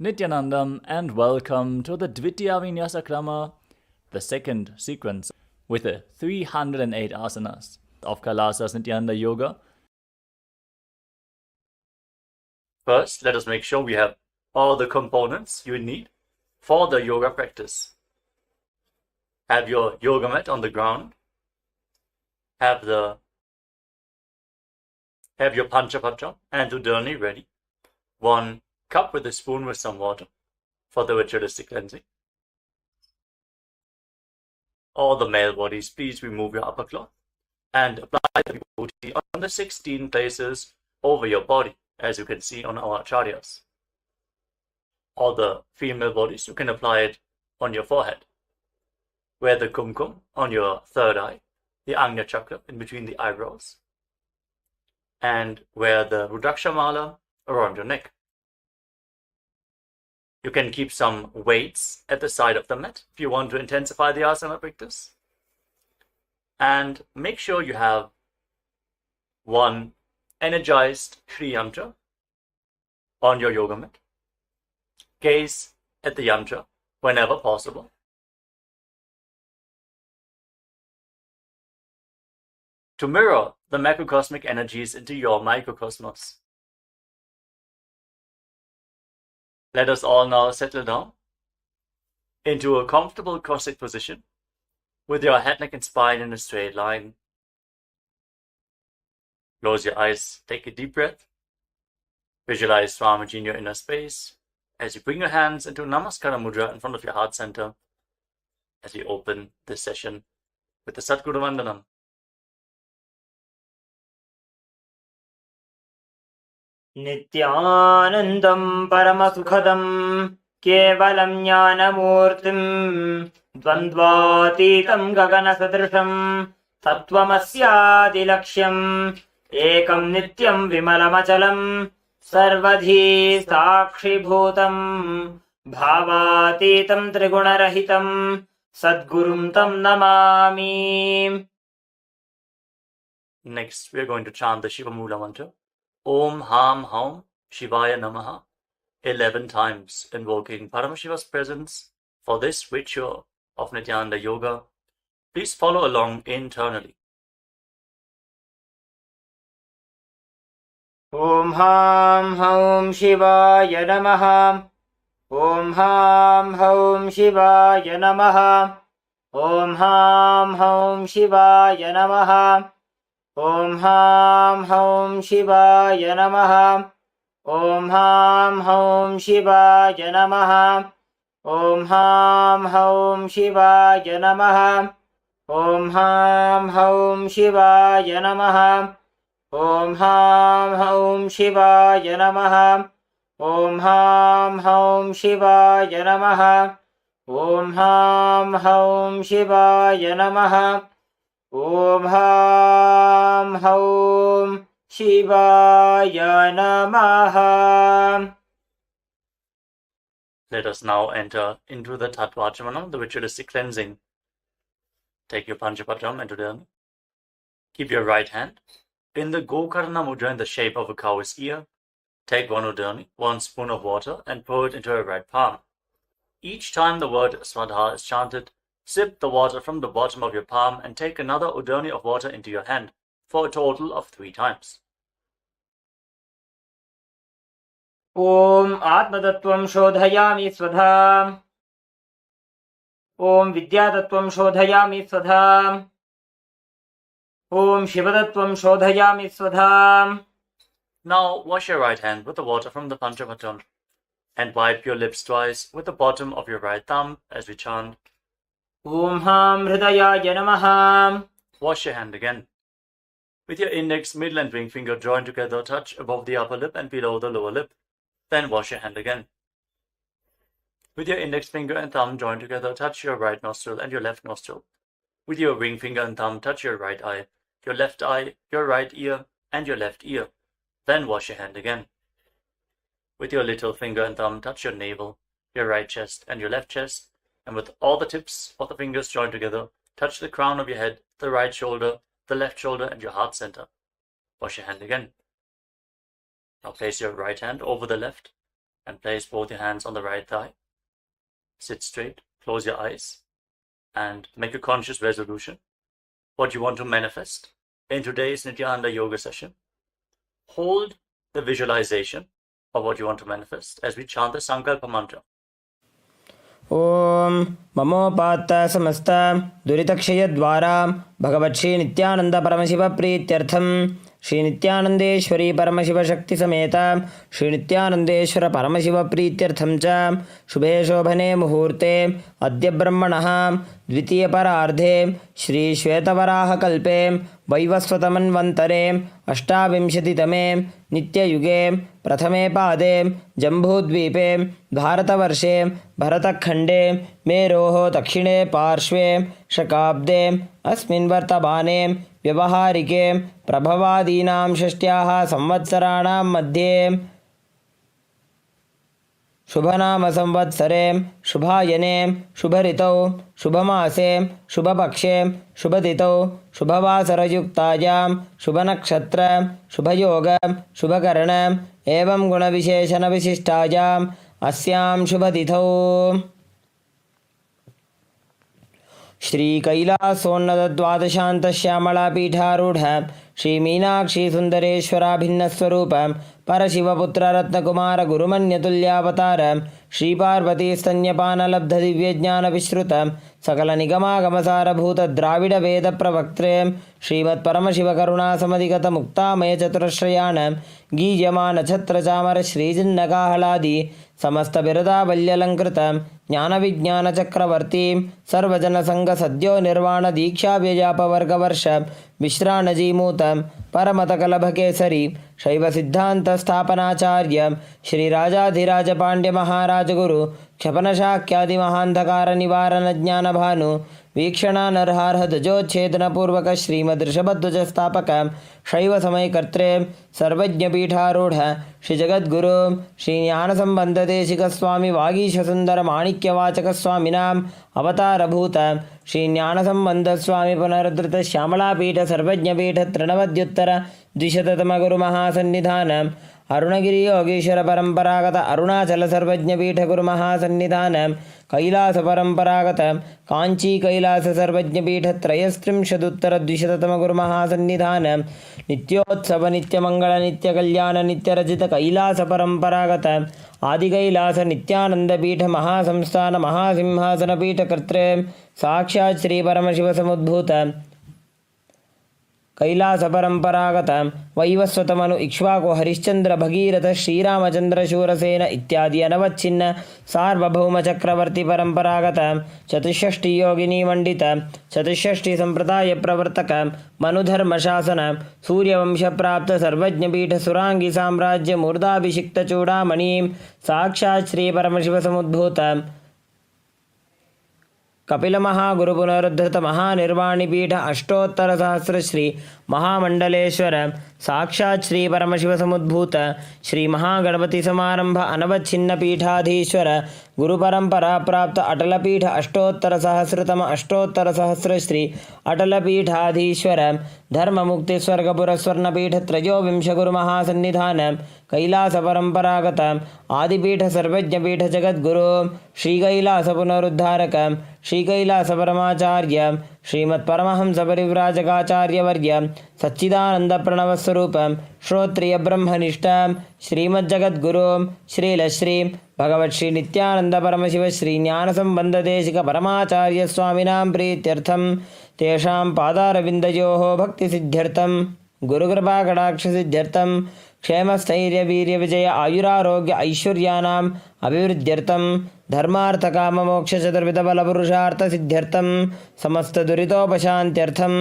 Nityanandam, and welcome to the Dvitiya Vinyasa Krama, the second sequence with the 308 asanas of Kailasa's Nityananda Yoga. First, let us make sure we have all the components you need for the yoga practice. Have your yoga mat on the ground. Have your Panchapatra and Udani ready. 1 cup with a spoon with some water for the ritualistic cleansing. All the male bodies, please remove your upper cloth and apply the vibhuti on the 16 places over your body, as you can see on our acharyas. All the female bodies, you can apply it on your forehead. Wear the kumkum on your third eye, the Ajna chakra in between the eyebrows, and wear the Rudraksha mala around your neck. You can keep some weights at the side of the mat if you want to intensify the asana practice. And make sure you have 1 energized Shri Yantra on your yoga mat. Gaze at the yantra whenever possible. To mirror the macrocosmic energies into your microcosmos. Let us all now settle down into a comfortable cross-legged position with your head, neck and spine in a straight line. Close your eyes, take a deep breath. Visualize Swamiji in your inner space as you bring your hands into Namaskara Mudra in front of your heart center as we open this session with the Satguru Vandanam. Nityanandam Paramasukhadam Kevalam Jnanamurtim Dvandvatitam Gaganasadrisham Tattvamasyatilaksham Ekam Nityam Vimalamachalam Sarvadhi Sakshibhutam Bhavatitam Trigunarahitam Sadgurum Tam Namami. Next, we are going to chant the Shiva Mula mantra. Om Ham Haum Shivaya Namaha 11 times, invoking Paramashiva's presence for this ritual of Nityananda Yoga. Please follow along internally. Om Ham Haum Shivaya Namaha. Om Ham Haum Shivaya Namaha. Om Ham Haum Shivaya Namaha. Om Ham Haum Shivaya Namaha. Om Ham Haum Shivaya Namaha. Om Ham Haum Shivaya Namaha. Om Ham Haum Shivaya Namaha. Om Ham Haum Shivaya Namaha. Om Ham Haum Shivaya Namaha. Om Ham Haum Shivaya Namaha. Om Ham Haum Shivaya Namaha. Let us now enter into the Tattvachamana, the ritualistic cleansing. Take your Panchapatram and Udani. Keep your right hand in the Gokarna Mudra in the shape of a cow's ear. Take 1 Udani, 1 spoon of water, and pour it into your right palm. Each time the word Swadha is chanted, sip the water from the bottom of your palm and take another Udani of water into your hand for a total of 3 times. Om Atmatattvam Shodhayami Swadha. Om Vidyatattvam Shodhayami Swadha. Om Shivatattvam Shodhayami Swadha. Now wash your right hand with the water from the Panchapatram and wipe your lips twice with the bottom of your right thumb as we chant Om Ham Hridayaya Namaha. Wash your hand again. With your index, middle and ring finger joined together, touch above the upper lip and below the lower lip. Then wash your hand again. With your index finger and thumb joined together, touch your right nostril and your left nostril. With your ring finger and thumb, touch your right eye, your right ear, and your left ear. Then wash your hand again. With your little finger and thumb, touch your navel, your right chest, and your left chest. And with all the tips of the fingers joined together, touch the crown of your head, the right shoulder, the left shoulder, and your heart center. Wash your hand again. Now place your right hand over the left and place both your hands on the right thigh. Sit straight, close your eyes, and make a conscious resolution. What you want to manifest in today's Nityananda Yoga session. Hold the visualization of what you want to manifest as we chant the Sankalpa mantra. ॐ ममोपात्त समस्त दुरितक्षयद्वारा भगवत्श्री नित्यानंद परमशिव प्रीत्यर्थं श्री नित्यानंदेश्वरी परमशिव शक्ति समेत श्री नित्यानंदेश्वर परमशिव प्रीत्यर्थं च शुभे शोभने मुहूर्ते अद्य ब्रह्मणः द्वितीय परार्धे श्री श्वेतवराह कल्पे वैवस्वतमन्वन्तरे अष्टाविंशतितमे नित्ययुगे प्रथमे पादे जम्बूद्वीपे भारतवर्षे भरतखण्डे मेरोः दक्षिणे पार्श्वे शकाब्दे अस्मिन् वर्तमाने व्यवहारिके प्रभवादीनां षष्ट्याः संवत्सराणां मध्ये शुभनाम संवत्सरे शुभायने शुभऋतौ शुभमासे शुभपक्षे शुभतिथौ शुभवासरयुक्तायां शुभनक्षत्र शुभयोग शुभकर्ण एवं गुणविशेषणविशिष्टायाम् अस्यां शुभतिथौ श्री कैलासोन्नत द्वादशांत श्यामला पीठारूढ़ श्री मीनाक्षी सुंदरेश्वराभिन्नस्वरूप परशिवपुत्र रत्नकुमार गुरुमन्यतुल्यावतार श्री पार्वती स्तन्यपान लब्ध दिव्य ज्ञान विश्रुत सकल निगमागमसारभूत द्राविड वेद प्रवक्त्रे श्रीमत् परमशिव करुणा समधिगत मुक्तामय चतुरश्रयाण गीयमान छत्र चामर श्रीजिन्नकाहलादि समस्त बिरदावल्यलंकृत ज्ञान विज्ञान चक्रवर्ती सर्वजन संघ सद्यो निर्वाण दीक्षा व्यजापवर्ग वर्ष विश्राणजीमूत परमतकलभ केसरी शैव सिद्धांत स्थापनाचार्य श्री राजाधिराज पांड्य महाराज गुरु क्षपन शाक्यादि महांधकार निवारण ज्ञान भानु वीक्षणा नरहारह ध्वजोच्छेदन पूर्वक श्रीमदृषभध्वज स्थापक शैव समय कर्त्रे सर्वज्ञ पीठारूढ़ श्री जगद्गुरु श्री ज्ञान संबंध देशिक स्वामी वागीश सुंदर माणिक्यवाचक स्वामिनाम अवतारभूत श्री ज्ञान संबंध स्वामी पुनरुद्धृत श्यामलापीठ सर्वज्ञपीठ तृणवद्युत्तर द्विशततम गुरु महासन्निधान अरुणगिरी योगीश्वर परंपरागत अरुणाचल सर्वज्ञपीठ गुरु महासन्निधान कैलास परंपरागत कांची कैलास सर्वज्ञपीठ त्रयस्त्रिंशदुत्तर द्विशततम गुरु महासन्निधान नित्योत्सव नित्यमंगल नित्य कल्याण नित्यरजित कैलास परंपरागत आदि कैलास नित्यानंद पीठ महासंस्थान महासिंहासन पीठ कर्त्रे साक्षात् श्री परमशिव समुद्भूत कैलास परंपरागत वैवस्वतमनु इक्ष्वाकु हरिश्चंद्र भगीरथ श्रीरामचंद्र शूरसेन इत्यादि अनवच्छिन्न सार्वभौम चक्रवर्ती परंपरागत चतुष्षष्टि योगिनी मंडित चतुष्षष्टि संप्रदाय प्रवर्तक मनुधर्म शासन सूर्यवंश प्राप्त सर्वज्ञ पीठ सुरांगी साम्राज्य मूर्धाभिषिक्त चूड़ामणि साक्षात् श्री परमशिव समुद्भूत कपिल महागुरु पुनरुद्धृत महानिर्वाणी पीठ अष्टोत्तर सहस्र श्री महामंडलेश्वर साक्षात् श्री परमशिव समुद्भूत श्री महागणपति समारंभ अनवच्छिन्न पीठाधीश्वर गुरु परंपरा प्राप्त अटल पीठ अष्टोत्तर सहस्रतम अष्टोत्तर सहस्र श्री अटल पीठाधीश्वर धर्म मुक्ति स्वर्गपुर स्वर्ण पीठ त्रयोविंश गुरु महासन्निधान कैलास परंपरागत आदिपीठ सर्वज्ञ पीठ जगद्गुरु श्री कैलास पुनरुद्धारक श्री कैलास परमाचार्य श्रीमत् परमहंस परिव्राजकाचार्य वर्य सच्चिदानंद प्रणव स्वरूप श्रोत्रिय ब्रह्मनिष्ठ श्रीमज्जगद्गुरु श्रीलश्री भगवत् श्री नित्यानंद परमशिव श्री ज्ञान संबंध देशिक परमाचार्य स्वामिनां प्रीत्यर्थं तेषां पादारविन्दयोः भक्ति सिद्ध्यर्थं गुरुकृपा कटाक्ष सिद्ध्यर्थं क्षेमस्थैर्य वीर्य विजय आयुरारोग्य ऐश्वर्यानाम् अभिवृद्ध्यर्थं धर्मार्थ काम मोक्ष चतुर्विध बल पुरुषार्थ सिद्ध्यर्थं समस्त दुरितोपशान्त्यर्थं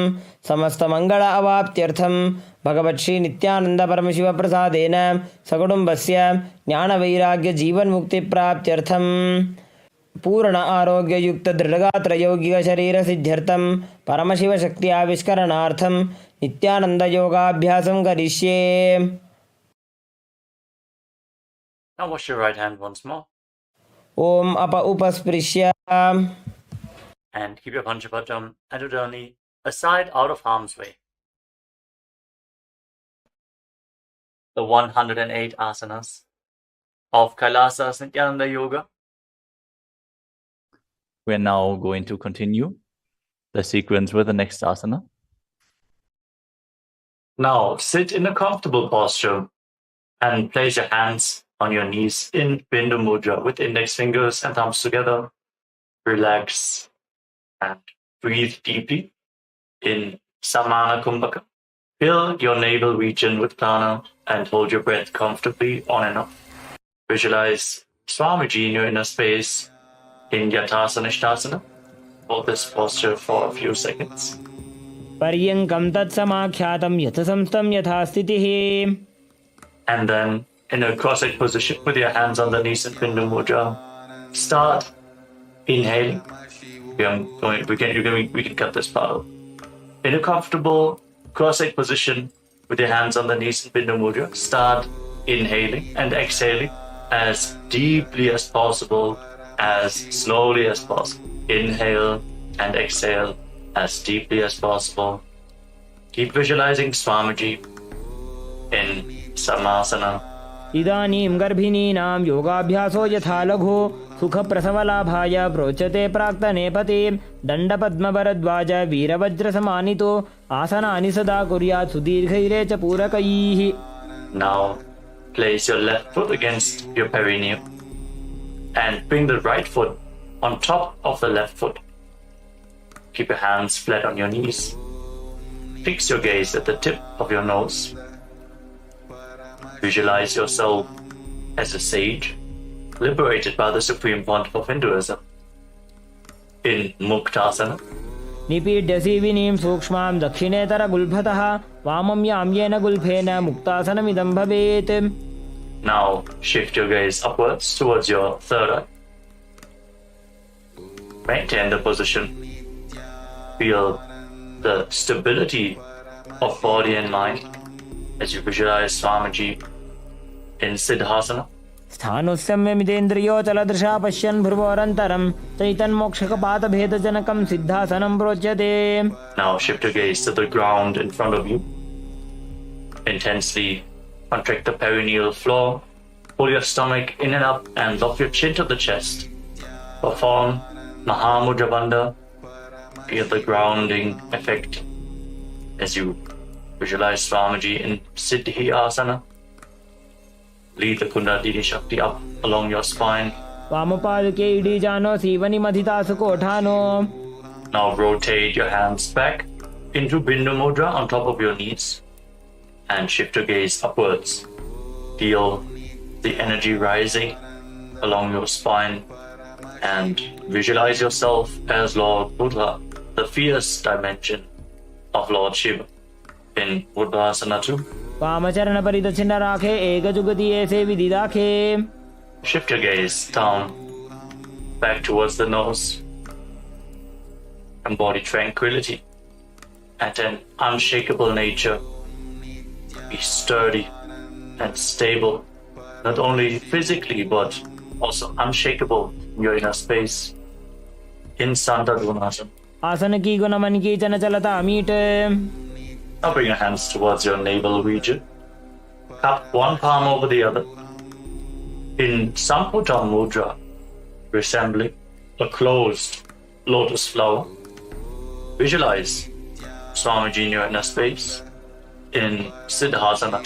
समस्त मंगल अवाप्त्यर्थं भगवत् श्री नित्यानंद परमशिव प्रसादेन सकुटुम्बस्य ज्ञान वैराग्य जीवन मुक्ति प्राप्त्यर्थं पूर्ण आरोग्य युक्त दृढ़गात्र यौगिक शरीर सिद्ध्यर्थं परमशिव शक्ति आविष्करणार्थं नित्यानंद योगाभ्यासं करिष्ये. Now wash your right hand once more. Om apa upasprishya. And keep your Panchapatam and Udani aside out of harm's way. The 108 asanas of Kailasa Nityananda Yoga. We're now going to continue the sequence with the next asana. Now sit in a comfortable posture and place your hands on your knees in Bindu Mudra with index fingers and thumbs together. Relax and breathe deeply in Samana Kumbhaka. Fill your navel region with prana and hold your breath comfortably on and off. Visualize Swamiji in your inner space in Yatasana Ishtasana. Hold this posture for a few seconds. पर्यङ्कं तत्समाख्यातं यथसंस्थं यथा स्थितिः. And then in a cross-legged position with your hands on the knees in Bindu Mudra, start inhaling. We can cut this part out. In a comfortable cross-legged position with your hands on the knees in Bindu Mudra, start inhaling and exhaling as deeply as possible, as slowly as possible. Inhale and exhale as deeply as possible. Keep visualizing Swamiji in Samasana. इदानीं गर्भिणीनां योगाभ्यासो यथा लघु सुखप्रसवलाभाय प्रोच्यते प्राक्तनेपथे दण्डपद्मभरद्वाज वीरवज्रसमानितो आसनानि सदा कुर्यात् सुदीर्घैरे च पूरकैः. Now place your left foot against your perineum and bring the right foot on top of the left foot. Keep your hands flat on your knees. Fix your gaze at the tip of your nose. Visualize yourself as a sage, liberated by the Supreme Pontiff of Hinduism. In Muktasana. निपीड्य सीविनीं सूक्ष्मां दक्षिणेतरगुल्फतः वामं याम्येन गुल्फेन मुक्तासनमिदं भवेत्. Now shift your gaze upwards towards your third eye. Maintain the position. Feel the stability of body and mind as you visualize Swamiji in Siddhasana. स्थानोस्यम्यमितेन्द्रियोचलदृशा पश्यन् भ्रुवोरन्तरं चैतन्मोक्षकपातभेदजनकं सिद्धासनं प्रोच्यते. Now shift your gaze to the ground in front of you. Intensely contract the perineal floor. Pull your stomach in and up and lock your chin to the chest. Perform Mahamudra Bandha. Feel the grounding effect as you visualize Swamiji in Siddhi Asana. Lead the Kundalini Shakti up along your spine. वामपादुके इडीजानो सीवनिमधितासु कोठानो. Now rotate your hands back into Bindu Mudra on top of your knees and shift your gaze upwards. Feel the energy rising along your spine and visualize yourself as Lord Buddha, the fierce dimension of Lord Shiva in Buddhasana 2. वामचरणपरिदक्षिण राखे एकजुगति ऐसे विधि राखे. Shift your gaze down, back towards the nose. Embody tranquility and an unshakable nature. Be sturdy and stable, not only physically but also unshakable in your inner space. In Santadunasana. आसन की गुण मन की चन चलता meet. Now bring your hands towards your navel region. Cup one palm over the other. In Samputa Mudra, resembling a closed lotus flower. Visualize Swamiji in your inner space in Siddhasana.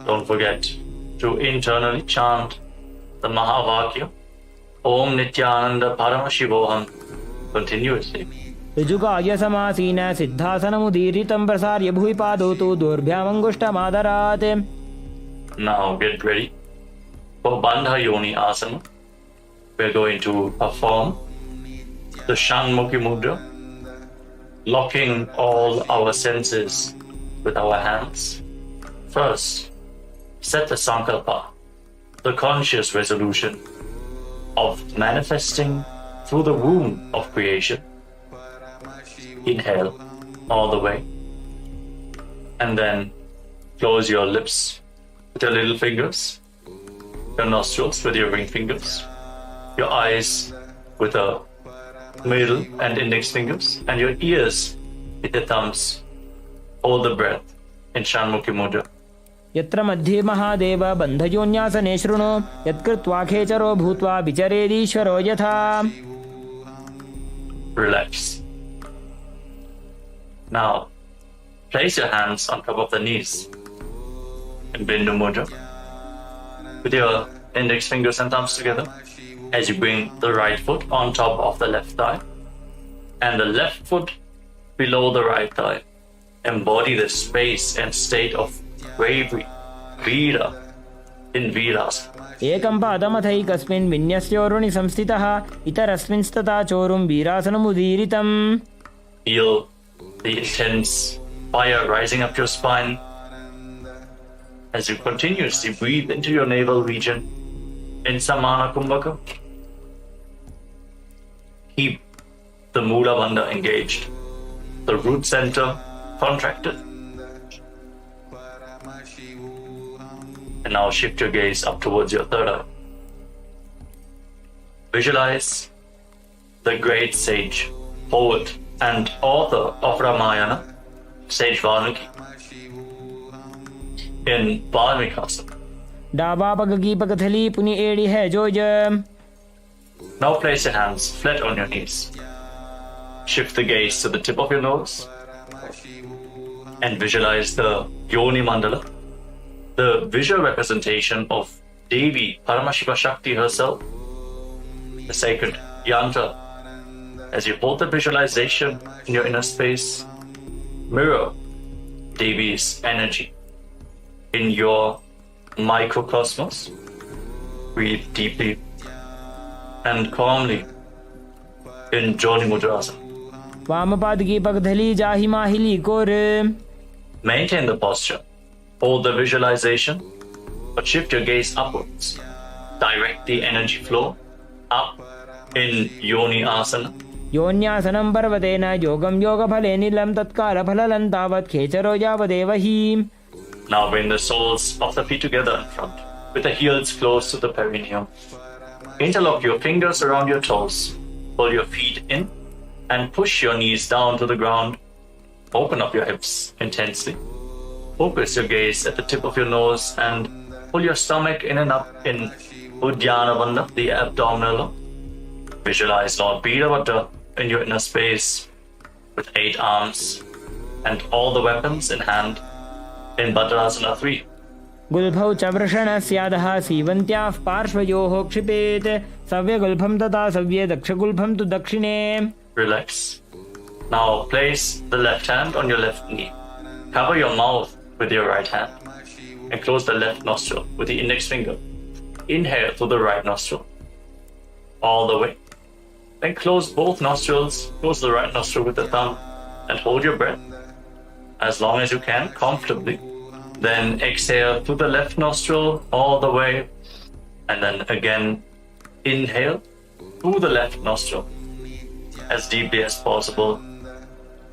Don't forget to internally chant the Mahavakya Om Nityananda Paramashivoham continuously. ऋजुकाय समासीन सिद्धासनमुदीरितं प्रसार्य भुवि पादौ तु दोर्भ्यामङ्गुष्ठमादरात्. Now get ready for Bandha Yoni Asana. We're going to perform the Shanmukhi Mudra, locking all our senses with our hands. First, set the Sankalpa, the conscious resolution of manifesting through the womb of creation. Inhale all the way. And then close your lips with your little fingers, your nostrils with your ring fingers, your eyes with the middle and index fingers, and your ears with your thumbs. Hold the breath in Shanmukhi Mudra. यत्र मध्ये महादेव बन्धयोन्यासने शृणु यत्कृत्वा खेचरो भूत्वा विचरेदीश्वरो यथा. Relax. Now, place your hands on top of the knees in Bindu Mudra with your index fingers and thumbs together as you bring the right foot on top of the left thigh and the left foot below the right thigh. Embody the space and state of bravery, Veera, in Veerasana. एकं पादमथैकस्मिन् विन्यस्योरुणि संस्थितः इतरस्मिंस्तथा चोरुं वीरासनमुदीरितम्. Feel the intense fire rising up your spine as you continuously breathe into your navel region in Samana Kumbhaka. Keep the Mula Bandha engaged, the root center contracted. And now shift your gaze up towards your third eye. Visualize the great sage, poet, and author of Ramayana, Sage Valmiki, in Valmikasana. डाबा पग की पगथली पुनि एड़ी है जोज. Now place your hands flat on your knees. Shift the gaze to the tip of your nose and visualize the Yoni Mandala, the visual representation of Devi Paramashiva Shakti herself, the sacred yantra. As you hold the visualization in your inner space, mirror Devi's energy in your microcosmos. Breathe deeply and calmly in Joni Mudrasana. वामपाद की पगथली जाहि माहिली core. Maintain the posture. Hold the visualization, but shift your gaze upwards. Direct the energy flow up in Yoni Asana. योन्यासनं पर्वतेन योगं योगफले नीलं तत्काल फललं तावत् खेचरो यावदेव हि. Now bring the soles of the feet together in front, with the heels close to the perineum. Interlock your fingers around your toes. Pull your feet in and push your knees down to the ground. Open up your hips intensely. Focus your gaze at the tip of your nose and pull your stomach in and up in Uddiyana Bandha, the abdominal. Visualize Lord Birabhadra in your inner space with 8 arms and all the weapons in hand in Bhadrasana 3. गुल्फौ च वृषणस्यादः सीवन्त्याः पार्श्वयोः क्षिपेत् सव्यगुल्फं तथा सव्ये दक्षगुल्फं तु दक्षिणे. Relax. Now place the left hand on your left knee. Cover your mouth with your right hand and close the left nostril with the index finger. Inhale through the right nostril all the way. Then close both nostrils, close the right nostril with the thumb and hold your breath as long as you can comfortably. Then exhale through the left nostril all the way and then again inhale through the left nostril as deeply as possible.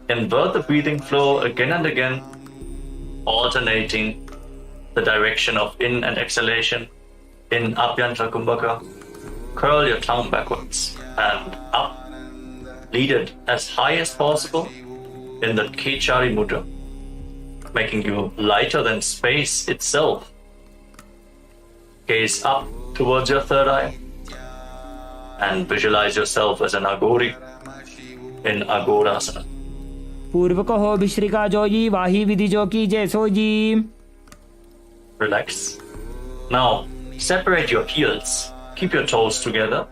Invert the breathing flow again and again, alternating the direction of in and exhalation. In Abhyantara Kumbhaka, curl your tongue backwards and up. Lead it as high as possible in the Kechari Mudra, making you lighter than space itself. Gaze up towards your third eye and visualize yourself as an Agori in Agorasana. पूर्व कहो भिश्रिका जोजी वाही विधि जो की जैसो जी. Relax. Now separate your heels. Keep your toes together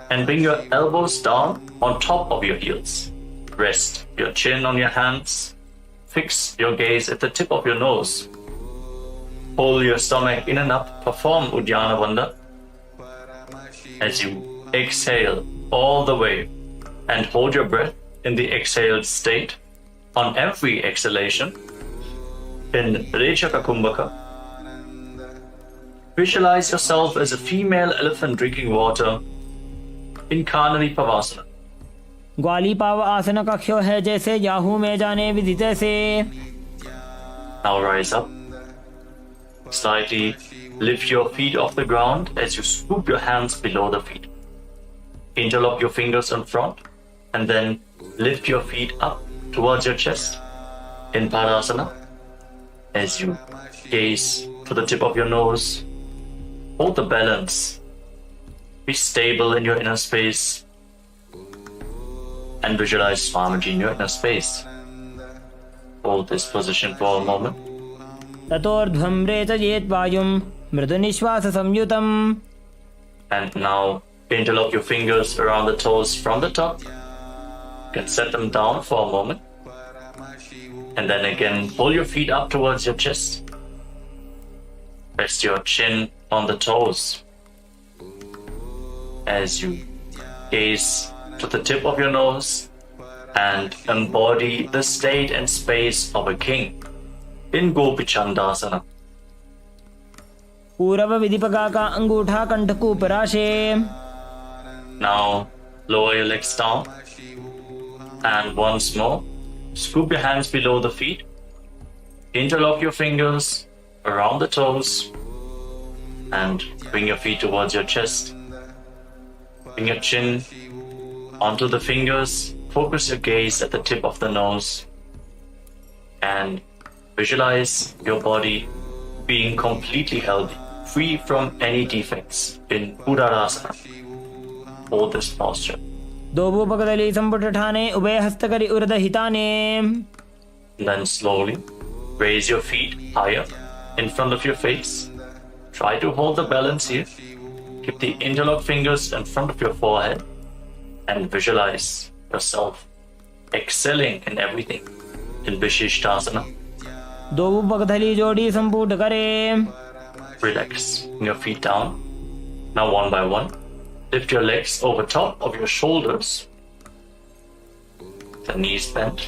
and bring your elbows down on top of your heels. Rest your chin on your hands. Fix your gaze at the tip of your nose. Pull your stomach in and up. Perform Uddiyana Bandha as you exhale all the way and hold your breath in the exhaled state. On every exhalation, in Rechaka Kumbhaka, visualize yourself as a female elephant drinking water in Kanari Pavasana. ग्वाली पाव आसन कक्ष्यो है जैसे Yahoo में जाने विधि तैसे. Now rise up. Slightly lift your feet off the ground as you scoop your hands below the feet. Interlock your fingers in front and then lift your feet up towards your chest in Padasana. As you gaze to the tip of your nose, hold the balance. Be stable in your inner space and visualize Swamiji in your inner space. Hold this position for a moment. ततोर्ध्वं रेचयेत् वायुं मृदुनिश्वाससंयुतम्. And now interlock your fingers around the toes from the top. You can set them down for a moment. And then again, pull your feet up towards your chest. Rest your chin on the toes. As you gaze to the tip of your nose and embody the state and space of a king in Gopichandasana. पूरव विधिपका का अंगूठा कंठ पराशे. Now lower your legs down and once more scoop your hands below the feet. Interlock your fingers around the toes and bring your feet towards your chest. Bring your chin onto the fingers. Focus your gaze at the tip of the nose and visualize your body being completely healthy, free from any defects in Udarasana. Hold this posture. दोबूपकदली संपुट ठाने उभय हस्तकरी उर्द हिताने. Then slowly raise your feet higher in front of your face. Try to hold the balance here. Keep the interlocked fingers in front of your forehead and visualize yourself excelling in everything in Vishishtasana. दोबूपकदली जोड़ी संपुट करे. Relax. Bring your feet down. Now one by one, lift your legs over top of your shoulders. The knees bent.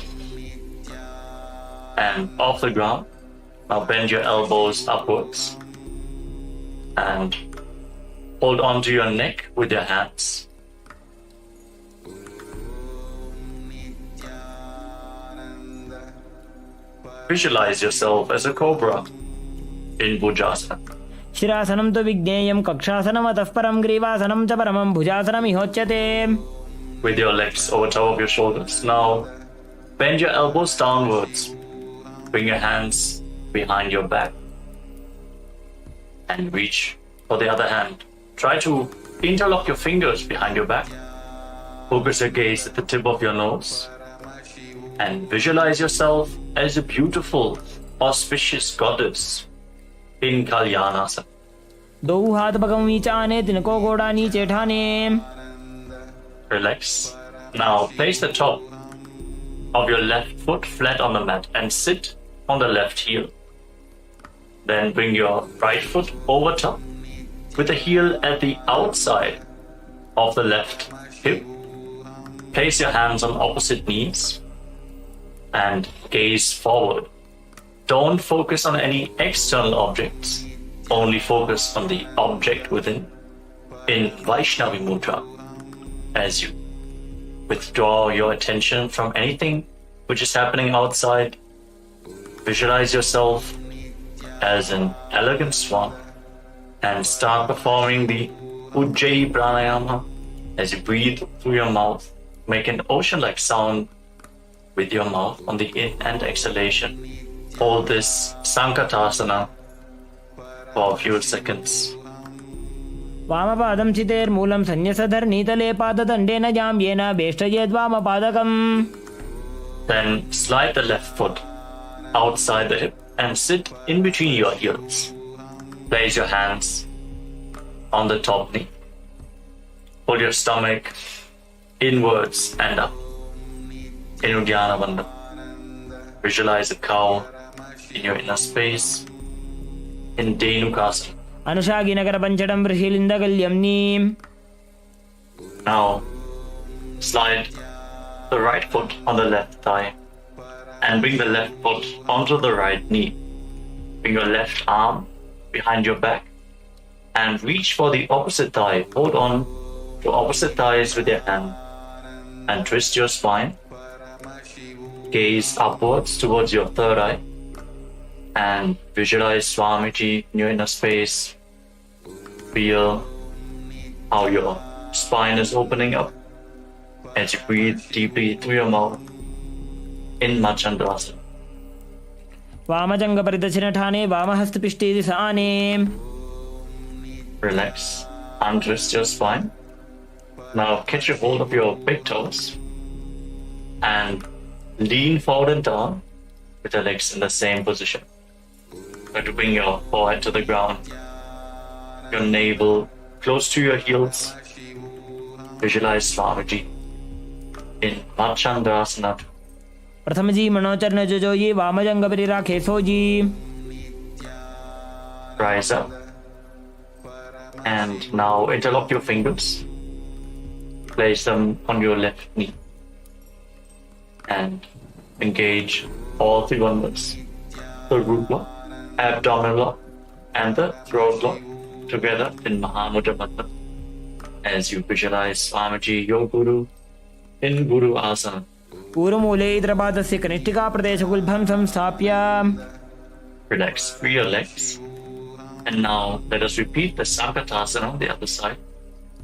And off the ground. Now bend your elbows upwards. And hold on to your neck with your hands. Visualize yourself as a cobra in Bhujasana. शिरासनं तु विज्ञेयं कक्षासनम् अतः परं ग्रीवासनं च परमं भुजासनम् इहोच्यते. With your legs over top of your shoulders. Now bend your elbows downwards. Bring your hands behind your back and reach for the other hand. Try to interlock your fingers behind your back. Focus your gaze at the tip of your nose and visualize yourself as a beautiful, auspicious goddess in Kalyanasana. दो हाथ पगम नीचाने तिनको गोड़ा नीचे ठाने. Relax. Now place the top of your left foot flat on the mat and sit on the left heel. Then bring your right foot over top with the heel at the outside of the left hip. Place your hands on opposite knees and gaze forward. Don't focus on any external objects. Only focus on the object within in Vaishnavi Mudra. As you withdraw your attention from anything which is happening outside, visualize yourself as an elegant swan and start performing the Ujjayi Pranayama. As you breathe through your mouth, make an ocean-like sound with your mouth on the in and exhalation. Hold this Sankatasana for a few seconds. वामपादं चितेर्मूलं संन्यसधर नीतले पाददण्डेन जाम्येन वेष्टयेद्वामपादकम्. Then slide the left foot outside the hip and sit in between your heels. Place your hands on the top knee. Pull your stomach inwards and up in Uddiyana Bandha. Visualize a cow in your inner space in Dhenukasana. अनुषागिनगर पंचडं वृषिलिन्दगल्यम्नि. Now slide the right foot on the left thigh and bring the left foot onto the right knee. Bring your left arm behind your back and reach for the opposite thigh. Hold on to opposite thighs with your hand and twist your spine. Gaze upwards towards your third eye and visualize Swamiji in your inner space. Feel how your spine is opening up as you breathe deeply through your mouth in Machandasana. वामजंग परिदक्षिण Thane वामहस्तपिष्टे दिशाने. Relax. Untwist your spine. Now catch a hold of your big toes and lean forward and down with your legs in the same position. Try to bring your forehead to the ground, your navel close to your heels. Visualize Swamiji in Machandasana. प्रथम जी मनोचरण जो ये वामजंग परि राखे सो जी. Rise up and now interlock your fingers. Place them on your left knee and engage all three wonders: the root lock, abdominal lock, and the throat lock together in Mahamudra Mantram as you visualize Swamiji, your Guru, in Guru Asana. पूर्वमूले इतरपादस्य कनिष्ठिका प्रदेशगुल्भं संस्थाप्य. Relax, free your legs. And now let us repeat the Sankatasana on the other side.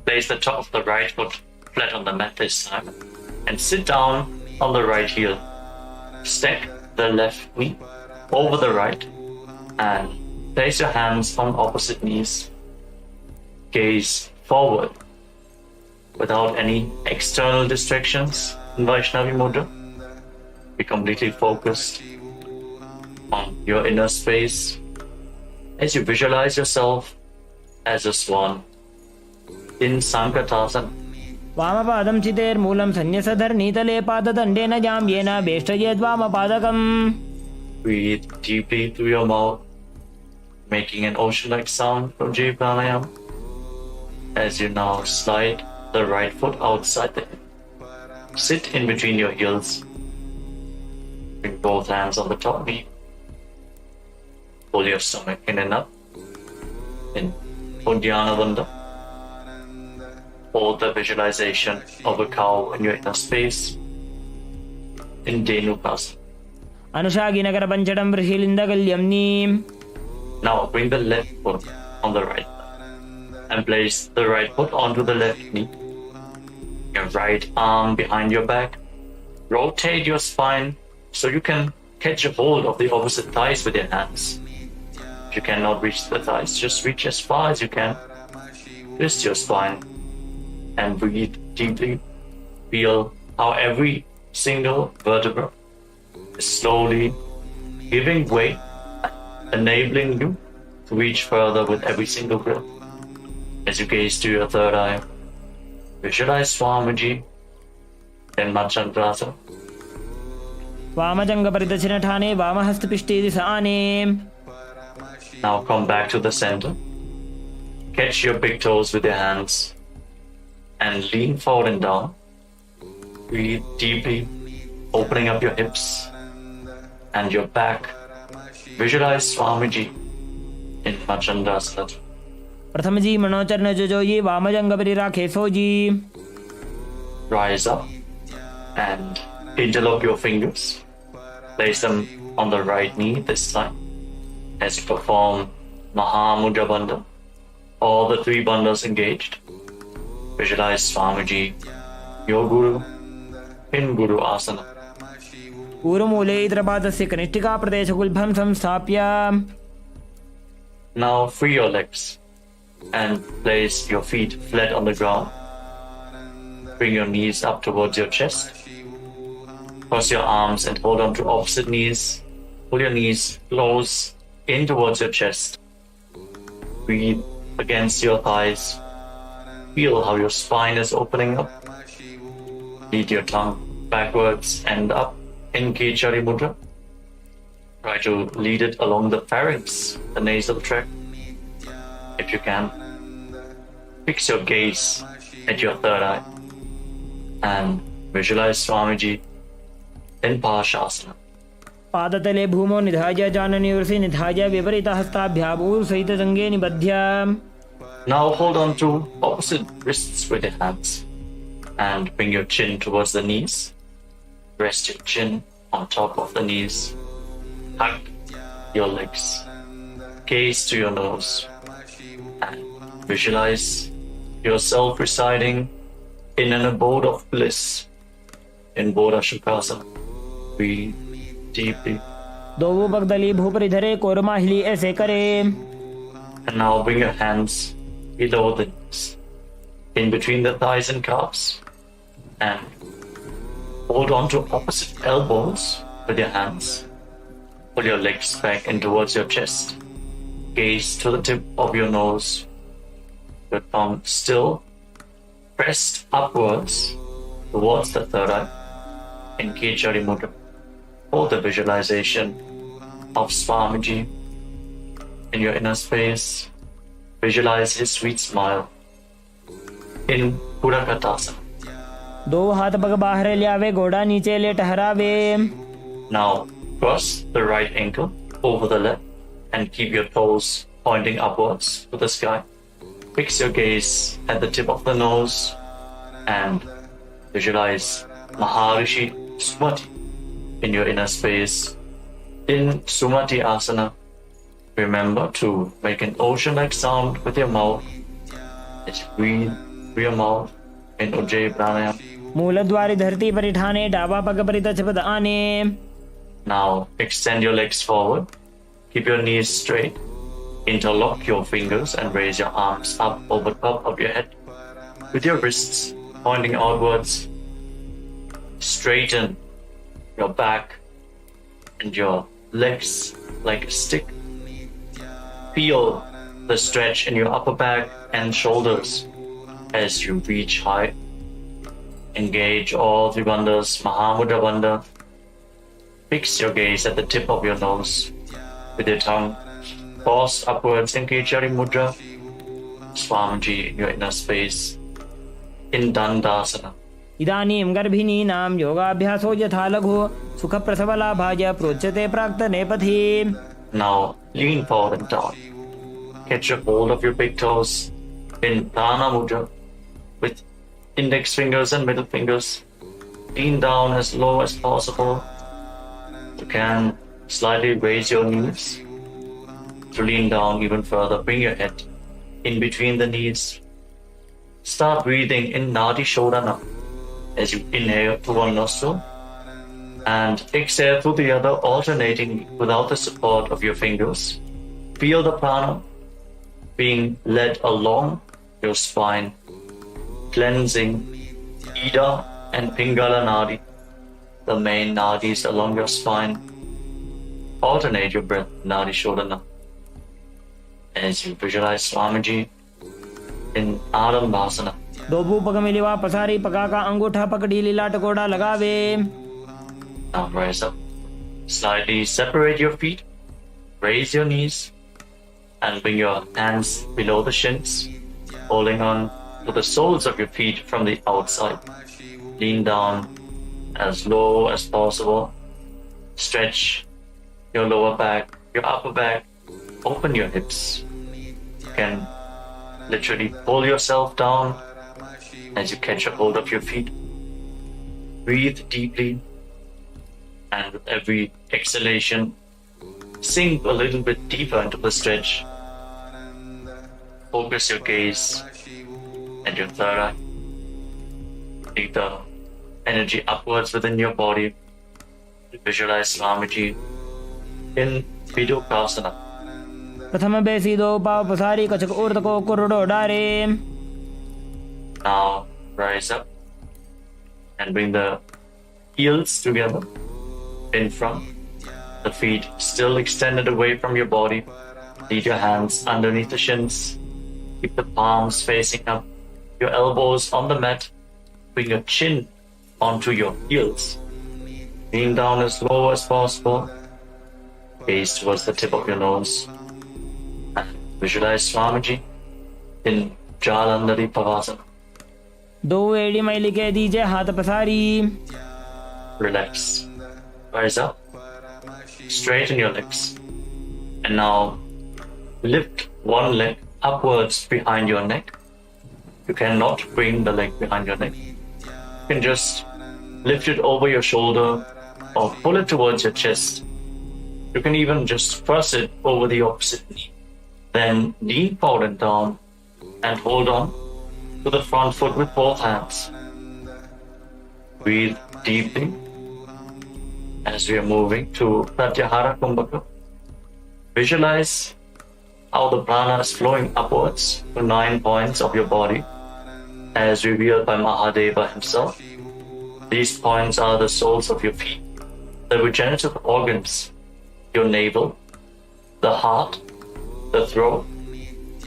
Place the top of the right foot flat on the mat this time and sit down on the right heel. Stack the left knee over the right and place your hands on opposite knees. Gaze forward without any external distractions in Vaishnavi Mudra. Be completely focused on your inner space as you visualize yourself as a swan in Sankatasana. वामपादं चितेर्मूलं संन्यसधर नीतले पाददण्डेन जाम्येन वेष्टयेद्वामपादकम्. Breathe deeply through your mouth, making an ocean-like sound from Jai Pranayama as you now slide the right foot outside the hip. Sit in between your heels. Bring both hands on the top knee. Pull your stomach in and up in Uddiyana Bandha. Hold the visualization of a cow in your inner space in Dhenukasana. अनुषागिनगर पंचडं बृहिलिन्दगल्यम्नि. Now bring the left foot on the right and place the right foot onto the left knee. Your right arm behind your back. Rotate your spine so you can catch a hold of the opposite thighs with your hands. If you cannot reach the thighs, just reach as far as you can. Twist your spine and breathe deeply. Feel how every single vertebra is slowly giving way, enabling you to reach further with every single breath. As you gaze to your third eye, visualize Swamiji in Machandasana. वामजंग परिदक्षिण Thane वामहस्तपिष्टे दिशाने. Now come back to the center. Catch your big toes with your hands and lean forward and down. Breathe deeply, opening up your hips and your back. Visualize Swamiji in Machandasana. प्रथम जी मनोचरण जो ये वामजंग परि राखे सो जी. Rise up and interlock your fingers. Place them on the right knee this time as you perform Mahamudra Bandha. All the three bandhas engaged. Visualize Swamiji, your Guru, in Guru Asana. पूर्वमूले इतरपादस्य कनिष्ठिका प्रदेशगुल्भं संस्थाप्य. Now free your legs and place your feet flat on the ground. Bring your knees up towards your chest. Cross your arms and hold on to opposite knees. Pull your knees close in towards your chest. Breathe against your thighs. Feel how your spine is opening up. Lead your tongue backwards and up in Kechari Mudra. Try to lead it along the pharynx, the nasal tract. If you can, fix your gaze at your third eye and visualize Swamiji in Parshasana. पादतले भूमौ निधाय जानन्यूर्षि निधाय विपरीतहस्ताभ्याभूर्सहित Jange निबध्य. Now hold on to opposite wrists with your hands and bring your chin towards the knees. Rest your chin on top of the knees. Hug your legs. Gaze to your nose and visualize yourself residing in an abode of bliss in Bodha Shukasana. Breathe deeply दोवु पगदली भूपरि धरे कोरमाहिली ऐसे करे. And now bring your hands below the knees, in between the thighs and calves, and hold on to opposite elbows with your hands. Pull your legs back in towards your chest. Gaze to the tip of your nose. Your thumb still pressed upwards towards the third eye. Engage your mudra. Hold the visualization of Swamiji in your inner space. Visualize his sweet smile in Purakatasana. दो हाथ पग बाहर ले आवे, घोड़ा नीचे ले ठहरावे. Now cross the right ankle over the left and keep your toes pointing upwards to the sky. Fix your gaze at the tip of the nose and visualize Maharishi Sumati in your inner space. In Sumati Asana, remember to make an ocean-like sound with your mouth as you breathe through your mouth in Ujjayi Pranayama. मूलद्वारी धरती पर ठाने, डाबा पग पर तछपद आने. Now extend your legs forward. Keep your knees straight. Interlock your fingers and raise your arms up over top of your head. With your wrists pointing outwards, straighten your back and your legs like a stick. Feel the stretch in your upper back and shoulders as you reach high. Engage all three bandhas, Mahamudra Bandha. Fix your gaze at the tip of your nose. With your tongue, pause upwards, engage your mudra. Swamiji in your inner space. In Dandasana. इदानीं गर्भिणीनां योगाभ्यासो यथा लघु सुखप्रसवलाभाय प्रोच्यते प्राक्तने पथि. Now lean forward and down. Catch a hold of your big toes in Dana Mudra with index fingers and middle fingers. Lean down as low as possible. You can slightly raise your knees to lean down even further. Bring your head in between the knees. Start breathing in Nadi Shodhana as you inhale through one nostril and exhale through the other, alternating without the support of your fingers. Feel the prana being led along your spine, cleansing Ida and Pingala Nadi, the main nadis along your spine. Alternate your breath, Nadi Shodhana, as you visualize Swamiji in Adambasana. दोबू पग मिलिवा पसारी पका का अंगूठा पकड़ी लीला टकोड़ा लगावे. Now rise up. Slightly separate your feet. Raise your knees and bring your hands below the shins, holding on to the soles of your feet from the outside. Lean down as low as possible. Stretch your lower back, your upper back. Open your hips. You can literally pull yourself down as you catch a hold of your feet. Breathe deeply, and with every exhalation, sink a little bit deeper into the stretch. Focus your gaze at your third eye. Take the energy upwards within your body. Visualize Swamiji in Vidokasana. प्रथम बेसी दो पाव पसारी कचक ऊर्ध को कुरुडो डारे. Now rise up and bring the heels together in front. The feet still extended away from your body. Lead your hands underneath the shins. Keep the palms facing up. Your elbows on the mat. Bring your chin onto your heels. Lean down as low as possible. Gaze towards the tip of your nose. And visualize Swamiji in Jalandhari Pavasana. दो एड़ी मैली के दीजिए हाथ पसारी. Relax. Rise up. Straighten your legs. And now lift one leg upwards behind your neck. You cannot bring the leg behind your neck. You can just lift it over your shoulder or pull it towards your chest. You can even just press it over the opposite knee. Then lean forward and down and hold on to the front foot with both hands. Breathe deeply as As we are moving to Pratyahara Kumbhaka, visualize how the prana is flowing upwards to 9 points of your body, as revealed by Mahadeva himself. These points are the soles of your feet, the regenerative organs, your navel, the heart, the throat,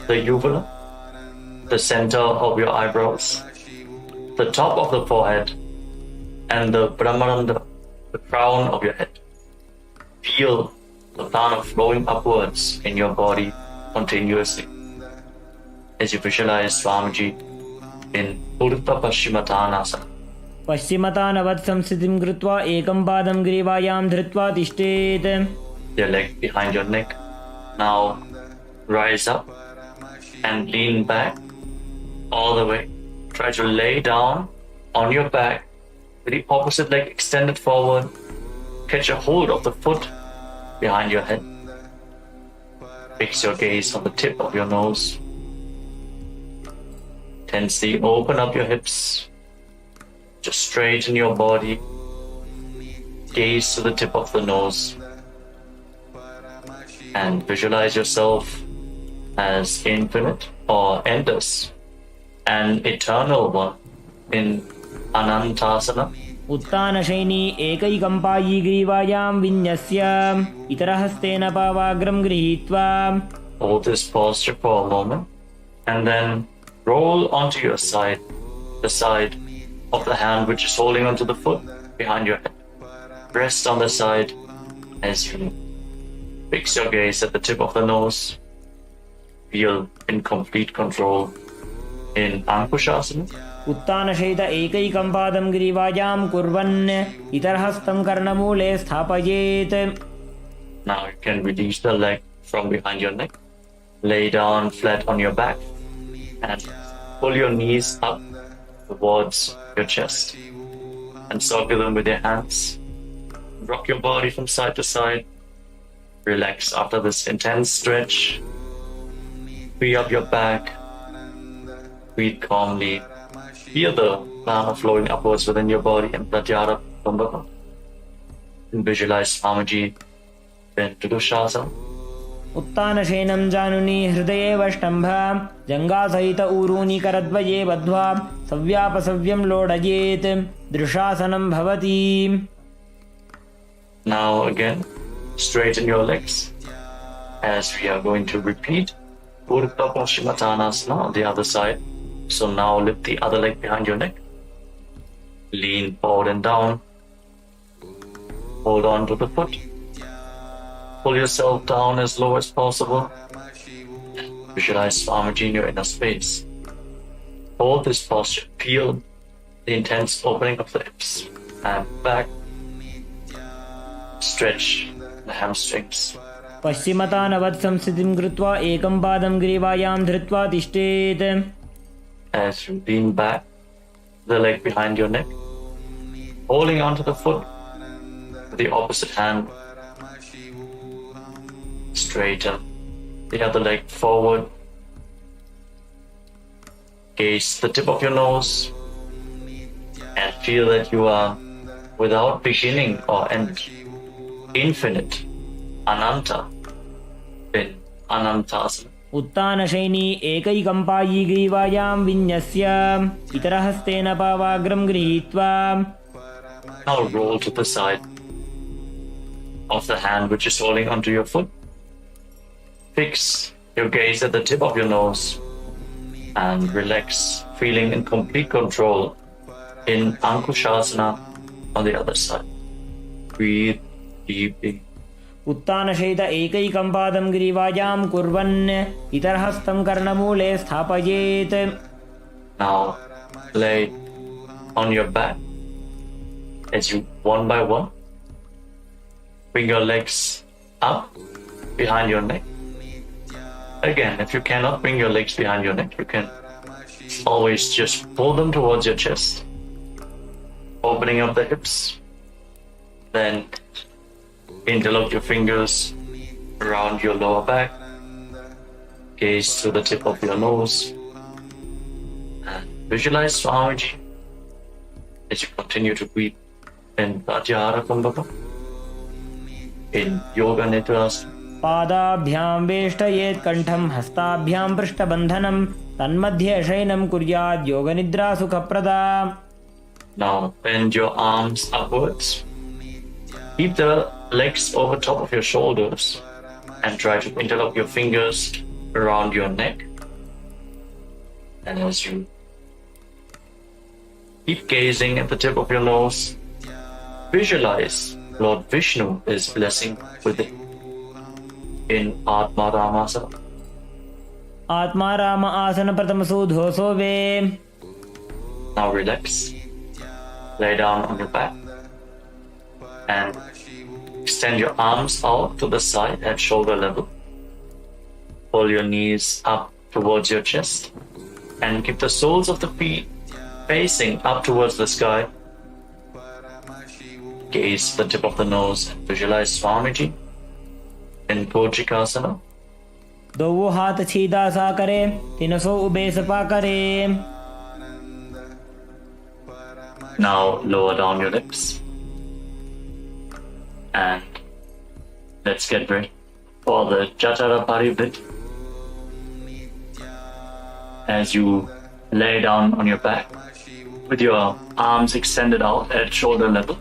the uvula, the center of your eyebrows, the top of the forehead, and the Brahmarandha, the crown of your head. Feel the prana flowing upwards in your body continuously as you visualize Swamiji in Urdhva Paschimottanasana. पश्चिमतानवत् संस्थितिं कृत्वा एकं पादं ग्रीवायां धृत्वा तिष्ठेत्. Your leg behind your neck. Now rise up and lean back all the way. Try to lay down on your back with the opposite leg extended forward. Catch a hold of the foot behind your head. Fix your gaze on the tip of your nose. Tensely open up your hips. Just straighten your body. Gaze to the tip of the nose. And visualize yourself as infinite or endless, an eternal one in Anantasana. उत्तानशयनी एकैकम्पायी ग्रीवायां विन्यस्य इतरहस्तेन पावाग्रं गृहीत्वा. Hold this posture for a moment and then roll onto your side, the side of the hand which is holding onto the foot behind your head. Rest on the side as you fix your gaze at the tip of the nose. Feel in complete control in Ankushasana. उत्तानशयित एकैकं पादं ग्रीवायां कुर्वन् इतरहस्तं कर्णमूले स्थापयेत्. Now you can release the leg from behind your neck. Lay down flat on your back and pull your knees up towards your chest and circle them with your hands. Rock your body from side to side. Relax after this intense stretch. Free up your back. Breathe calmly. Feel the prana flowing upwards within your body and Pratyahara Kumbhaka. And visualize Swamiji in Dudushasana. उत्तानशयनं जानुनी हृदये वष्टम्भ जङ्घासहित ऊरूनि करद्वये बद्ध्वा सव्यापसव्यं लोडयेत्. दृशासनं भवति. Now again, straighten your legs as we are going to repeat Urdhva Paschimottanasana on the other side. So now lift the other leg behind your neck. Lean forward and down. Hold on to the foot. Pull yourself down as low as possible. Visualize Swamiji in your inner space. Hold this posture. Feel the intense opening of the hips and back. Stretch the hamstrings. पश्चिमतानवत् संस्थितिं कृत्वा एकं पादं ग्रीवायां धृत्वा तिष्ठेत्. As you lean back, the leg behind your neck, holding onto the foot with the opposite hand. Straighten the other leg forward. Gaze the tip of your nose and feel that you are without beginning or end, infinite, Ananta, in Anantasana. उत्तानशयनी एकैकम्पायी ग्रीवायां विन्यस्य इतरहस्तेन पावाग्रं गृहीत्वा. Now roll to the side of the hand which is holding onto your foot. Fix your gaze at the tip of your nose and relax, feeling in complete control in Ankushasana on the other side. Breathe deeply. उत्तानशयित एकैकं पादं ग्रीवायां कुर्वन् इतरहस्तं कर्णमूले स्थापयेत्. Now lay on your back as you one by one bring your legs up behind your neck. Again, if you cannot bring your legs behind your neck, you can always just pull them towards your chest, opening up the hips. Then interlock your fingers around your lower back. Gaze to the tip of your nose. And visualize Swamiji as you continue to breathe in Pratyahara Kumbhaka. in Yoga Nidras. पादाभ्यां वेष्टयेत् कण्ठं हस्ताभ्यां पृष्ठबन्धनं तन्मध्ये शयनं कुर्यात् योगनिद्रा सुखप्रदा. Now bend your arms upwards. Keep the legs over top of your shoulders and try to interlock your fingers around your neck. And as you keep gazing at the tip of your nose, visualize Lord Vishnu is blessing with it in Atma Ramasana. Atma Rama Asana Pratamaso Sove. Now relax. Lay down on your back and extend your arms out to the side at shoulder level. Pull your knees up towards your chest and keep the soles of the feet facing up towards the sky. Gaze the tip of the nose and visualize Swamiji in Pojikasana. दो हाथ सीधा सा करे, तीनसो ube Sapa करे. Now lower down your lips and let's get ready for the Jatara Parivrit. As you lay down on your back with your arms extended out at shoulder level,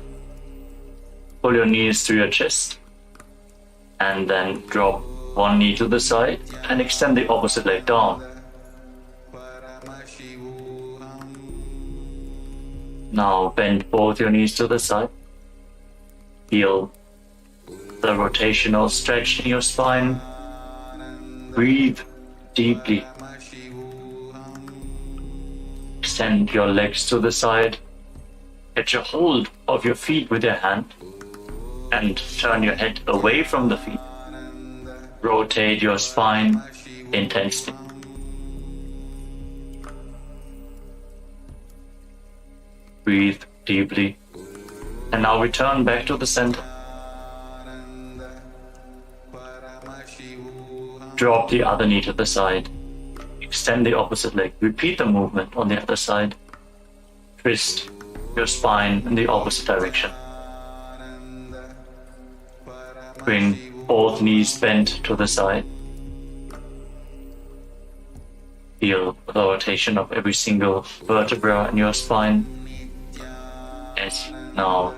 pull your knees to your chest and then drop one knee to the side and extend the opposite leg down. Now bend both your knees to the side. Feel the rotational stretch in your spine. Breathe deeply. Extend your legs to the side. Get a hold of your feet with your hand and turn your head away from the feet. Rotate your spine intensely. Breathe deeply. And now return back to the center. Drop the other knee to the side. Extend the opposite leg. Repeat the movement on the other side. Twist your spine in the opposite direction. Bring both knees bent to the side. Feel the rotation of every single vertebra in your spine. As you now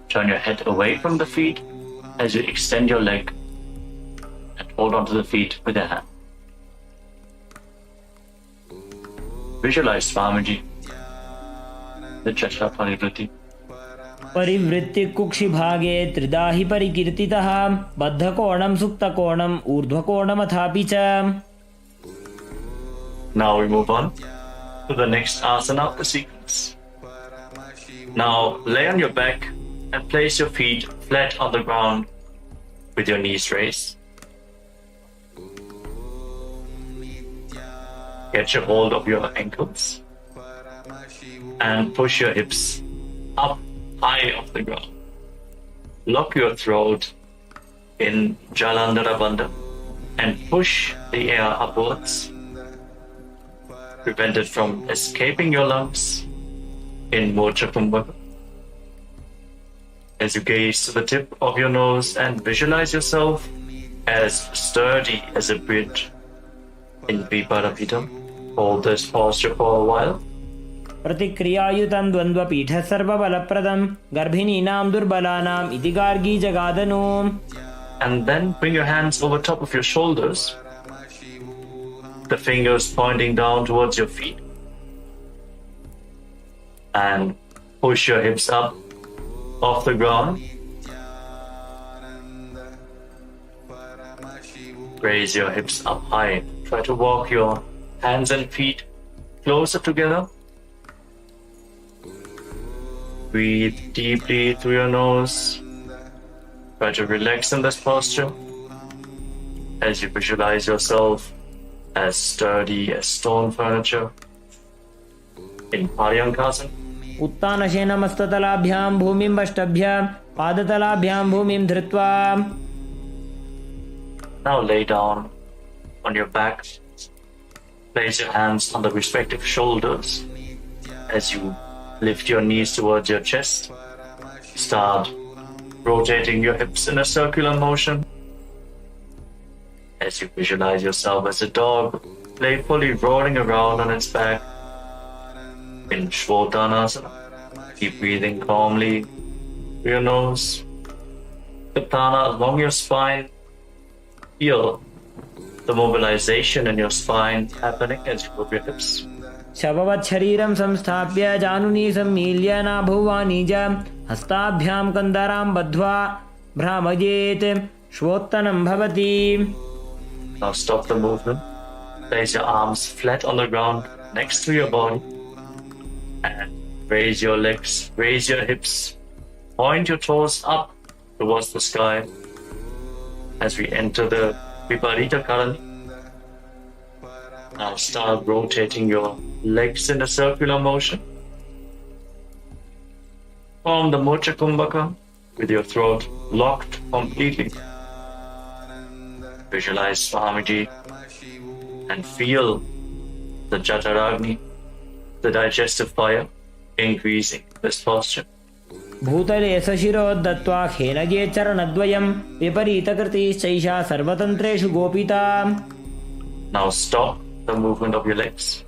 turn your head away from the feet as you extend your leg and hold onto the feet with your hand. Visualize Swamiji, the Jatara Parivritti. परिवृत्ति कुक्षि भागे त्रिदाहि परिकीर्तितः बद्धकोणं सुप्तकोणं ऊर्ध्वकोणमथापि च. Now we move on to the next asana of the sequence. Now lay on your back and place your feet flat on the ground with your knees raised. Get your hold of your ankles and push your hips up high off the ground. Lock your throat in Jalandhara Bandha and push the air upwards. Prevent it from escaping your lungs in Mocha Kumbhaka. As you gaze to the tip of your nose and visualize yourself as sturdy as a bridge in Viparapitam, hold this posture for a while. प्रतिक्रियायुतं द्वन्द्वपीठः सर्वबलप्रदं गर्भिणीनां दुर्बलानाम् इति Gargi जगादनु. And then bring your hands over top of your shoulders, the fingers pointing down towards your feet, and push your hips up off the ground. Raise your hips up high. Try to walk your hands and feet closer together. Breathe deeply through your nose. Try to relax in this posture as you visualize yourself as sturdy as stone furniture in Paryankasana. उत्तानशयनमस्ततलाभ्यां भूमिं वष्टभ्य पादतलाभ्यां भूमिं धृत्वा. Now lay down on your back. Place your hands on the respective shoulders as you lift your knees towards your chest. Start rotating your hips in a circular motion as you visualize yourself as a dog playfully rolling around on its back in Shodhanasana. Keep breathing calmly through your nose. The prana along your spine. Feel the mobilization in your spine happening as you move your hips. शववत् शरीरं संस्थाप्य जानुनी सम्मील्य नाभुवाणीज हस्ताभ्यां कन्दरां बद्ध्वा भ्रामयेत् श्वोत्तनं भवति. Now stop the movement. Place your arms flat on the ground next to your body and raise your legs, raise your hips, point your toes up towards the sky as we enter the Viparita Karani. Now start rotating your legs in a circular motion. Form the Mocha Kumbhaka with your throat locked completely. Visualize Swamiji and feel the Jataragni, the digestive fire, increasing this posture. भूतले सशिरोद्धत्वा खेलये चरणद्वयं विपरीतकृतिश्चैषा सर्वतन्त्रेषु गोपिता. Now stop the movement of your legs.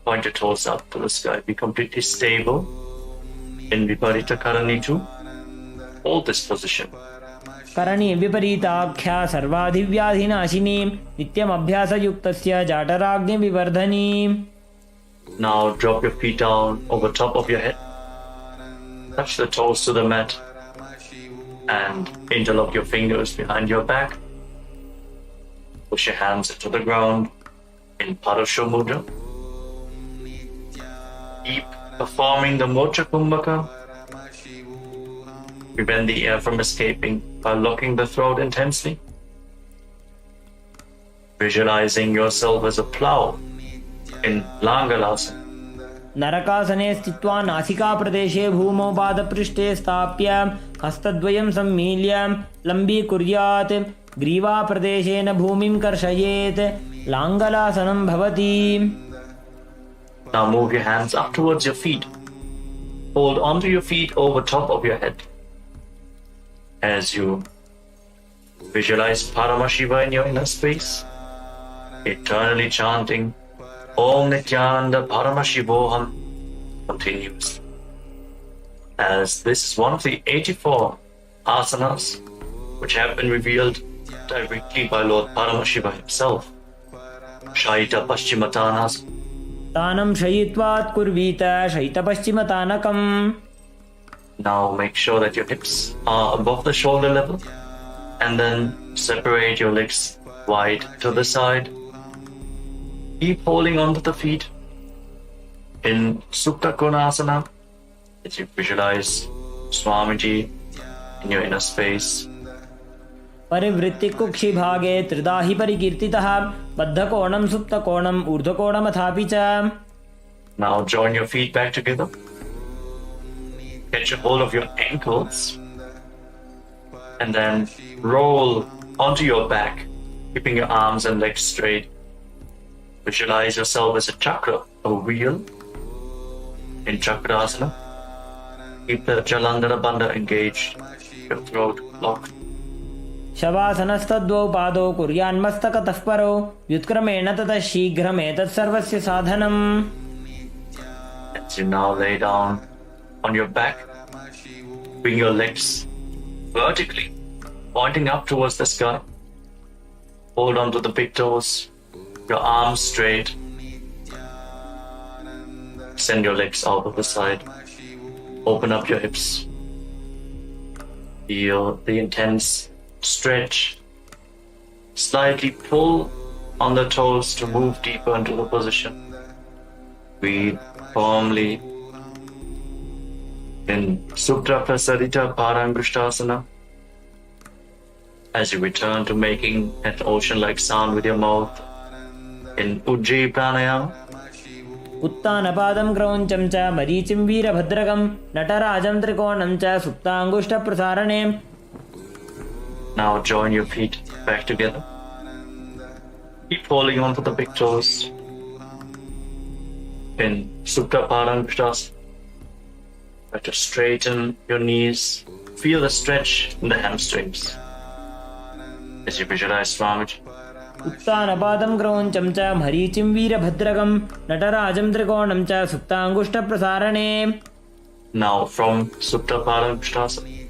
Point your toes up to the sky. Be completely stable in Viparita Karani 2. Hold this position. करणी विपरीताख्या सर्वाधिव्याधिनाशिनी नित्यम् अभ्यासयुक्तस्य जाटराग्निविवर्धनी. Now drop your feet down over top of your head. Touch the toes to the mat and interlock your fingers behind your back. Push your hands into the ground in Parasho Mudra. Keep performing the Mocha Kumbhaka. Prevent the air from escaping by locking the throat intensely. Visualizing yourself as a plow in Langalasana. नरकासने स्थित्वा नासिकाप्रदेशे भूमौ पादपृष्ठे स्थाप्य हस्तद्वयं सम्मील्य लम्बीकुर्यात् ग्रीवाप्रदेशेन भूमिं कर्षयेत् लाङ्गलासनं भवति. Now move your hands up towards your feet. Hold onto your feet over top of your head. As you visualize Paramashiva in your inner space, eternally chanting Om Nityananda Paramashivoham continues. As this is one of the 84 asanas which have been revealed directly by Lord Paramashiva himself. Shaita Paschimatanas. तानं शयित्वात् कुर्वीत शयितपश्चिमतानकम्. Now make sure that your hips are above the shoulder level and then separate your legs wide to the side. Keep holding onto the feet in Suptakonasana as you visualize Swamiji in your inner space. परिवृत्तिकुक्षि भागे त्रिदाहि परिकीर्तितः बद्धकोणं सुप्तकोणं ऊर्ध्वकोणमथापि च. Now join your feet back together. Catch a hold of your ankles and then roll onto your back, keeping your arms and legs straight. Visualize yourself as a chakra, a wheel in Chakrasana. Keep the Jalandhara Bandha engaged, your throat locked. शवासनस्तद्वौ पादौ कुर्यान्मस्तकतः परौ व्युत्क्रमेण ततः शीघ्रमेतत् सर्वस्य साधनम्. As you now lay down on your back, bring your legs vertically, pointing up towards the sky. Hold on to the big toes, your arms straight. Send your legs out of the side. Open up your hips. Feel the intense stretch. Slightly pull on the toes to move deeper into the position. Breathe firmly in Supta Prasadita Parambrishtasana. As you return to making an ocean-like sound with your mouth in Ujjayi Pranayama. उत्तानपादं क्रौञ्चं च मरीचिं वीरभद्रकं नटराजं त्रिकोणं च सुप्ताङ्गुष्ठप्रसारणे. Now join your feet back together. Keep holding on to the big toes in Supta Parambrishtasana. Try to straighten your knees. Feel the stretch in the hamstrings as you visualize Swamiji. उत्तानपादं क्रौञ्चं च मरीचिं वीरभद्रकं नटराजं त्रिकोणं च सुप्ताङ्गुष्ठप्रसारणे. Now from Supta Paramashivoham,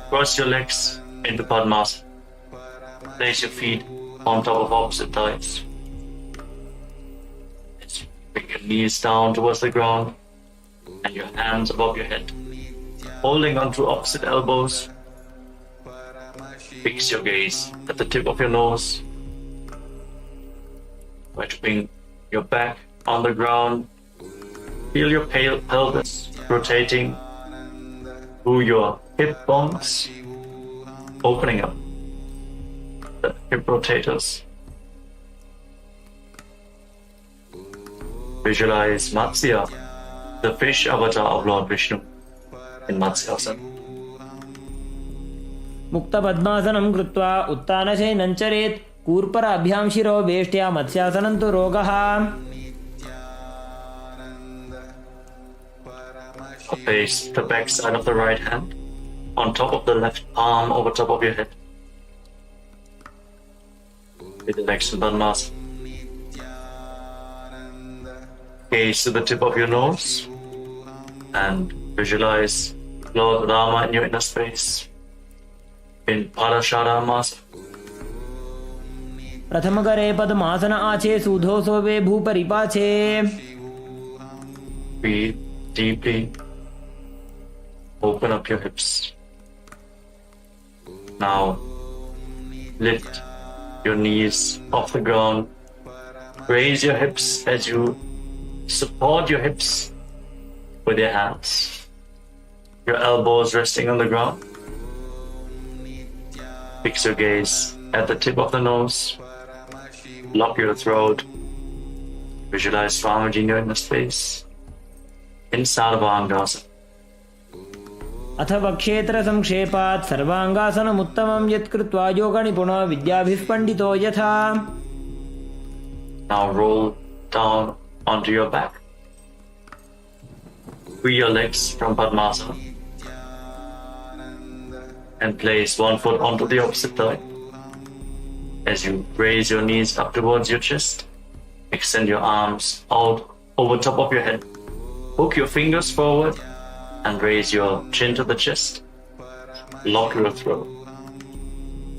cross your legs into Padmasana. Place your feet on top of opposite thighs. Bring your knees down towards the ground and your hands above your head. Holding onto opposite elbows, fix your gaze at the tip of your nose. Try to bring your back on the ground. Feel your pelvis rotating through your hip bones, opening up the hip rotators. Visualize Matsya, the fish avatar of Lord Vishnu in Matsyasana. मुक्तपद्मासनं कृत्वा उत्तानशयनं चरेत् कूर्पराभ्यां शिरो वेष्ट्या मत्स्यासनं तु रोगः. Place the back side of the right hand on top of the left palm over top of your head. With the legs in Padmasana. Gaze to the tip of your nose and visualize Lord Rama in your inner space in Parasharamasana. प्रथमकरे पद्मासन आचे सूधो सोवे भूपरिपाचे. Breathe deeply. Open up your hips. Now lift your knees off the ground. Raise your hips as you support your hips with your hands. Your elbows resting on the ground. Fix your gaze at the tip of the nose. Lock your throat. Visualize Swamiji in your inner space in Sarvangasana. अथ वक्षेत्र संक्षेपात् सर्वांगासनमुत्तमं यत् कृत्वा योगनिपुणो विद्याभिः पण्डितो यथा. Now roll down onto your back. Free your legs from Padmasana and place one foot onto the opposite thigh. As you raise your knees up towards your chest, extend your arms out over top of your head. Hook your fingers forward and raise your chin to the chest. Lock your throat.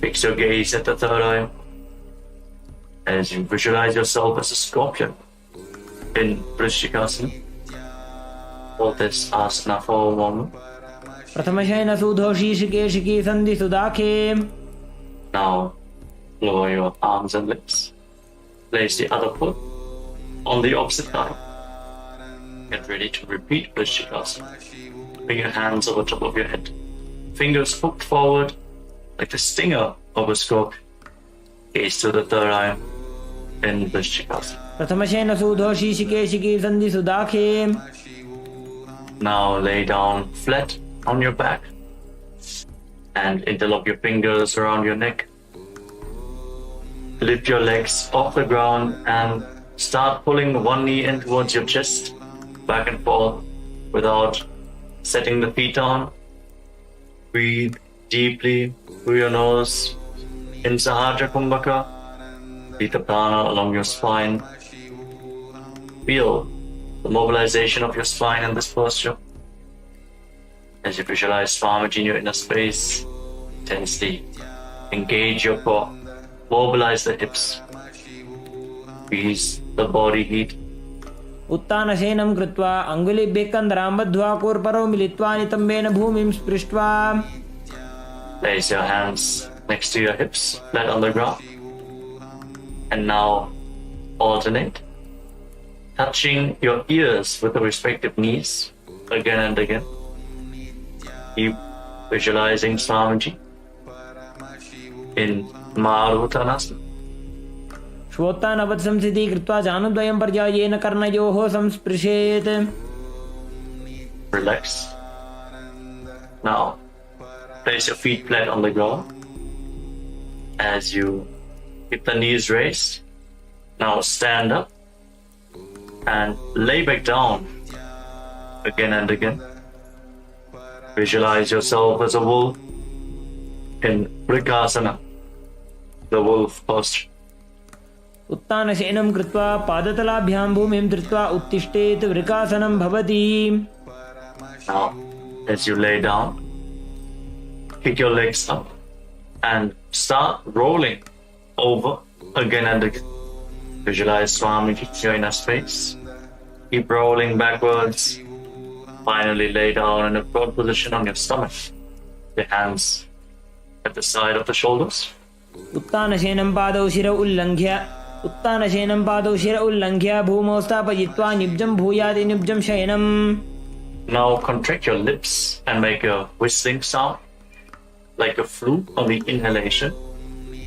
Fix your gaze at the third eye as you visualize yourself as a scorpion in Vrishikasana. Hold this asana for a moment. प्रथमशयन सूधो शीर्षिके सन्धि सुदाखे. Now lower your arms and legs. Place the other foot on the opposite thigh. Get ready to repeat Vrishikasana. Bring your hands over top of your head. Fingers hooked forward like the stinger of a scorpion. Gaze to the third eye in Vrishikasana. प्रथमशयन सूधो शीर्षिके सन्धि सुदाखे. Now lay down flat on your back and interlock your fingers around your neck. Lift your legs off the ground and start pulling one knee in towards your chest, back and forth without setting the feet on. Breathe deeply through your nose in Sahasrara Kumbhaka. Breathe the prana along your spine. Feel the mobilization of your spine in this posture. As you visualize Swamiji in your inner space, intensely engage your core. Mobilize the hips. Ease the body heat. उत्तानशयनं कृत्वा अङ्गुलिभ्यः कन्दरां बद्ध्वा कूर्परौ मिलित्वा नितम्बेन भूमिं स्पृष्ट्वा. Place your hands next to your hips, flat on the ground. And now alternate, touching your ears with the respective knees again and again. Keep visualizing Swamiji in Maruttanasana. श्वोत्तानवत् संस्थिति कृत्वा जानुद्वयं पर्यायेन कर्णयोः संस्पृशेत्. Relax. Now, place your feet flat on the ground. As you keep the knees raised, now stand up and lay back down again and again. Visualize yourself as a wolf in Vrikasana, the wolf posture. उत्तानशयनं कृत्वा पादतलाभ्यां भूमिं धृत्वा उत्तिष्ठेत् वृकासनं भवति. Now, as you lay down, kick your legs up and start rolling over again and again. Visualize Swami in your inner space. Keep rolling backwards. Finally lay down in a broad position on your stomach. Your hands at the side of the shoulders. उत्तानशयनं पादौ शिर उल्लङ्घ्य भूमौ स्थापयित्वा निब्जं भूयादि निब्जं शयनम्. Now contract your lips and make a whistling sound like a flute on the inhalation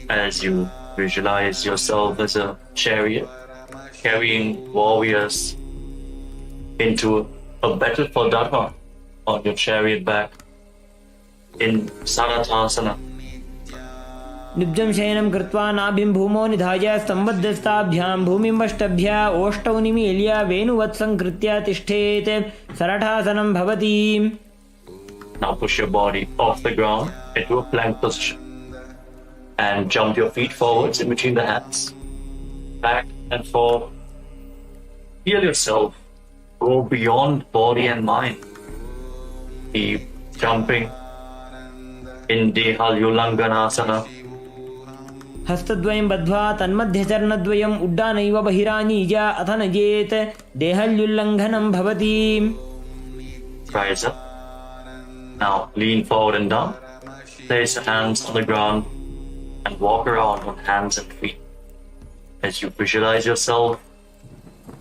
as you visualize yourself as a chariot carrying warriors into a battle for Dharma on your chariot back in Sarathasana. निब्जं शयनं कृत्वा नाभिं भूमौ निधाय स्तम्भध्यस्ताभ्यां भूमिमष्टभ्य ओष्ठौ निमील्य वेणुवत् संकृत्य तिष्ठेत् सरठासनं भवति. Now push your body off the ground into a plank position and jump your feet forwards in between the hands, back and forth. Feel yourself go beyond body and mind. Keep jumping in Dehalyulanganasana. हस्तद्वयं बद्ध्वा तन्मध्यचरणद्वयम् उड्डानैव बहिरानीय अथ नयेत् देहल्युल्लङ्घनं भवति. Rise up. Now lean forward and down. Place your hands on the ground and walk around on hands and feet as you visualize yourself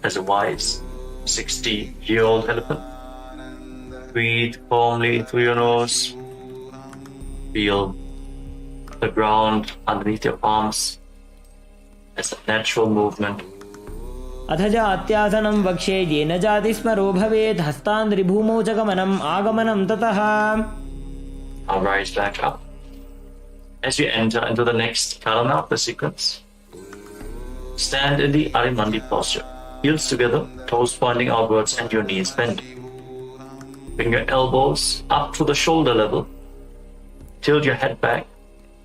as a wise 60-year-old elephant. Breathe calmly through your nose. Feel the ground underneath your palms as a natural movement. अथ जात्यासनं वक्ष्ये येन जाति स्मरो भवेत् हस्तान्द्रिभूमौ च गमनम् आगमनं ततः. Now rise back up. As you enter into the next karana of the sequence, stand in the Arimandi posture. Heels together, toes pointing outwards and your knees bent. Bring your elbows up to the shoulder level. Tilt your head back.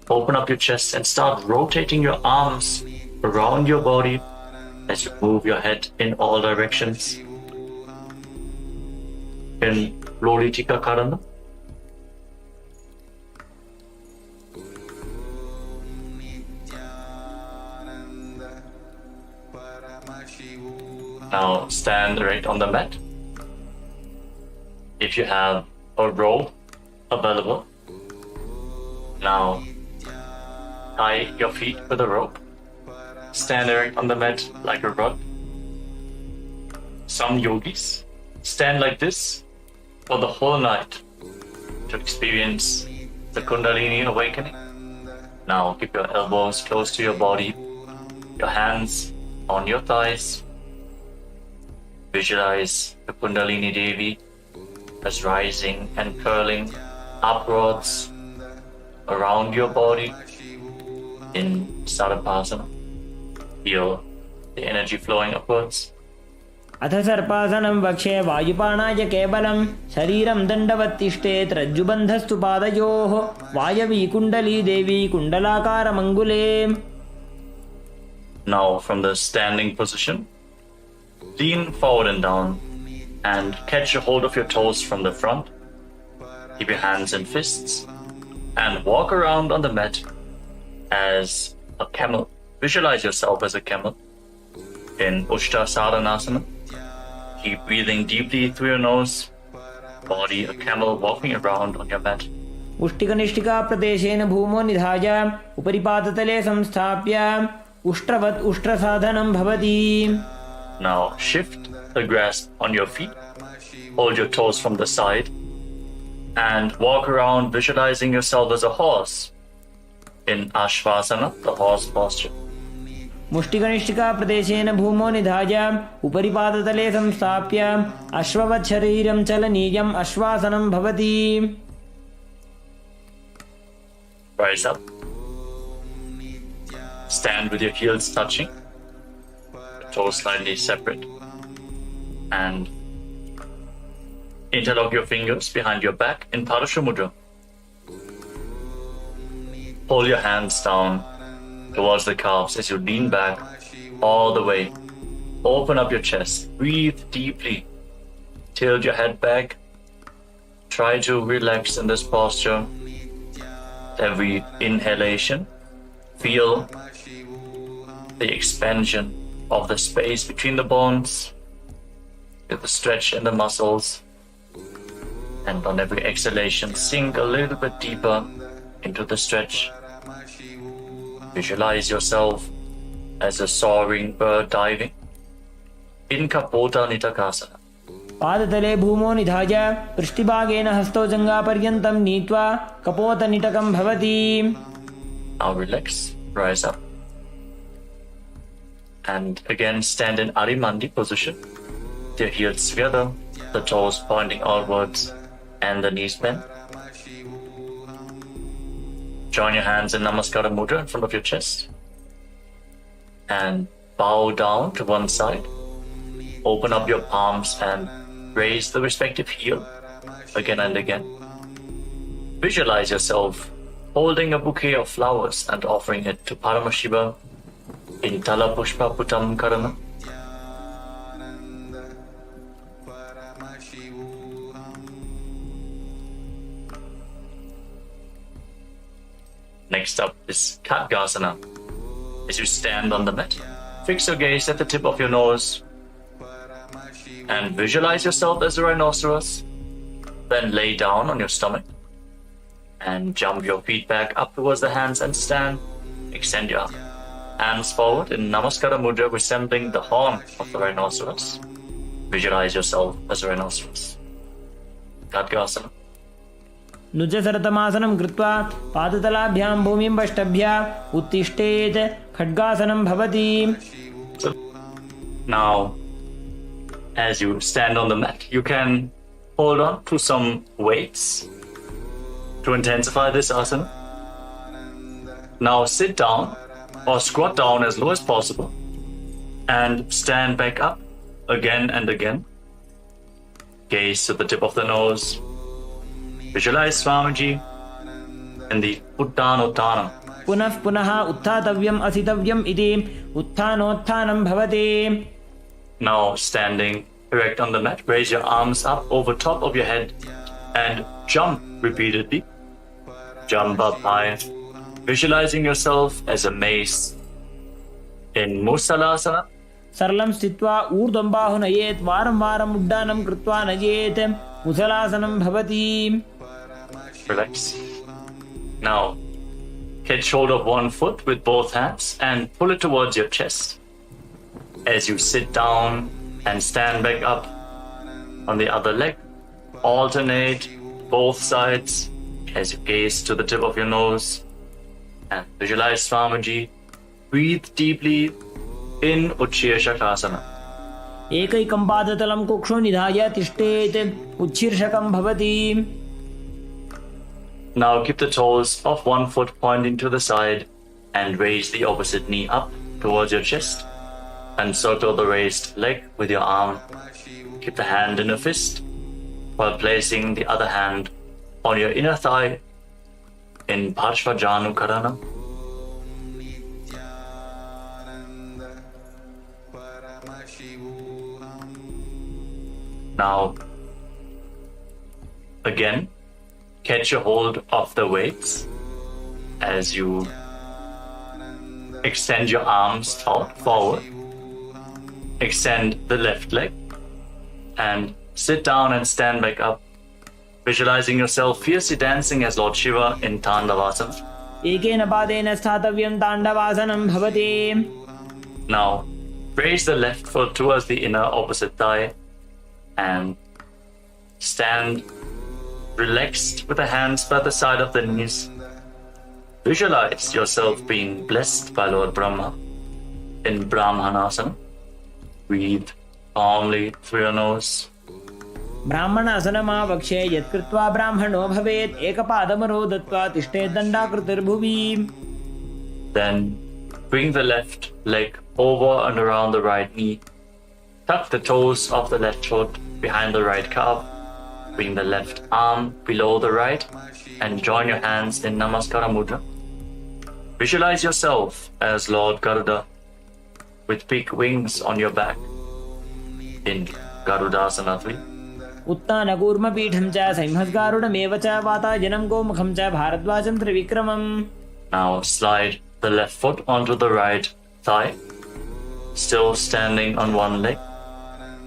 Open up your chest and start rotating your arms around your body as you move your head in all directions. In Lolitika Karana. Now stand right on the mat. If you have a rope available, now tie your feet with a rope. Stand erect on the mat like a rod. Some yogis stand like this for the whole night to experience the Kundalini awakening. Now keep your elbows close to your body, your hands on your thighs. Visualize the Kundalini Devi as rising and curling upwards around your body in Sarapasana. Feel the energy flowing upwards. अथ सर्पासनं वक्ष्ये वायुपाणाय केवलं शरीरं दण्डवत् तिष्ठेत् रज्जुबन्धस्तु पादयोः वायवी कुण्डली देवी कुण्डलाकारमङ्गुले. Now from the standing position, lean forward and down and catch a hold of your toes from the front. Keep your hands in fists and walk around on the mat as a camel. Visualize yourself as a camel in Ushta Sadhanasana. Keep breathing deeply through your nose. Body a camel walking around on your mat. उष्टिकनिष्ठिका प्रदेशेन भूमौ निधाय उपरिपादतले संस्थाप्य उष्ट्रवत् उष्ट्रसाधनं भवति. Now shift the grasp on your feet. Hold your toes from the side and walk around visualizing yourself as a horse in Ashvasana, the horse posture. मुष्टिकनिष्ठिका प्रदेशेन भूमौ निधाय उपरिपादतले संस्थाप्य अश्ववत् शरीरं चलनीयम् अश्वासनं भवति. Rise up. Stand with your heels touching, toes slightly separate, and Interlock your fingers behind your back in Parasha Mudra. Pull your hands down towards the calves as you lean back all the way. Open up your chest. Breathe deeply. Tilt your head back. Try to relax in this posture. Every inhalation, feel the expansion of the space between the bones, with the stretch in the muscles. And on every exhalation, sink a little bit deeper into the stretch. Visualize yourself as a soaring bird diving in Kapota Nitakasana. पादतले भूमो निधाय पृष्ठभागेन हस्तौ जङ्घापर्यन्तं नीत्वा कपोतनिटकं भवति. Now relax, rise up. And again stand in Arimandi position. Your heels together, the toes pointing outwards and the knees bent. Join your hands in Namaskara Mudra in front of your chest. And bow down to one side. Open up your palms and raise the respective heel again and again. Visualize yourself holding a bouquet of flowers and offering it to Paramashiva in Tala Pushpa Putam Karana. Next up is Khadgasana. As you stand on the mat, fix your gaze at the tip of your nose and visualize yourself as a rhinoceros. Then lay down on your stomach and jump your feet back up towards the hands and stand. Extend your arms forward in Namaskara Mudra, resembling the horn of the rhinoceros. Visualize yourself as a rhinoceros. Khadgasana. नुजसरतमासनं कृत्वा पादतलाभ्यां भूमिं पष्टभ्या उत्तिष्ठेत् खड्गासनं भवति. Now, as you stand on the mat, you can hold on to some weights to intensify this asana. Now sit down or squat down as low as possible and stand back up again and again. Gaze to the tip of the nose. Visualize Swamiji in the Uttanottanam. पुनः पुनः उत्थातव्यम् असितव्यम् इति उत्थानोत्थानं भवति. Now standing erect on the mat, raise your arms up over top of your head and jump repeatedly. Jump up high, visualizing yourself as a mace in Musalasana. सरलं स्थित्वा ऊर्ध्वं बाहु नयेत् वारं वारम् उड्डानं कृत्वा नयेत् मुसलासनं भवति. Relax. Now, catch hold of one foot with both hands and pull it towards your chest. As you sit down and stand back up on the other leg, alternate both sides as you gaze to the tip of your nose and visualize Swamiji. Breathe deeply in Uchchir Shakasana. एकैकं पादतलं कुक्षौ निधाय तिष्ठेत् उच्छीर्षकं भवति. Now keep the toes of one foot pointing to the side and raise the opposite knee up towards your chest and circle the raised leg with your arm. Keep the hand in a fist while placing the other hand on your inner thigh in Parshvajanu Karana. Now, again, catch a hold of the weights as you extend your arms out forward. Extend the left leg and sit down and stand back up, visualizing yourself fiercely dancing as Lord Shiva in Tandavasana. एकेन पादेन स्थातव्यं ताण्डवासनं भवति. Now, raise the left foot towards the inner opposite thigh and stand relaxed with the hands by the side of the knees. Visualize yourself being blessed by Lord Brahma in Brahmanasana. Breathe calmly through your nose. ब्राह्मणासनमावक्ष्ये यत्कृत्वा ब्राह्मणो भवेत् एकपादमरो दत्त्वा तिष्ठेत् दण्डाकृतिर्भुवि. Then bring the left leg over and around the right knee. Tuck the toes of the left foot behind the right calf Bring the left arm below the right and join your hands in Namaskara Mudra. Visualize yourself as Lord Garuda with big wings on your back in Garudasana 3. उत्तानकूर्मपीठं च संहस्गारुडमेव च वातायनं गोमुखं च भारद्वाजं त्रिविक्रमम्. Now slide the left foot onto the right thigh, still standing on one leg.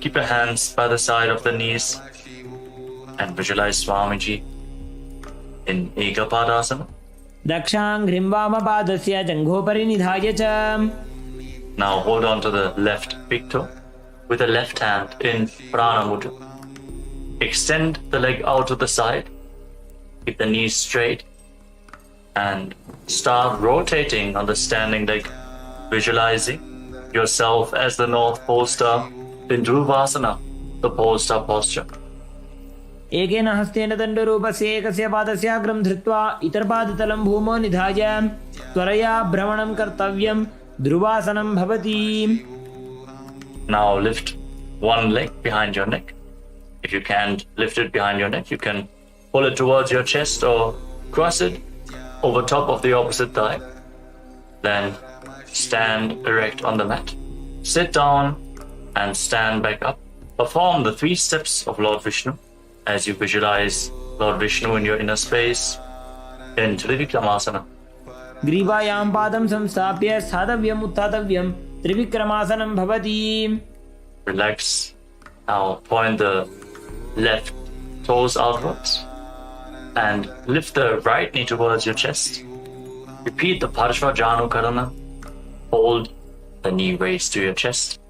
Keep your hands by the side of the knees and visualize Swamiji in Ekapadasana. दक्षाङ्घ्रिं वामपादस्य जङ्घोपरि निधाय च. Now hold on to the left big toe with the left hand in Prana Mudra. Extend the leg out to the side. Keep the knees straight and start rotating on the standing leg, visualizing yourself as the North Pole Star in Dhruvasana, the Pole Star posture. एकेन हस्तेन दण्डरूपस्य एकस्य पादस्याग्रं धृत्वा इतरपादतलं भूमौ निधाय त्वरया भ्रमणं कर्तव्यं. ध्रुवासनं भवति. Now lift one leg behind your neck. If you can't lift it behind your neck, you can pull it towards your chest or cross it over top of the opposite thigh. Then stand erect on the mat. Sit down and stand back up. Perform the 3 steps of Lord Vishnu as you visualize Lord Vishnu in your inner space in Trivikramasana. ग्रीवायां पादं संस्थाप्य स्थातव्यम् उत्थातव्यं. त्रिविक्रमासनं भवति. Relax. Now point the left toes outwards and lift the right knee towards your chest. Repeat the Parshva Janu Karana. Hold the knee raised to your chest.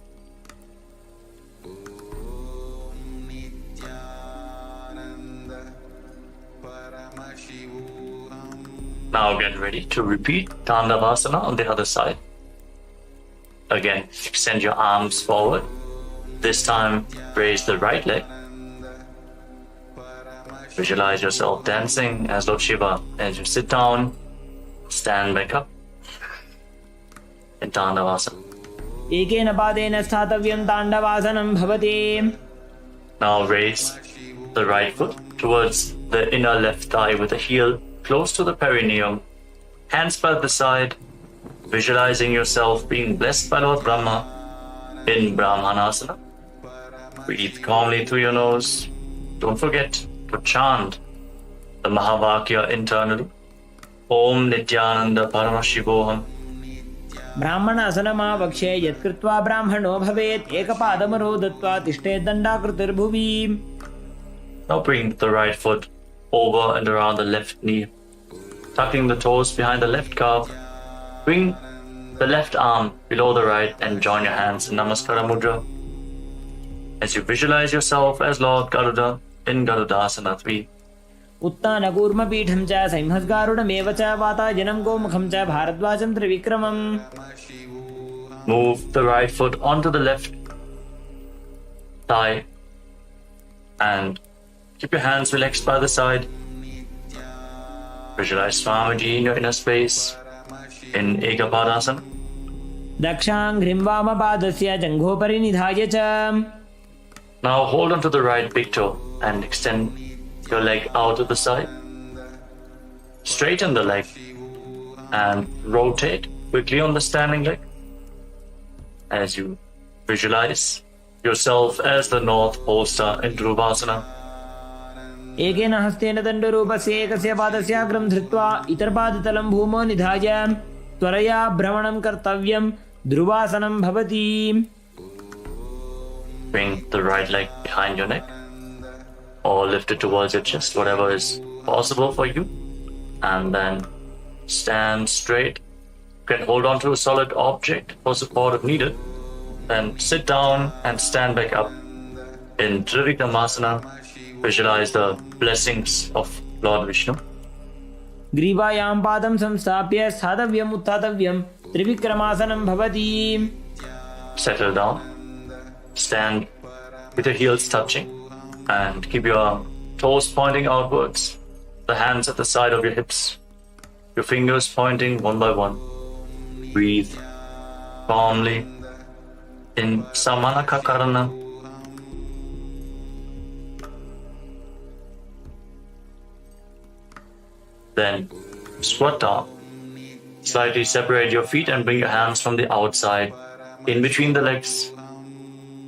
Now get ready to repeat Tandavasana on the other side. Again, extend your arms forward. This time, raise the right leg. Visualize yourself dancing as Lord Shiva. As you sit down, stand back up in Tandavasana. एकेन पादेन स्थातव्यं ताण्डवासनं भवति. Now raise the right foot towards the inner left thigh with the heel close to the perineum. Hands by the side, visualizing yourself being blessed by Lord Brahma in Brahmanasana. Breathe calmly through your nose. Don't forget to chant the Mahavakya internally. Om Nityananda Paramashivoham. ब्राह्मणासनमावक्षे यत्कृत्वा ब्राह्मणो भवेत्. एकपादमरो दत्त्वा तिष्ठेत् दण्डाकृतिर्भुवि. Now bring the right foot over and around the left knee, tucking the toes behind the left calf. Bring the left arm below the right and join your hands in Namaskara Mudra as you visualize yourself as Lord Garuda in Garudasana 3. उत्तानकूर्मपीठं च संहस्गारुडमेव च वातायनं गोमुखं च भारद्वाजं त्रिविक्रमम्. Move the right foot onto the left thigh and keep your hands relaxed by the side. Visualize Swamiji in your inner space in Ekapadasana. दक्षाङ्घ्रिं वामपादस्य जङ्घोपरि निधाय च. Now hold on to the right big toe and extend your leg out to the side. Straighten the leg and rotate quickly on the standing leg as you visualize yourself as the North Pole Star in Dhruvasana. एकेन हस्तेन दण्डरूपस्य एकस्य पादस्याग्रं धृत्वा इतरपादतलं भूमौ निधाय त्वरया भ्रमणं कर्तव्यं. ध्रुवासनं भवति. Bring the right leg behind your neck or lift it towards your chest, whatever is possible for you. And then stand straight. You can hold on to a solid object for support if needed. Then sit down and stand back up in Trivikramasana. Visualize the blessings of Lord Vishnu. ग्रीवायां पादं संस्थाप्य स्थातव्यम् उत्थातव्यं. त्रिविक्रमासनं भवति. Settle down. Stand with your heels touching and keep your toes pointing outwards. The hands at the side of your hips. Your fingers pointing one by one. Breathe calmly in Samanaka Karana. Then squat down. Slightly separate your feet and bring your hands from the outside in between the legs.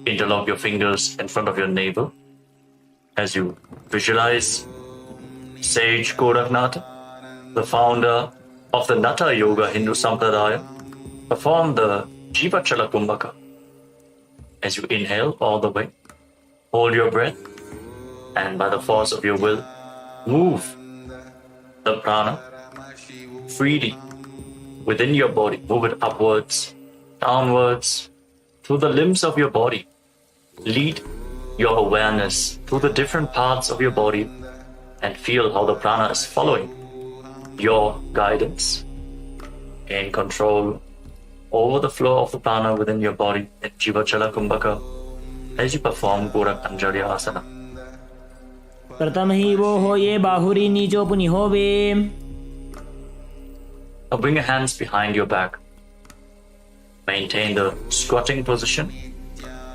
Interlock your fingers in front of your navel as you visualize Sage Goraknath, the founder of the Natha Yoga Hindu Sampradaya, perform the Jiva Chala Kumbhaka. As you inhale all the way, hold your breath, and by the force of your will, move the prana freely within your body. Move it upwards, downwards, through the limbs of your body. Lead your awareness through the different parts of your body and feel how the prana is following your guidance. Gain control over the flow of the prana within your body in Jiva Chala Kumbhaka as you perform Gorak Anjali Asana. प्रथम ही वो हो ये बाहुरी नीचो पुनि होवे. Now bring your hands behind your back. Maintain the squatting position.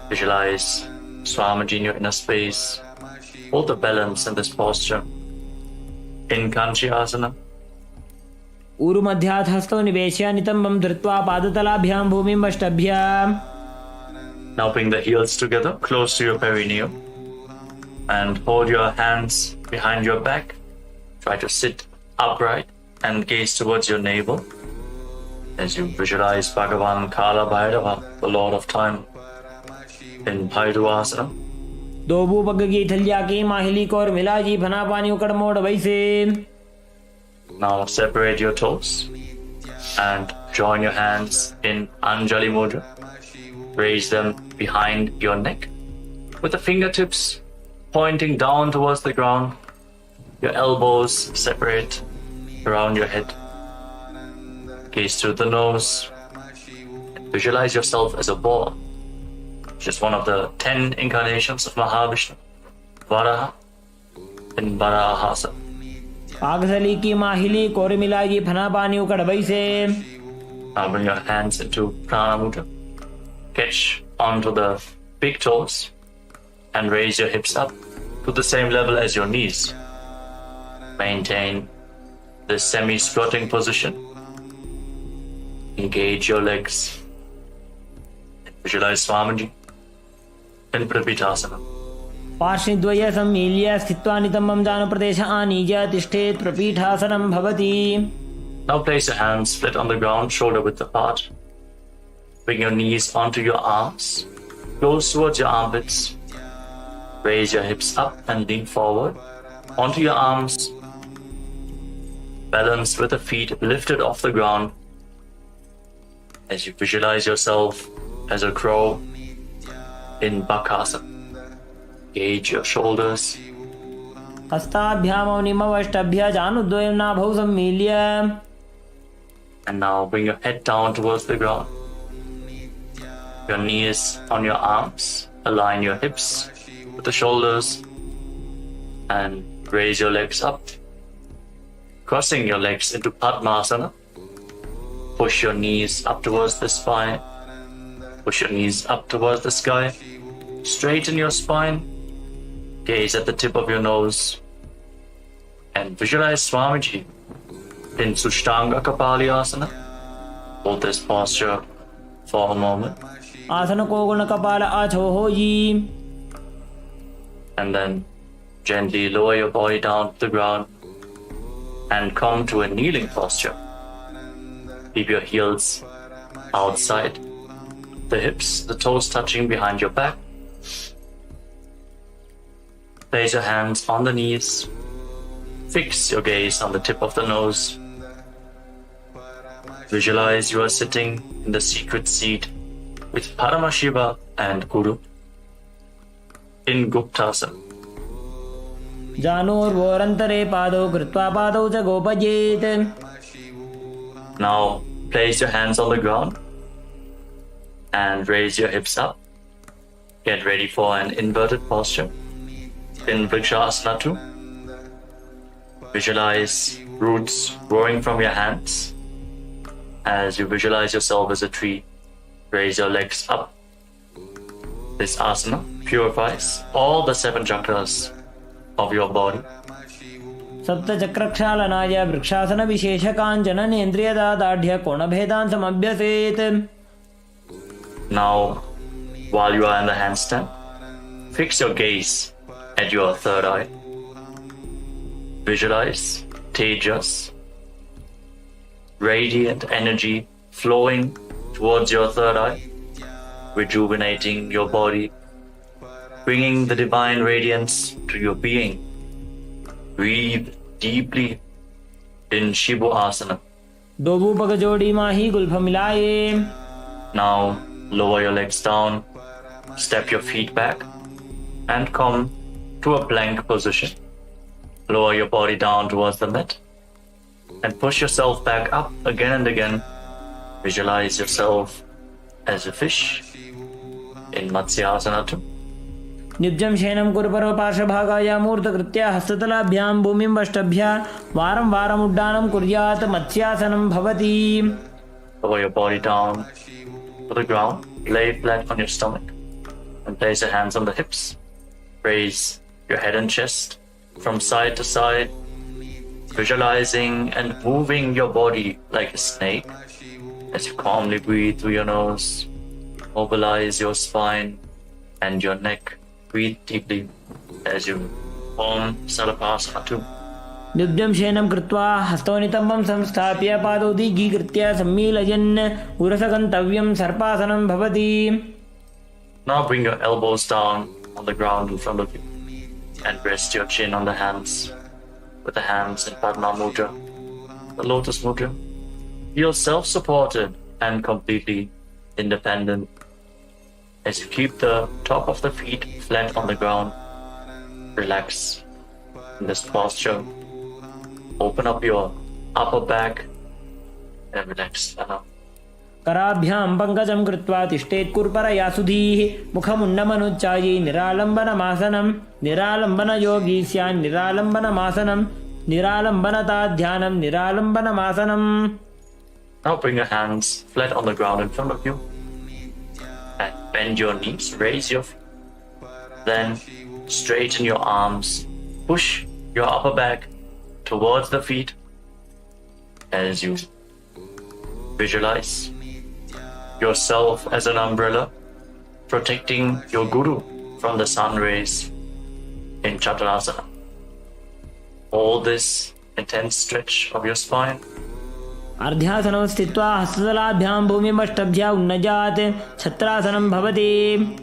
Visualize Swamiji in your inner space. Hold the balance in this posture. Incarnation. ऊरु मध्यात् हस्तो निवेश्य नितंबं धृत्वा पादतलाभ्यां भूमिं अष्टभ्याम्. Now bring the heels together close to your perineum and hold your hands behind your back. Try to sit upright and gaze towards your navel as you visualize Bhagavan Kala Bhairava, the Lord of Time, in Bhairuvasana. दोबू पग की थलिया की माहिली core मिला जी फना पानी उकड़ मोड़ वैसे. Now separate your toes and join your hands in Anjali Mudra. Raise them behind your neck with the fingertips pointing down towards the ground. Your elbows separate around your head. Gaze through the nose. Visualize yourself as a ball. Just one of the 10 incarnations of Mahavishnu, Varaha in Varahasa. आगसली की माहिली core मिला जी फना पानी उकड़ वैसे. Now bring your hands into Prana Mudra. Catch onto the big toes and raise your hips up to the same level as your knees. Maintain the semi-squatting position. Engage your legs. Visualize Swamiji in Prapitasana. पार्श्वद्वय सम्मील्य स्थित्वा नितंबं जानु प्रदेश आनीय तिष्ठेत् प्रपीठासनं भवति. Now place your hands flat on the ground, shoulder width apart. Bring your knees onto your arms, close towards your armpits. Raise your hips up and lean forward onto your arms. Balance with the feet lifted off the ground as you visualize yourself as a crow in Bakasana. Gauge your shoulders. हस्ताभ्यां निमवष्टभ्य जानुद्वयं नाभौ सम्मील्य. And now bring your head down towards the ground. Your knees on your arms. Align your hips with the shoulders and raise your legs up. Crossing your legs into Padmasana. Push your knees up towards the spine. Push your knees up towards the sky. Straighten your spine. Gaze at the tip of your nose. And visualize Swamiji in Sushtanga Kapalyasana. Hold this posture for a moment. आसन को गुण कपाल आछो हो जी. And then gently lower your body down to the ground and come to a kneeling posture. Keep your heels outside the hips, the toes touching behind your back. Place your hands on the knees. Fix your gaze on the tip of the nose. Visualize you are sitting in the secret seat with Paramashiva and Guru in Guptasana. जानोर्वोरन्तरे पादौ कृत्वा पादौ च गोपयेत्. Now place your hands on the ground and raise your hips up. Get ready for an inverted posture in Vrikshasana 2. Visualize roots growing from your hands. As you visualize yourself as a tree, raise your legs up. This asana purifies all the 7 chakras of your body. सप्तचक्रक्षालनाय वृक्षासनविशेषकाञ्चननेन्द्रियदादाढ्य कोणभेदान् समभ्यसेत्. Now, while you are in the handstand, fix your gaze at your third eye. Visualize Tejas, radiant energy flowing towards your third eye, rejuvenating your body, bringing the divine radiance to your being. Breathe deeply in Shibuasana. डोबू पग जोड़ी माही Gulf मिलाए. Now lower your legs down, step your feet back, and come to a plank position. Lower your body down towards the mat and push yourself back up again and again. Visualize yourself as a fish in Matsyasana too. निब्जं शयनं कुरुपर्व पार्श्वभागाय मूर्धकृत्य हस्ततलाभ्यां भूमिं वष्टभ्य वारं वारम् उड्डानं कुर्यात् मत्स्यासनं भवति. Lower your body down to the ground, lay flat on your stomach, and place your hands on the hips. Raise your head and chest from side to side, visualizing and moving your body like a snake as you calmly breathe through your nose. Mobilize your spine and your neck. Breathe deeply as you form Sarapasana too. निब्जं शयनं कृत्वा हस्तोनितम्बं संस्थाप्य पादौ दीर्घीकृत्य सम्मीलयन् उरसगन्तव्यं सर्पासनं भवति. Now bring your elbows down on the ground in front of you and rest your chin on the hands with the hands in Padma Mudra, the Lotus Mudra. Feel self-supported and completely independent as you keep the top of the feet flat on the ground. Relax in this posture. Open up your upper back and relax. कराभ्यां पङ्कजं कृत्वा तिष्ठेत् कुर्परया सुधीः मुखमुन्नमनुच्चायि निरालम्बनमासनं निरालम्बनयोगी स्यान् निरालम्बनमासनं निरालम्बनता ध्यानं निरालम्बनमासनं. Now bring your hands flat on the ground in front of you and bend your knees, raise your feet. Then straighten your arms, push your upper back towards the feet as you visualize yourself as an umbrella protecting your guru from the sun rays in Chaturasana. Hold this intense stretch of your spine. अर्ध्यासनं स्थित्वा हस्ततलाभ्यां भूमिमष्टभ्य उन्नजात् छत्रासनं भवति.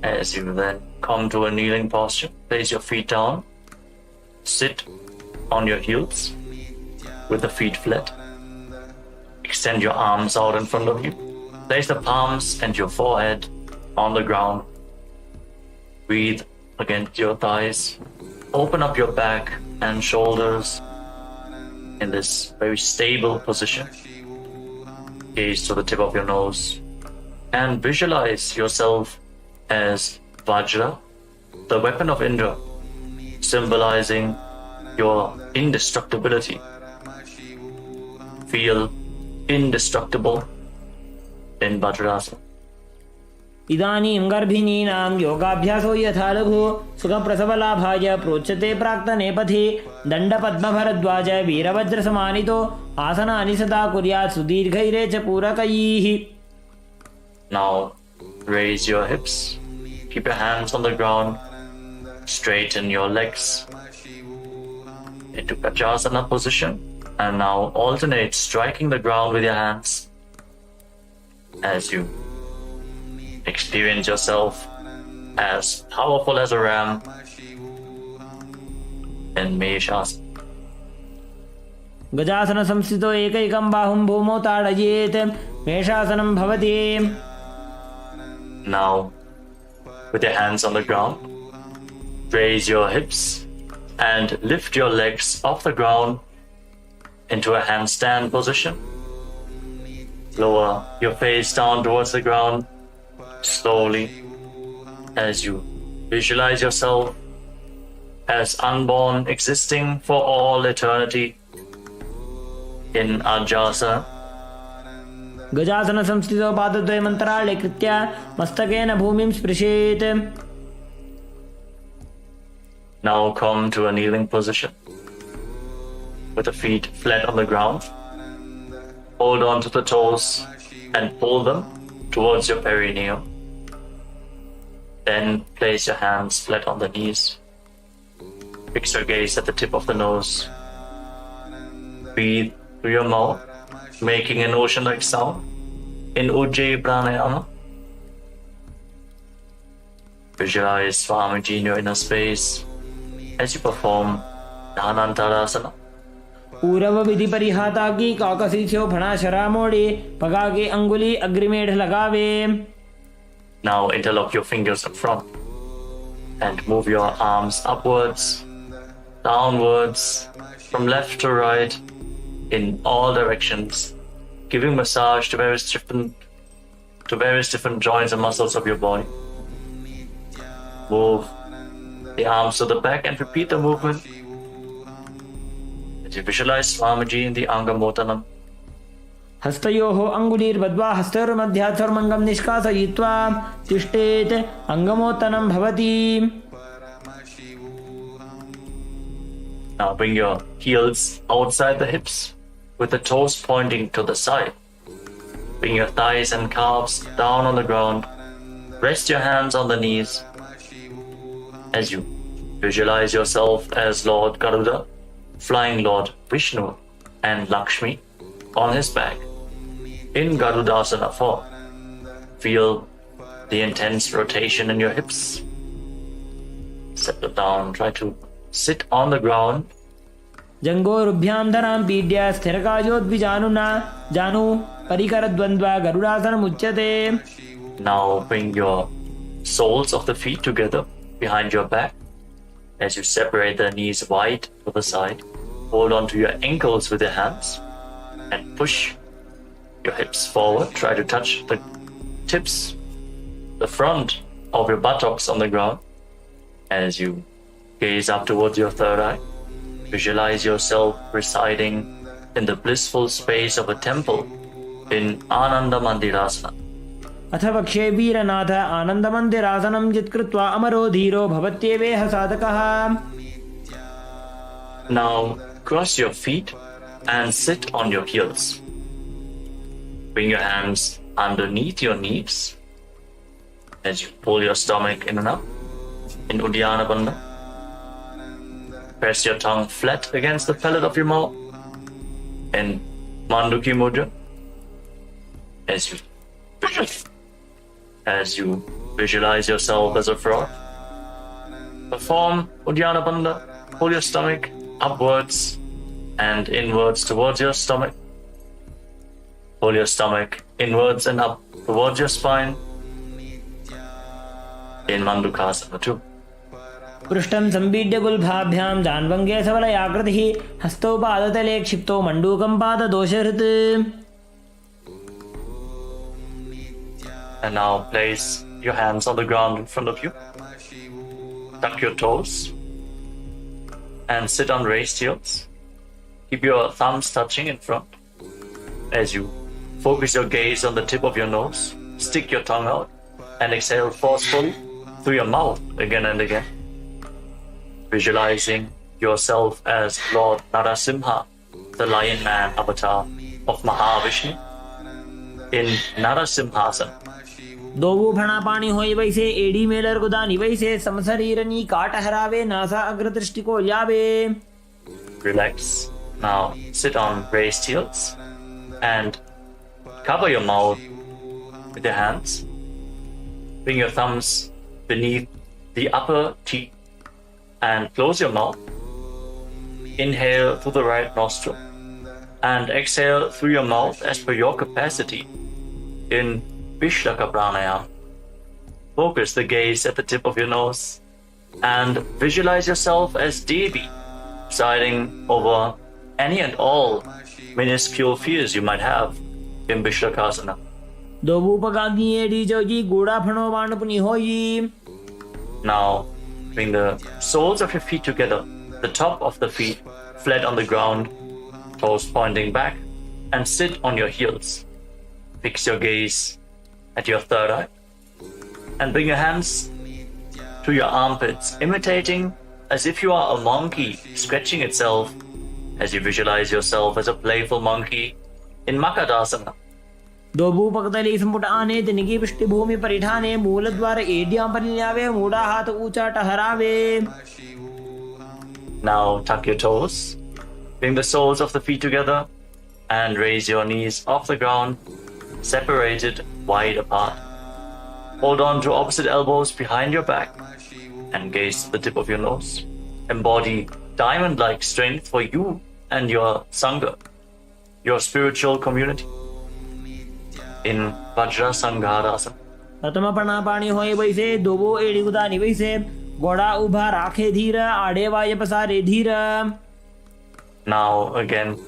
As you then come to a kneeling posture, place your feet down, sit on your heels with the feet flat. Extend your arms out in front of you. Place the palms and your forehead on the ground. Breathe against your thighs. Open up your back and shoulders in this very stable position. Gaze to the tip of your nose and visualize yourself as Vajra, the weapon of Indra, symbolizing your indestructibility. Feel indestructible in Vajrasana. इदानीं गर्भिणीनां योगाभ्यासो यथा लघु सुखप्रसवलाभाय प्रोच्यते प्राक्तनेपथि दण्डपद्मभरद्वाज वीरवज्रसमानितो आसनानि सदा कुर्यात् सुदीर्घैरे च पूरकैः. Now raise your hips, keep your hands on the ground, straighten your legs into Kajasana position, and now alternate striking the ground with your hands as you experience yourself as powerful as a ram in Meshasana. गजासन संस्थितो एकैकं बाहुं भूमौ ताडयेत् मेषासनं भवति. Now, with your hands on the ground, raise your hips and lift your legs off the ground into a handstand position. Lower your face down towards the ground slowly as you visualize yourself as unborn, existing for all eternity in Ajasana. गजासन संस्थितो पादद्वयमन्तराळे कृत्य मस्तकेन भूमिं स्पृशेत्. Now come to a kneeling position with the feet flat on the ground. Hold on to the toes and pull them towards your perineum. Then place your hands flat on the knees. Fix your gaze at the tip of the nose. Breathe through your mouth, making an ocean-like sound in Ujjayi Pranayama. Visualize Swamiji in your inner space as you perform Dhanantarasana. पूरव विधि परिहाता की काकसी छो फणा शरा मोड़े पगा के अंगुली अग्रिमेढ़ लगावे. Now interlock your fingers up front and move your arms upwards, downwards, from left to right, in all directions, giving massage to various different joints and muscles of your body. Move the arms to the back and repeat the movement. As you visualize Swamiji in the Angamotanam. हस्तयोः अंगुलीर्बद्ध्वा हस्तयोर्मध्यात् सर्वमङ्गं निष्कासयित्वा तिष्ठेत् अंगमोत्तनं भवति. Now bring your heels outside the hips with the toes pointing to the side. Bring your thighs and calves down on the ground. Rest your hands on the knees as you visualize yourself as Lord Garuda, flying Lord Vishnu and Lakshmi on his back in Garudasana form. Feel the intense rotation in your hips. Settle down, try to sit on the ground. जंगोरुभ्यां धरां पीड्या स्थिरकायोद्विजानुना जानु परिकरद्वन्द्वा गरुडासनमुच्यते. Now bring your soles of the feet together behind your back as you separate the knees wide to the side. Hold on to your ankles with your hands and push your hips forward. Try to touch the tips, the front of your buttocks on the ground as you gaze up towards your third eye. Visualize yourself residing in the blissful space of a temple in Ananda Mandirasana. अथ वक्षे वीरनाथ आनन्दमन्दिरासनं जित्कृत्वा अमरो धीरो भवत्येवेह साधकः. Now cross your feet and sit on your heels. Bring your hands underneath your knees as you pull your stomach in and up in Uddiyana Bandha. Press your tongue flat against the palate of your mouth in Manduki Mudra as you visualize yourself as a frog. Perform Uddiyana Bandha. Pull your stomach upwards and inwards towards your stomach. Pull your stomach inwards and up towards your spine in Mandukasana 2. पृष्ठं संपीड्य गुल्भाभ्यां जान्वङ्गे सबलयाकृतिः हस्तौ पादतले क्षिप्तो मण्डूकं पाददोषहृत्. And now place your hands on the ground in front of you. Tuck your toes and sit on raised heels. Keep your thumbs touching in front as you focus your gaze on the tip of your nose. Stick your tongue out and exhale forcefully through your mouth again and again. Visualizing yourself as Lord Narasimha, the Lion Man avatar of Mahavishnu in Narasimhasana. दोवु फणा पाणी होई वैसे AD Mailer गुदानी वैसे समशरीरनी काट हरावे NASA अग्रदृष्टि को यावे. Relax. Now sit on raised heels and cover your mouth with your hands. Bring your thumbs beneath the upper teeth and close your mouth. Inhale through the right nostril and exhale through your mouth as per your capacity in Vishlaka Pranayama. Focus the gaze at the tip of your nose and visualize yourself as Devi, presiding over any and all minuscule fears you might have in Vishlakasana. Now bring the soles of your feet together, the top of the feet flat on the ground, toes pointing back, and sit on your heels. Fix your gaze at your third eye and bring your hands to your armpits, imitating as if you are a monkey stretching itself, as you visualize yourself as a playful monkey in Makadasana. दो भूपकतली संपुट आने तिनकी पृष्ठभूमि परिठाने मूलद्वार एडियां परिन्यावे मूढ़ा हाथ ऊंचा टहरावे. Now tuck your toes, bring the soles of the feet together, and raise your knees off the ground, separated wide apart. Hold on to opposite elbows behind your back and gaze to the tip of your nose. Embody diamond-like strength for you and your Sangha, your spiritual community, in Vajra Sanghadasana. प्रथम प्रणापाणी होए वैसे दोबो एड़ी उदानी वैसे घोड़ा उभा राखे धीर आड़े वाय पसारे धीर. Now again,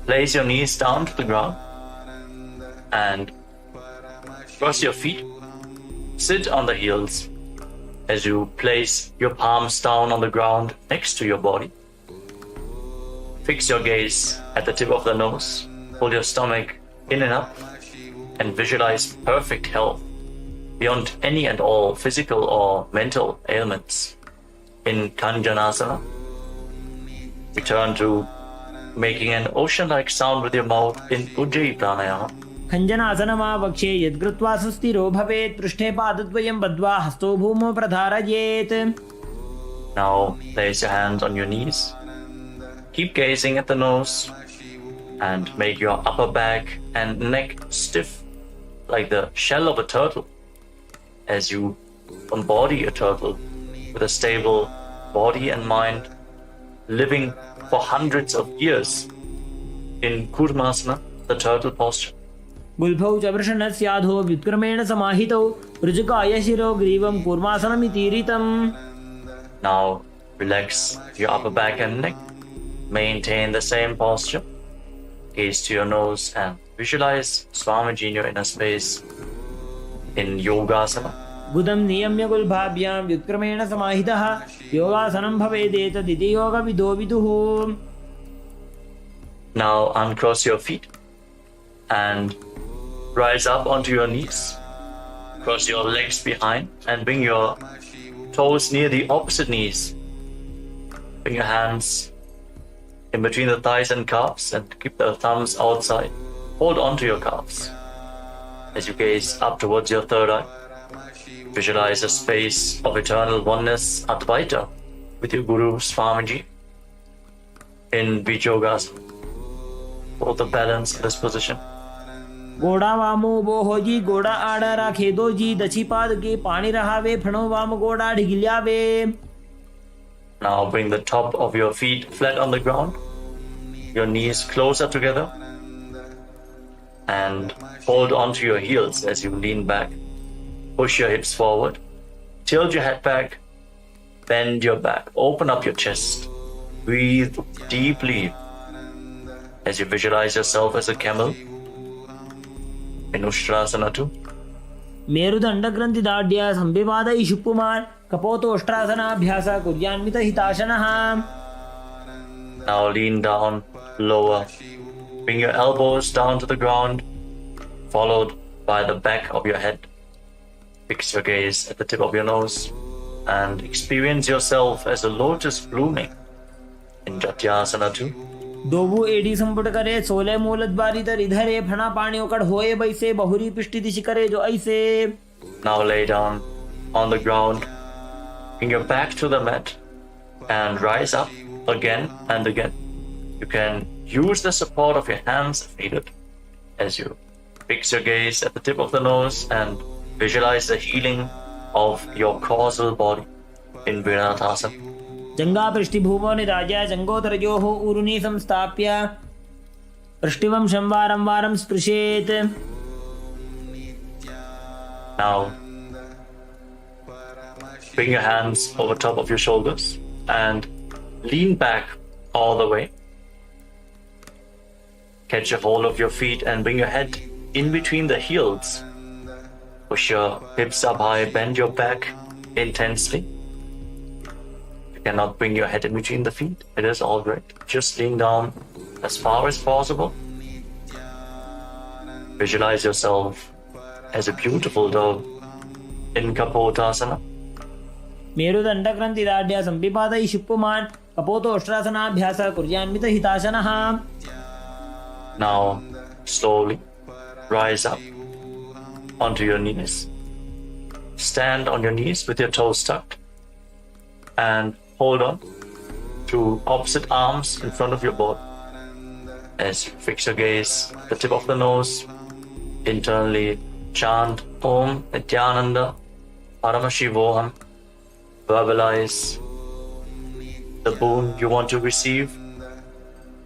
place your knees down to the ground and cross your feet. Sit on the heels as you place your palms down on the ground next to your body. Fix your gaze at the tip of the nose. Pull your stomach in and up and visualize perfect health beyond any and all physical or mental ailments. In Kanjanasana, return to making an ocean-like sound with your mouth in Ujjayi Pranayama. खञ्जनासनमा वक्षे यद्कृत्वा सुस्थिरो भवेत् पृष्ठे पादद्वयं बद्ध्वा हस्तो भूमौ प्रधारयेत्. Now place your hands on your knees. Keep gazing at the nose and make your upper back and neck stiff like the shell of a turtle as you embody a turtle with a stable body and mind, living for hundreds of years in Kurmasana, the turtle posture. गुल्फौ च वृषणस्याधो व्युत्क्रमेण समाहितौ ऋजुकाय शिरो ग्रीवं कूर्मासनमितीरितम्. Now relax your upper back and neck. Maintain the same posture. Gaze to your nose and visualize Swamiji in your inner space in Yogasana. बुधं नियम्य गुल्भाभ्यां व्युत्क्रमेण समाहितः योगासनं भवेदेतदिति योगविदो विदुः. Now uncross your feet and rise up onto your knees. Cross your legs behind and bring your toes near the opposite knees. Bring your hands in between the thighs and calves and keep the thumbs outside. Hold on to your calves. As you gaze up towards your third eye, visualize a space of eternal oneness, Advaita, with your Guru Swamiji in Vijogasana. Hold the balance in this position. गोड़ा वामो बोहो जी गोड़ा आड़ा राखे दो जी दक्षी पाद के पानी रहावे फणो वाम गोड़ा ढिगिल्यावे. Now bring the top of your feet flat on the ground, your knees closer together, and hold onto your heels as you lean back. Push your hips forward, tilt your head back, bend your back, open up your chest, breathe deeply as you visualize yourself as a camel in Ustrasana 2. मेरुदंड ग्रंथि दाढ्य संविवाद इषुपुमार कपोतोष्ट्रासनाभ्यास कुर्यान्वित हिताशनः. Now lean down, lower. Bring your elbows down to the ground, followed by the back of your head. Fix your gaze at the tip of your nose and experience yourself as a lotus blooming in Jatyasana 2. दोबू AD संपुट करे सोले मूल द्वारी तर इधरे फणा पानी उकड़ होए बैसे बहुरी पिष्टि दिशि करे जो ऐसे. Now lay down on the ground, bring your back to the mat and rise up again and again. You can use the support of your hands if needed as you fix your gaze at the tip of the nose and visualize the healing of your causal body in Viratasana. जंगा पृष्ठभूमो निराज्य जंगोतरजोः ऊरुनी संस्थाप्य पृष्ठिवं शंवारं वारं स्पृशेत्. Now bring your hands over top of your shoulders and lean back all the way. Catch a hold of your feet and bring your head in between the heels. Push your hips up high, bend your back intensely. Cannot bring your head in between the feet, it is all right. Just lean down as far as possible. Visualize yourself as a beautiful dove in Kapotasana. मेरुदण्डग्रन्थिदाढ्य सम्पिपातैः शिप्पुमान् कपोतोष्ट्रासनाभ्यासः कुर्यान्वितहिताशनः. Now slowly rise up onto your knees. Stand on your knees with your toes tucked and hold on to opposite arms in front of your body. As you fix your gaze, the tip of the nose, internally chant Om Nityananda Paramashivoham. Verbalize the boon you want to receive.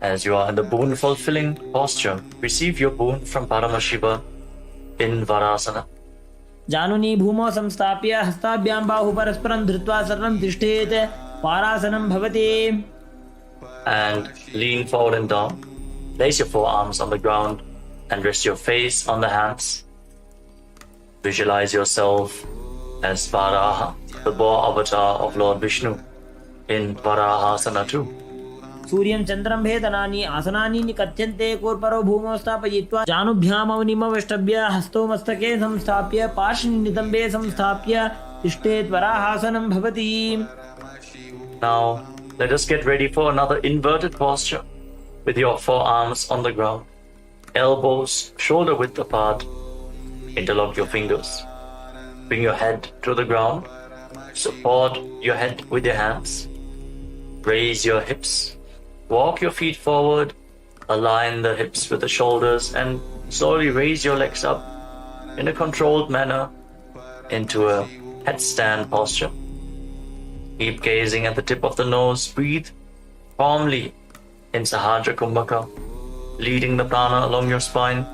As you are in the boon fulfilling posture, receive your boon from Paramashiva in Varasana. जानुनी भूमौ संस्थाप्य हस्ताभ्यां बाहु परस्परं धृत्वा सर्वं तिष्ठेत्. वारासनं भवति. And lean forward and down. Place your forearms on the ground and rest your face on the hands. Visualize yourself as Varaha, the boar avatar of Lord Vishnu, in Varahasana too. सूर्यं चन्द्रं भेदनानि आसनानि निकथ्यन्ते. कोर्परो भूमौ स्थापयित्वा जानुभ्यामवनिमवेष्टभ्य हस्तौ मस्तके संस्थाप्य पार्श्वनितम्बे संस्थाप्य तिष्ठेत्. वराहासनं भवति. Now let us get ready for another inverted posture with your forearms on the ground, elbows shoulder width apart. Interlock your fingers. Bring your head to the ground. Support your head with your hands. Raise your hips. Walk your feet forward. Align the hips with the shoulders and slowly raise your legs up in a controlled manner into a headstand posture. Keep gazing at the tip of the nose. Breathe calmly in Sahajra Kumbhaka, leading the prana along your spine.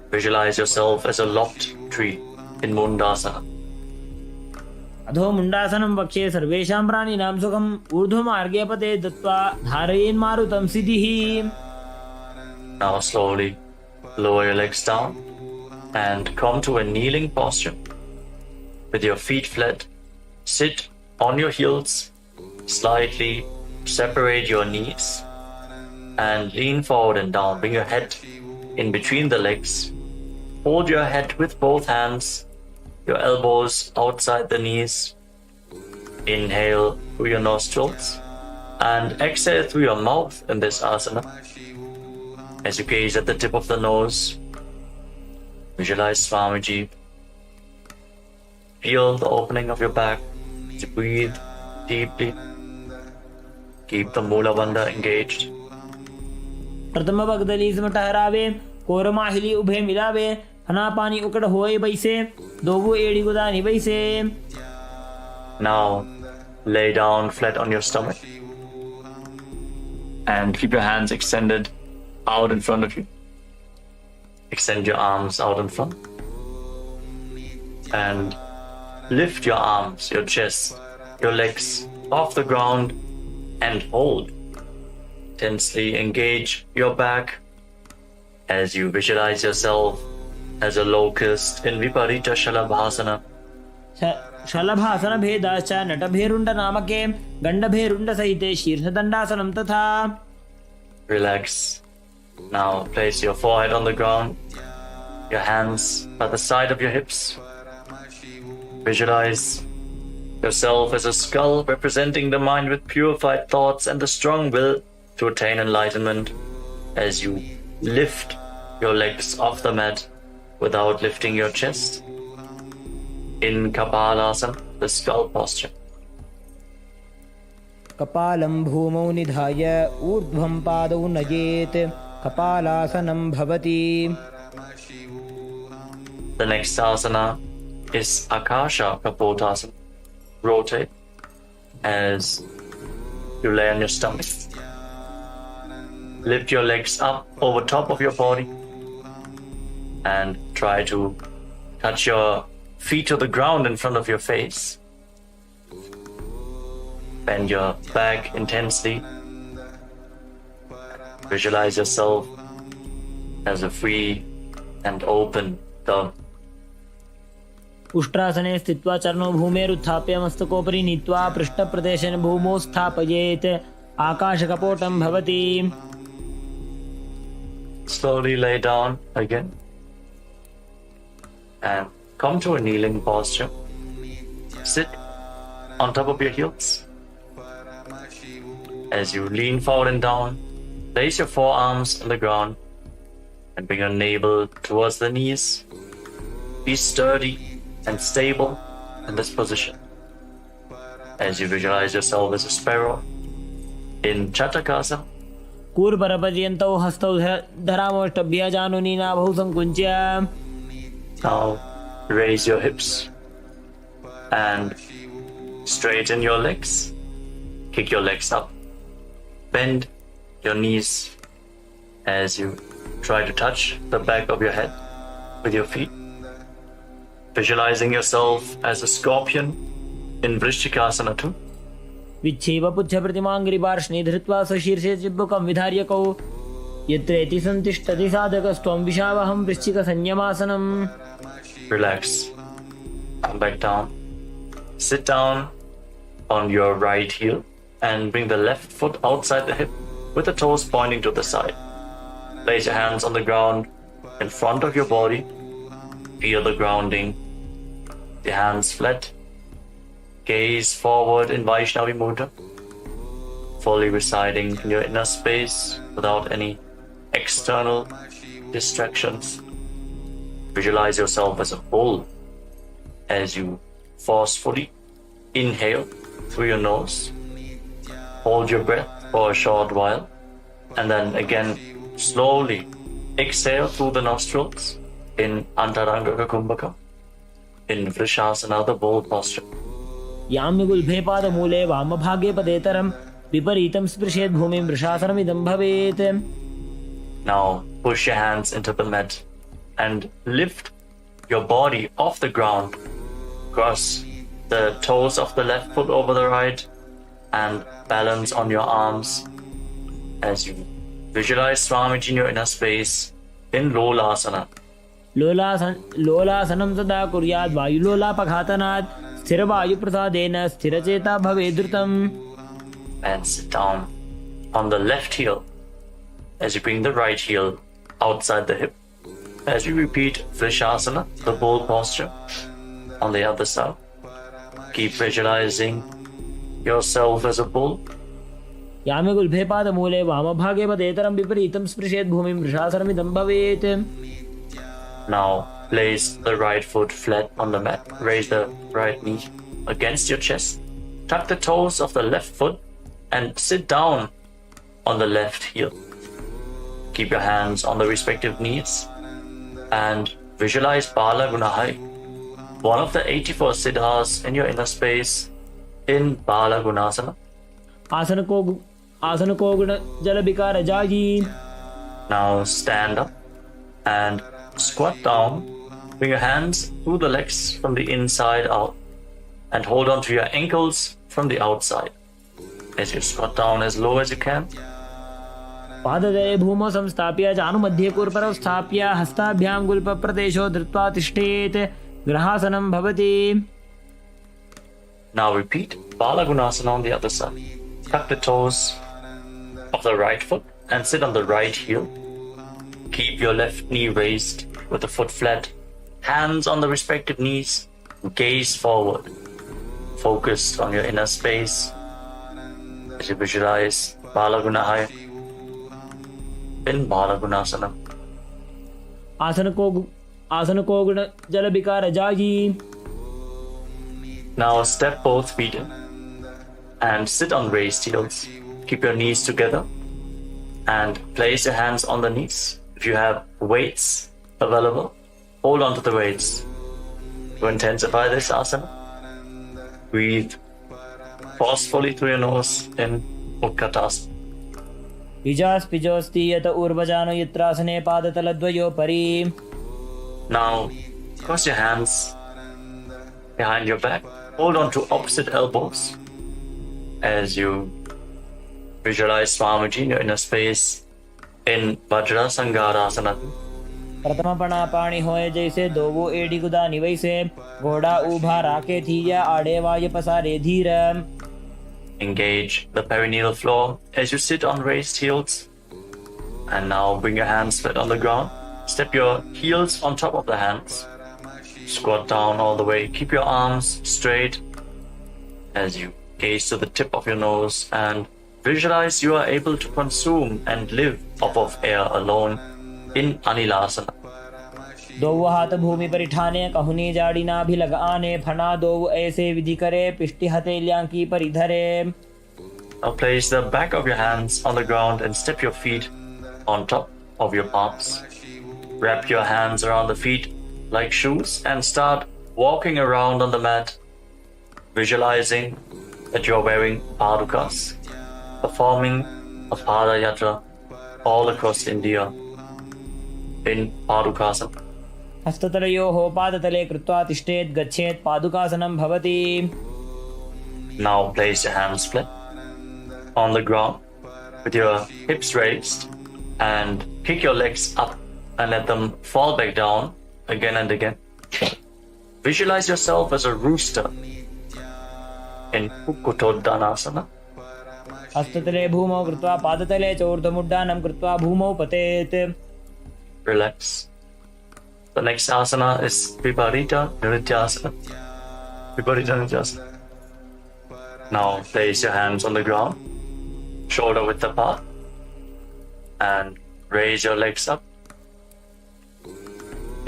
Visualize yourself as a lopped tree in Mundasana. अधो मुण्डासनं वक्ष्ये सर्वेषां प्राणिनां सुखम्. ऊर्ध्वमार्गे पते दत्त्वा धारयेन्मारुतं सिद्धिः. Now slowly lower your legs down and come to a kneeling posture. With your feet flat, sit on your heels, slightly separate your knees and lean forward and down. Bring your head in between the legs. Hold your head with both hands, your elbows outside the knees. Inhale through your nostrils and exhale through your mouth in this asana. As you gaze at the tip of the nose, visualize Swamiji. Feel the opening of your back. As you breathe deeply, keep the Mula Bandha engaged. प्रथम भगदली इसम ठहरावे. कोरमाहिली उभे मिलावे. हना पानी उकड़ होए बैसे. दोबू एड़ी गुदानी बैसे. Now lay down flat on your stomach and keep your hands extended out in front of you. Extend your arms out in front and lift your arms, your chest, your legs off the ground and hold. Tensely engage your back as you visualize yourself as a locust in Viparita Shalabhasana. शलभासन भेदाश्च नटभेरुण्ड नामके गण्डभेरुण्ड सहिते शीर्षदण्डासनं तथा. Relax. Now place your forehead on the ground, your hands by the side of your hips. Visualize yourself as a skull representing the mind with purified thoughts and the strong will to attain enlightenment. As you lift your legs off the mat without lifting your chest. In Kapalasana, the skull posture. कपालं भूमौ निधाय ऊर्ध्वं पादौ नयेत्. कपालासनं भवति. The next asana is Akasha Kapotasana. Rotate as you lay on your stomach. Lift your legs up over top of your body and try to touch your feet to the ground in front of your face. Bend your back intensely. Visualize yourself as a free and open dove. उष्ट्रासने स्थित्वा चरणौ भूमेरुत्थाप्य मस्तकोपरि नीत्वा पृष्ठप्रदेशेन भूमौ स्थापयेत्. आकाशकपोटं भवति. Slowly lay down again and come to a kneeling posture. Sit on top of your heels. As you lean forward and down, place your forearms on the ground and bring your navel towards the knees. Be sturdy and stable in this position. As you visualize yourself as a sparrow in Chatakasana. कूर्परपर्यन्तौ हस्तौ धरामोष्टभ्यः जानुनी नाभौ संकुञ्च्य. Now raise your hips and straighten your legs. Kick your legs up. Bend your knees as you try to touch the back of your head with your feet. Visualizing yourself as a scorpion in Vrishchikasana too. विच्छेव पुच्छप्रतिमाङ्गिरिपार्ष्णे धृत्वा स्वशीर्षे चिब्बुकं विधार्यकौ यत्रेति सन्तिष्ठति साधकस्त्वं विशावहं वृश्चिकसंयमासनम्. Relax. Come back down. Sit down on your right heel and bring the left foot outside the hip with the toes pointing to the side. Place your hands on the ground in front of your body. Feel the grounding. The hands flat. Gaze forward in Vaishnavi Mudra. Fully residing in your inner space without any external distractions. Visualize yourself as a bull as you forcefully inhale through your nose. Hold your breath for a short while and then again slowly exhale through the nostrils in Antaranga Kumbhaka, in Vrishasana, the bull posture. याम्यगुल्भे पादमूले वामभागे पदेतरं विपरीतं स्पृशेत् भूमिं वृषासनमिदं भवेत्. Now push your hands into the mat and lift your body off the ground. Cross the toes of the left foot over the right and balance on your arms as you visualize Swamiji in your inner space in Lolasana. लोलासनं सदा कुर्यात् वायुलोलापघातनात् स्थिरवायुप्रसादेन स्थिरचेता भवेत् धृतम्. And sit down on the left heel as you bring the right heel outside the hip. As you repeat Vrishasana, the bull posture, on the other side. Keep visualizing yourself as a bull. याम्यगुल्भे पादमूले वामभागे पदेतरं विपरीतं स्पृशेत् भूमिं वृषासनमिदं भवेत्. Now place the right foot flat on the mat. Raise the right knee against your chest. Tuck the toes of the left foot and sit down on the left heel. Keep your hands on the respective knees and visualize Bala Gunahai, one of the 84 siddhas in your inner space in Bala Gunasana. आसन को गुण जल विकार जागी. Now stand up and squat down. Bring your hands through the legs from the inside out and hold on to your ankles from the outside. As you squat down as low as you can. पाददये भूमौ संस्थाप्य जानुमध्ये कूर्परौ स्थाप्य हस्ताभ्यां गुल्पप्रदेशो धृत्वा तिष्ठेत् ग्रहासनं भवति. Now repeat Bala Gunasana on the other side. Tuck the toes of the right foot and sit on the right heel. Keep your left knee raised with the foot flat, hands on the respective knees, gaze forward, focused on your inner space as you visualize Bala Gunahai in Bala Gunasana. आसन को गुण जल विकार जागी. Now step both feet in and sit on raised heels. Keep your knees together and place your hands on the knees. If you have weights available, hold on to the weights. To intensify this asana, breathe forcefully through your nose in Utkatasana. विजास्पिजोस्ति यत ऊर्वजानो यत्रासने पादतलद्वयोपरि. Now cross your hands behind your back. Hold on to opposite elbows as you visualize Swamiji in your inner space in Vajra Sangarasana. प्रथम पणा पाणी होए जैसे दोवो AD गुदा निवैसे घोड़ा ऊभा राके थीया आड़े वाय पसारे धीर. Engage the perineal floor as you sit on raised heels. And now bring your hands flat on the ground. Step your heels on top of the hands. Squat down all the way. Keep your arms straight. as you gaze to the tip of your nose and visualize you are able to consume and live off of air alone in Anilasana. दो हाथ भूमि पर ठाने कहुनी जाड़ी ना भी लगाने फना दो ऐसे विधि करे पिष्टि हथेलियां की पर इधरे. Now place the back of your hands on the ground and step your feet on top of your palms. Wrap your hands around the feet like shoes and start walking around on the mat, visualizing that you are wearing padukas, performing a pada yatra all across India in padukasana. हस्ततलयोः पादतले कृत्वा तिष्ठेत् गच्छेत् पादुकासनं भवति. Now place your hands flat on the ground with your hips raised and kick your legs up and let them fall back down again and again. Visualize yourself as a rooster in Kukutoddanasana. हस्ततले भूमौ कृत्वा पादतले च ऊर्ध्वमुड्डानं कृत्वा भूमौ पतेत्. Relax. The next asana is Viparita Nrityasana. Viparita Nrityasana. Now place your hands on the ground, shoulder width apart, and raise your legs up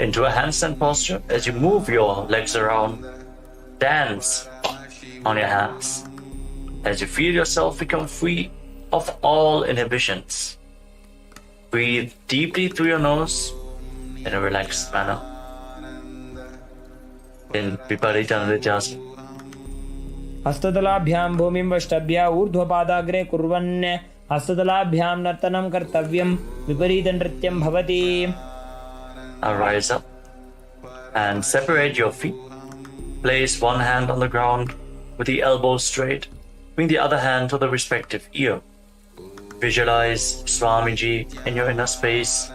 into a handstand posture. As you move your legs around, dance on your hands as you feel yourself become free of all inhibitions. Breathe deeply through your nose in a relaxed manner in Viparita Nrityasana. हस्ततलाभ्यां भूमिं वष्टभ्य ऊर्ध्वपादाग्रे कुर्वन् हस्ततलाभ्यां नर्तनं कर्तव्यं विपरीतनृत्यं भवति. Now rise up and separate your feet. Place one hand on the ground with the elbow straight. Bring the other hand to the respective ear. Visualize Swamiji in your inner space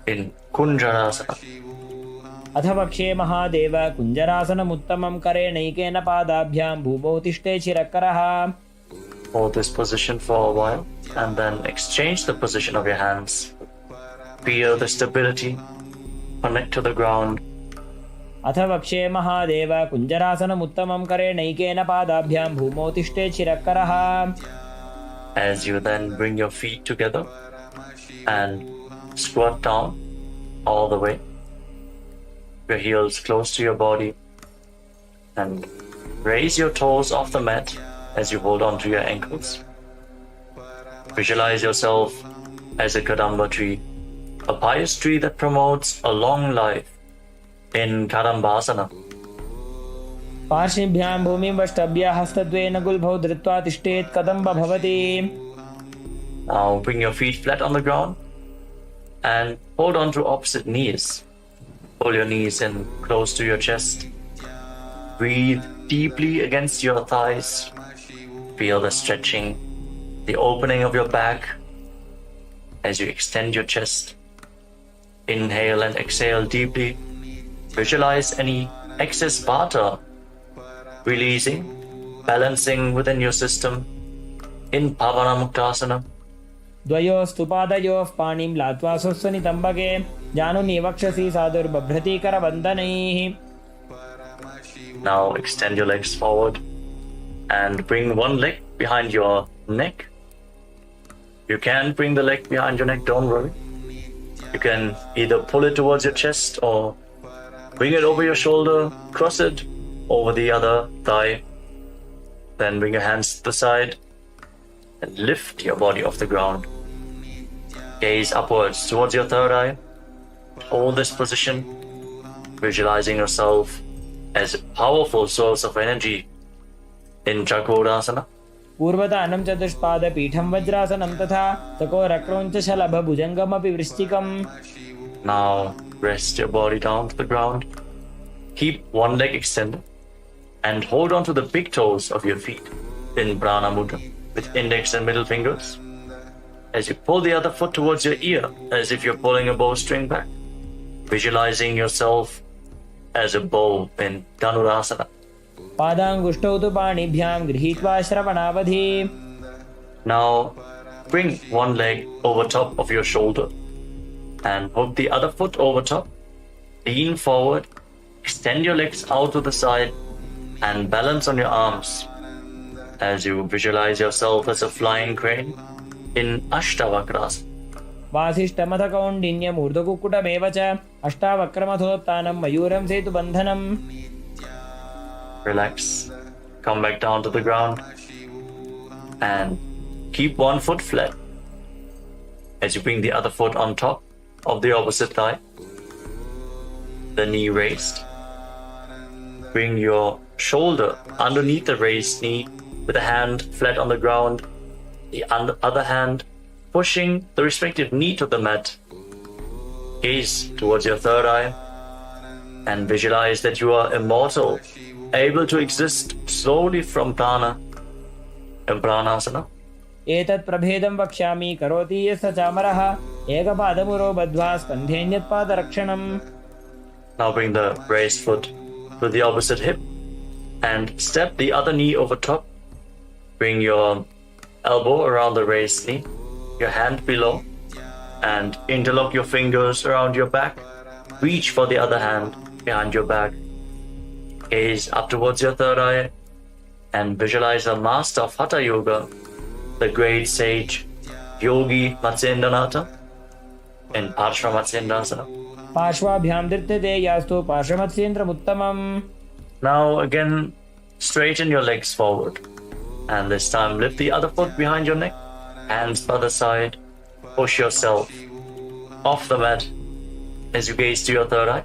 in Kunjarasana. अथ पक्षे महादेव कुञ्जरासनमुत्तमं करेणैकेन पादाभ्यां भूमौ तिष्ठे चिरकरः. Hold this position for a while and then exchange the position of your hands. Feel the stability, connect to the ground. अथ पक्षे महादेव कुञ्जरासनमुत्तमं करेणैकेन पादाभ्यां भूमौ तिष्ठे चिरकरः. As you then bring your feet together and squat down all the way, your heels close to your body, and raise your toes off the mat as you hold on to your ankles. Visualize yourself as a kadamba tree, a pious tree that promotes a long life in Kadambasana. पार्श्वभ्यां भूमिं वष्टभ्य हस्तद्वयेन गुल्भौ धृत्वा तिष्ठेत् कदम्ब भवति. Now bring your feet flat on the ground and hold on to opposite knees. Pull your knees in close to your chest. Breathe deeply against your thighs. Feel the stretching, the opening of your back as you extend your chest. Inhale and exhale deeply. Visualize any excess vata releasing, balancing within your system in Pavanamuktasana. द्वयोस्तु पादयोः पाणिं लात्वा स्वस्वनितम्बके जानुनि वक्षसि साधुर्बभ्रति करबन्धनैः. Now extend your legs forward and bring one leg behind your neck. You can bring the leg behind your neck, don't worry. You can either pull it towards your chest or bring it over your shoulder, cross it over the other thigh. Then bring your hands to the side and lift your body off the ground. Gaze upwards towards your third eye. Hold this position, visualizing yourself as a powerful source of energy in Chakrasana. पूर्वतानं चतुष्पादपीठं वज्रासनं तथा चकोरक्रौञ्च शलभभुजङ्गमपि वृश्चिकम्. Now rest your body down to the ground. Keep one leg extended and hold on to the big toes of your feet in Prana Mudra with index and middle fingers. As you pull the other foot towards your ear, as if you're pulling a bowstring back, visualizing yourself as a bow in Dhanurasana. पादाङ्गुष्ठौ तु पाणिभ्यां गृहीत्वा श्रवणावधि. Now bring one leg over top of your shoulder and hook the other foot over top. Lean forward, extend your legs out to the side, and balance on your arms as you visualize yourself as a flying crane in Ashtavakrasana. वासिष्ठमथ कौण्डिन्यमूर्धकुक्कुटमेव च अष्टावक्रमथोत्थानं मयूरं सेतुबन्धनम्. Relax. Come back down to the ground and keep one foot flat as you bring the other foot on top of the opposite thigh, the knee raised. Bring your shoulder underneath the raised knee with a hand flat on the ground, the other hand pushing the respective knee to the mat. Gaze towards your third eye and visualize that you are immortal, able to exist slowly from prana in pranasana. एतत् प्रभेदं वक्ष्यामि करोति यस्य चामरः एकपादमुरो बद्ध्वा स्कन्धेऽन्यत्पादरक्षणम्. Now bring the raised foot to the opposite hip and step the other knee over top. Bring your elbow around the raised knee, your hand below, and interlock your fingers around your back. Reach for the other hand behind your back. Gaze up towards your third eye and visualize the master of Hatha Yoga, the great sage Yogi Matsyendranath in Parshva Matsyendrasana. पार्श्वाभ्यां धृत्यते यास्तु पार्श्वमत्स्येन्द्रमुत्तमम्. Now again, straighten your legs forward. And this time lift the other foot behind your neck, hands by the side, push yourself off the mat as you gaze to your third eye.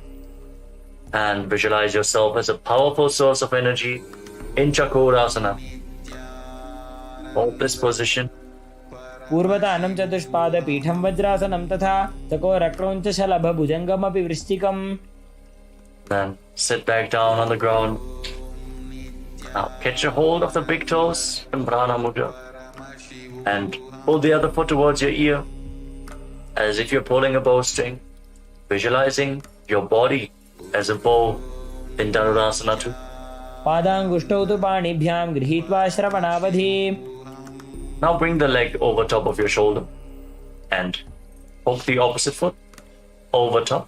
And visualize yourself as a powerful source of energy in Chakrasana. Hold this position. पूर्वतानं चतुष्पादपीठं वज्रासनं तथा चकोरक्रौञ्चशलभभुजङ्गमपि वृश्चिकम्. Then sit back down on the ground. Now catch a hold of the big toes in Prana Mudra and pull the other foot towards your ear as if you're pulling a bowstring, visualizing your body as a bow in Dhanurasana too. पादाङ्गुष्ठौ तु पाणिभ्यां गृहीत्वा श्रवणावधि. Now bring the leg over top of your shoulder and hook the opposite foot over top.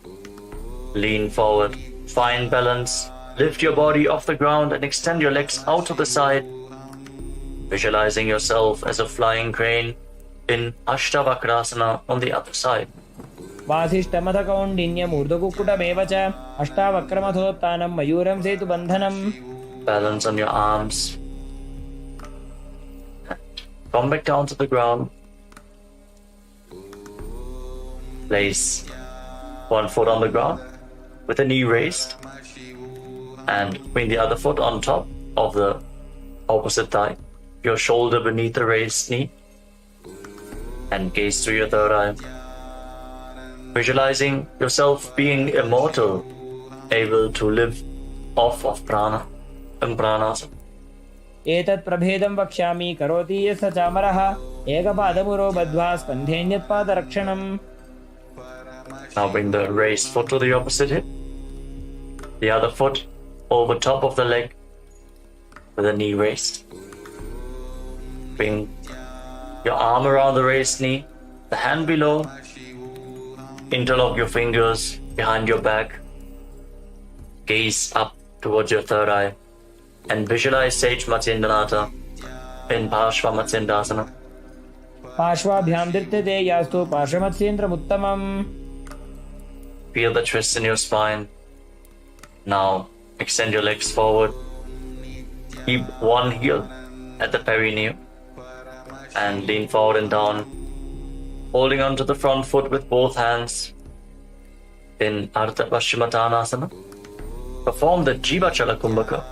Lean forward, find balance, lift your body off the ground and extend your legs out to the side, visualizing yourself as a flying crane in Ashtavakrasana on the other side. वासिष्ठमथ कौण्डिन्यमूर्धकुक्कुटमेव च अष्टावक्रमथोत्थानं मयूरं सेतुबन्धनम्. Balance on your arms. Come back down to the ground. Place one foot on the ground with the knee raised and bring the other foot on top of the opposite thigh, your shoulder beneath the raised knee, and gaze through your third eye. Visualizing yourself being immortal, able to live off of prana and pranasana. एतत् प्रभेदं वक्ष्यामि करोति यस्य चामरः एकपादमुरो बद्ध्वा स्कन्धेऽन्यत्पादरक्षणम्. Now bring the raised foot to the opposite hip, the other foot over top of the leg with the knee raised. Bring your arm around the raised knee, the hand below, interlock your fingers behind your back, gaze up towards your third eye, and visualize Sage Matsyendranath in Parshva Matsyendrasana. पार्श्वाभ्यां धृत्यते यास्तु पार्श्वमत्स्येन्द्रमुत्तमम्. Feel the twist in your spine. Now extend your legs forward. Keep one heel at the perineum and lean forward and down, holding onto the front foot with both hands in Ardha Paschimottanasana. Perform the Jiva Chala Kumbhaka.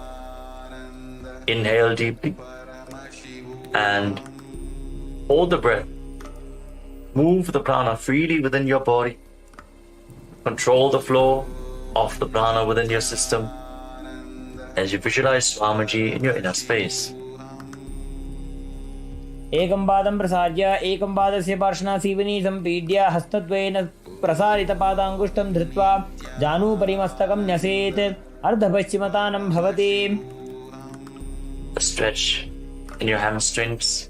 Inhale deeply and hold the breath. Move the prana freely within your body. Control the flow of the prana within your system as you visualize Swamiji in your inner space. एकं पादं प्रसार्य एकं पादस्य पार्श्वनासीवनी सम्पीड्य हस्तद्वयेन प्रसारितपादाङ्गुष्ठं धृत्वा जानुपरिमस्तकं न्यसेत् अर्धपश्चिमतानं भवति. Stretch in your hamstrings.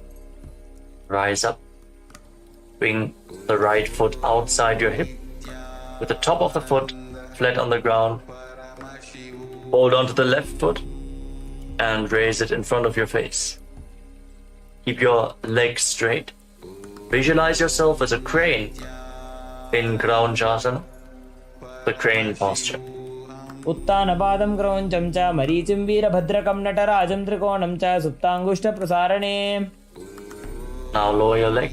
Rise up. Bring the right foot outside your hip with the top of the foot flat on the ground. Hold on to the left foot and raise it in front of your face. Keep your legs straight. Visualize yourself as a crane in Kraunchasana, the crane posture. उत्तानपादं क्रौञ्चं च मरीचिं वीरभद्रकं नटराजं त्रिकोणं च सुप्ताङ्गुष्ठप्रसारणे. Now lower your leg.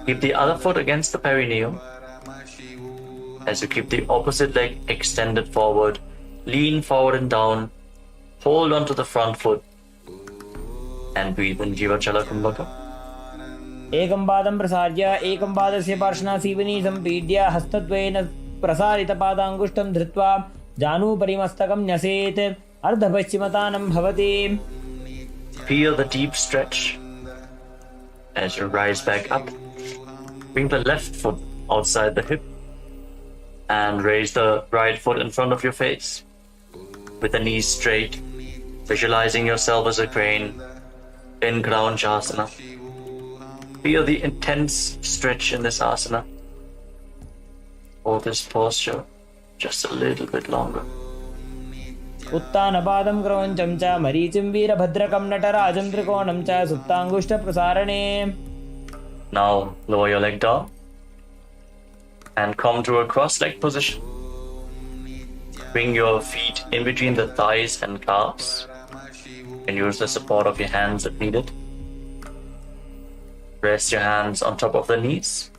Keep the other foot against the perineum. As you keep the opposite leg extended forward, lean forward and down, hold onto the front foot, and breathe in Jivachala Kumbhaka. एकं पादं प्रसार्य एकं पादस्य पार्श्वनासीवनी सम्पीड्य हस्तद्वयेन प्रसारितपादाङ्गुष्ठं धृत्वा जानुभरिमस्तकं न्यसेत् अर्धपश्चिमतानं भवति. Feel the deep stretch as you rise back up. Bring the left foot outside the hip and raise the right foot in front of your face with the knees straight, visualizing yourself as a crane in Kraunchasana. Feel the intense stretch in this asana. Hold this posture just a little bit longer. उत्तानपादं क्रौञ्चं च मरीचिं वीरभद्रकं नटराजं त्रिकोणं च सुप्ताङ्गुष्ठप्रसारणे. Now lower your leg down and come to a cross-leg position. Bring your feet in between the thighs and calves and use the support of your hands if needed. Rest your hands on top of the knees.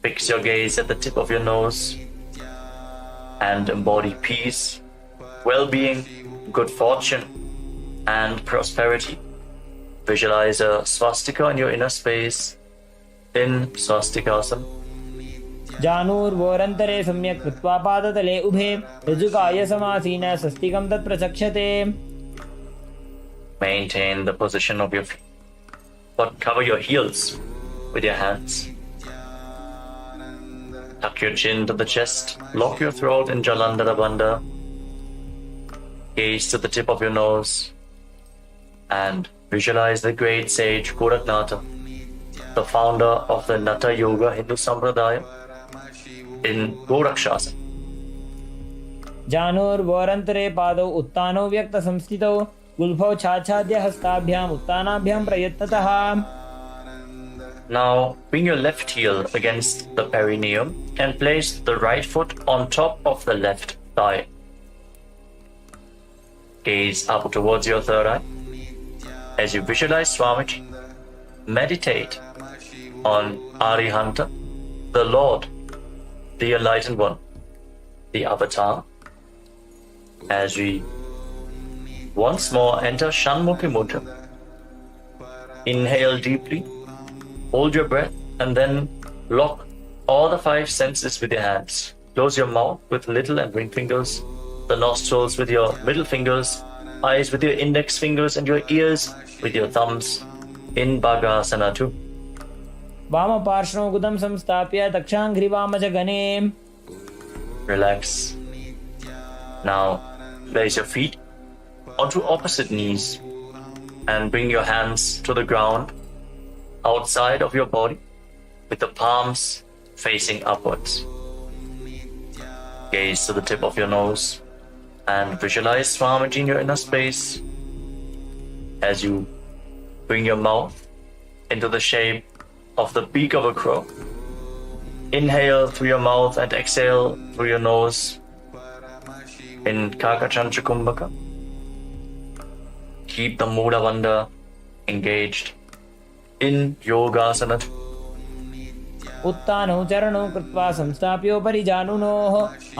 Fix your gaze at the tip of your nose and embody peace, well-being, good fortune, and prosperity. Visualize a swastika in your inner space in swastikasana. जानुर्वोरन्तरे सम्यक् कृत्वा पादतले उभे ऋजुकाय समासीन स्वस्तिकं तत् प्रचक्षते. Maintain the position of your feet, but cover your heels with your hands. Tuck your chin to the chest, lock your throat in Jalandhara Bandha. Gaze to the tip of your nose and visualize the great sage Goraknatha, the founder of the Natha Yoga Hindu Sampradaya, in Gorakshasana. जानुर्वोरन्तरे पादौ उत्तानौ व्यक्तसंस्थितौ गुल्फौ छाछाद्य हस्ताभ्याम् उत्तानाभ्यां प्रयत्नतः. Now bring your left heel against the perineum and place the right foot on top of the left thigh. Gaze up towards your third eye. As you visualize Swamiji, meditate on Arihanta, the Lord, the Enlightened One, the Avatar. As we once more enter Shanmukhi Mudra. Inhale deeply, hold your breath, and then lock all the five senses with your hands. Close your mouth with little and ring fingers, the nostrils with your middle fingers, eyes with your index fingers, and your ears with your thumbs in Bhagasana 2. वामपार्श्वं गुदं संस्थाप्य दक्षाङ्घ्रिवामजगणे. Relax. Now place your feet onto opposite knees and bring your hands to the ground outside of your body with the palms facing upwards. Gaze to the tip of your nose and visualize Swamiji in your inner space as you bring your mouth into the shape of the beak of a crow. Inhale through your mouth and exhale through your nose in Kakachancha Kumbhaka. Keep the Mula Bandha engaged in Yogasana. उत्तानौ चरणौ कृत्वा संस्थाप्योपरि जानुनोः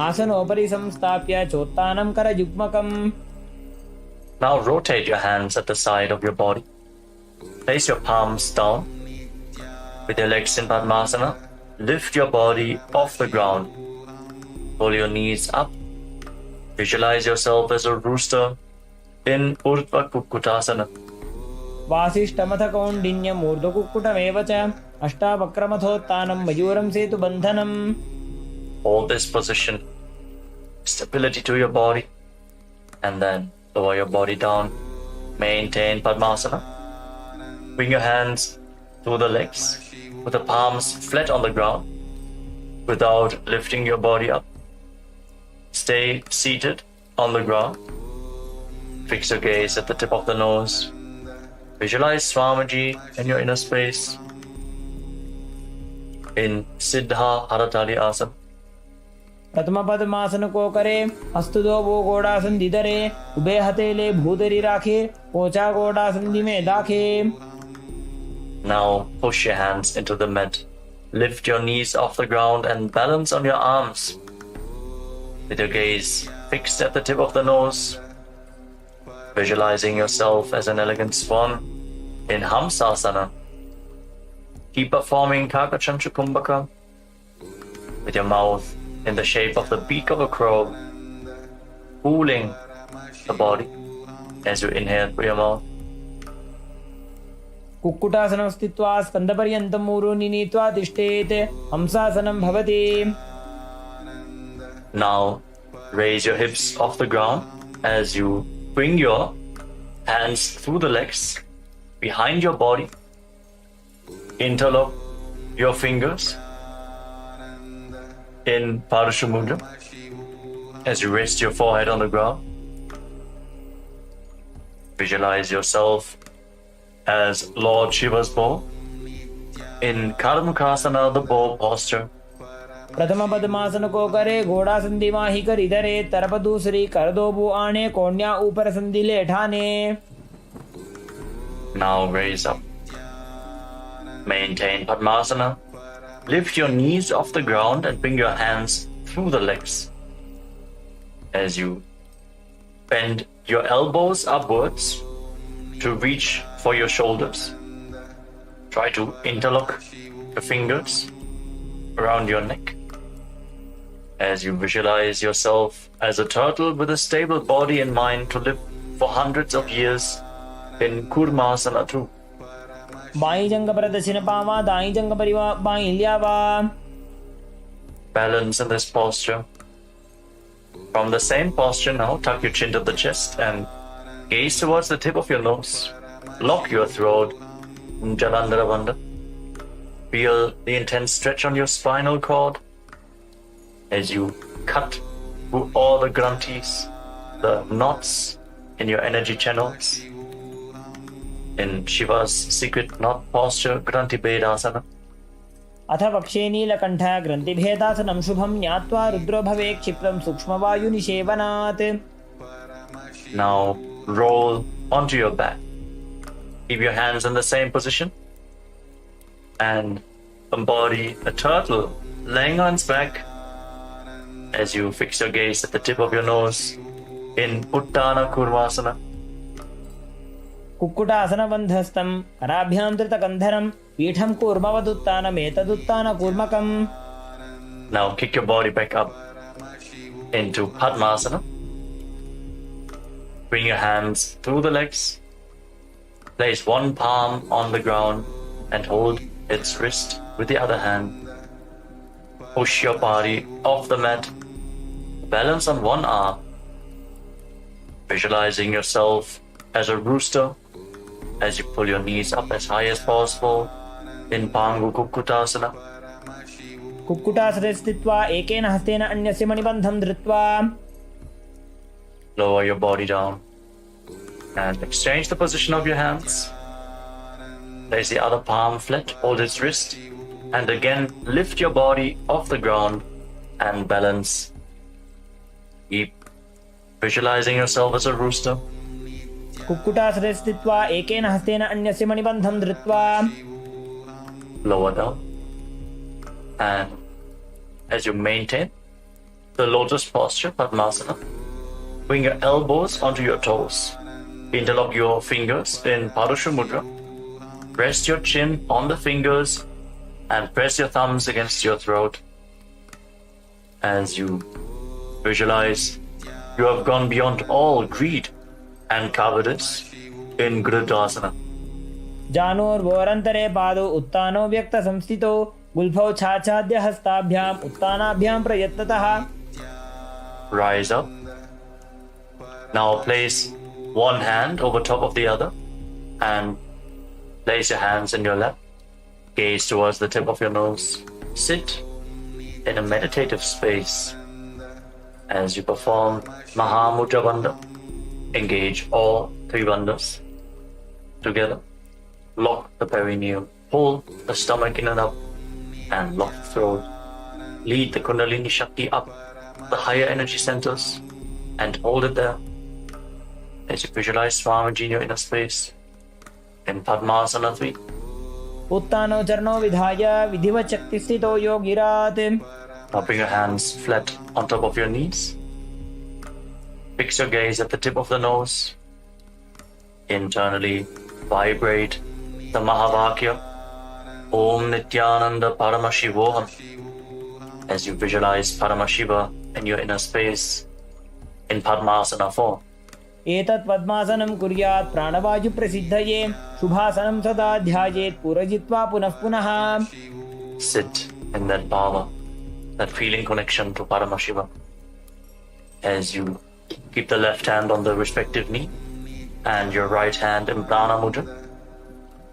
आसनोपरि संस्थाप्य चोत्तानं करयुग्मकम्. Now rotate your hands at the side of your body. Place your palms down. With your legs in Padmasana, lift your body off the ground. Pull your knees up. Visualize yourself as a rooster in Urdhva Kukkutasana. वासिष्ठमथ कौण्डिन्यम् ऊर्ध्वकुक्कुटमेव च अष्टावक्रमथोत्तानं मयूरं सेतुबन्धनम्. Hold this position. Stability to your body. And then lower your body down. Maintain Padmasana. Bring your hands to the legs with the palms flat on the ground without lifting your body up. Stay seated on the ground. fix your gaze at the tip of the nose. Visualize Swamiji in your inner space in Siddha Haratali Asana. प्रथम पद्मासन को करे, हस्त दो वो गोड़ासन दिधरे, ube हथेले भूधरी राखे, पोचा गोड़ासन में दाखे. Now push your hands into the mat. Lift your knees off the ground and balance on your arms. With your gaze fixed at the tip of the nose, visualizing yourself as an elegant swan in Hamsasana. Keep performing Kakachancha Kumbhaka with your mouth in the shape of the beak of a crow, cooling the body as you inhale through your mouth. कुक्कुटासनं स्थित्वा स्कन्धपर्यन्तं मूरुनि नीत्वा तिष्ठेत् हंसासनं भवति. Now raise your hips off the ground as you bring your hands through the legs behind your body. Interlock your fingers in Padusha Mudra as you rest your forehead on the ground. Visualize yourself as Lord Shiva's bow in Karmukasana, the bow posture. प्रथम पद्मासन को करे, घोड़ा संधि माही कर इधरे, तरफ दूसरी कर दो बो आने, कोन्या ऊपर संधि ले ठाने. Now raise up. Maintain Padmasana. Lift your knees off the ground and bring your hands through the legs. As you bend your elbows upwards to reach for your shoulders. Try to interlock the fingers around your neck as you visualize yourself as a turtle with a stable body and mind to live for hundreds of years in Kurmasana too. By जंग पर दक्षिण पावा, दाई जंग परिवा by ल्यावा. Balance in this posture. From the same posture now, tuck your chin to the chest and gaze towards the tip of your nose. Lock your throat. Jalandhara Bandha. Feel the intense stretch on your spinal cord as you cut through all the granthis, the knots in your energy channels. In Shiva's secret knot posture, Granthi Bedasana. अथ पक्षे नीलकण्ठ ग्रन्थिभेदासनं शुभं ज्ञात्वा रुद्रो भवे क्षिप्रं सूक्ष्मवायुनिषेवनात्. Now roll onto your back. Keep your hands in the same position and embody a turtle laying on its back as you fix your gaze at the tip of your nose in Uttana Kurmasana. कुक्कुटासनबन्धस्थं कराभ्यां धृतकन्धरं पीठं कूर्मवदुत्तानमेतदुत्तानकूर्मकम्. Now kick your body back up into Padmasana. Bring your hands through the legs. Place one palm on the ground and hold its wrist with the other hand. Push your body off the mat. Balance on one arm. Visualizing yourself as a rooster as you pull your knees up as high as possible in Pangu Kukkutasana. कुक्कुटासने स्थित्वा एकेन हस्तेन अन्यस्य मणिबन्धं धृत्वा. Lower your body down and exchange the position of your hands. Place the other palm flat, hold its wrist, and again lift your body off the ground and balance. Keep visualizing yourself as a rooster. कुक्कुटासने स्थित्वा एकेन हस्तेन अन्यस्य मणिबन्धं धृत्वा. Lower down. And as you maintain the lotus posture, Padmasana, bring your elbows onto your toes. Interlock your fingers in Padusha Mudra. Rest your chin on the fingers and press your thumbs against your throat. As you visualize, you have gone beyond all greed and cowardice in Grudasana. जानोर्वोरन्तरे पादौ उत्तानो व्यक्तसंस्थितो गुल्फौ छाछाद्य हस्ताभ्याम् उत्तानाभ्यां प्रयत्नतः. Rise up. Now place one hand over top of the other and place your hands in your lap. Gaze towards the tip of your nose. Sit in a meditative space as you perform Mahamudra Bandha engage all three bandhas together. Lock the perineum, pull the stomach in and up, and lock the throat. Lead the Kundalini Shakti up the higher energy centers and hold it there as you visualize Swamiji in your inner space in Padmasana 3. उत्तानो चरणो विधाय विधिवत् शक्तिस्थितो योगिरात्. Now bring your hands flat on top of your knees. Fix your gaze at the tip of the nose. Internally vibrate the Mahavakya Om Nityananda Paramashivoham as you visualize Paramashiva in your inner space in Padmasana 4. एतत् पद्मासनं कुर्यात् प्राणवायु प्रसिद्धये शुभासनं सदा ध्यायेत् पुरजित्वा पुनः पुनः. Sit in that bhava, that feeling connection to Paramashiva as you keep the left hand on the respective knee and your right hand in Prana Mudra,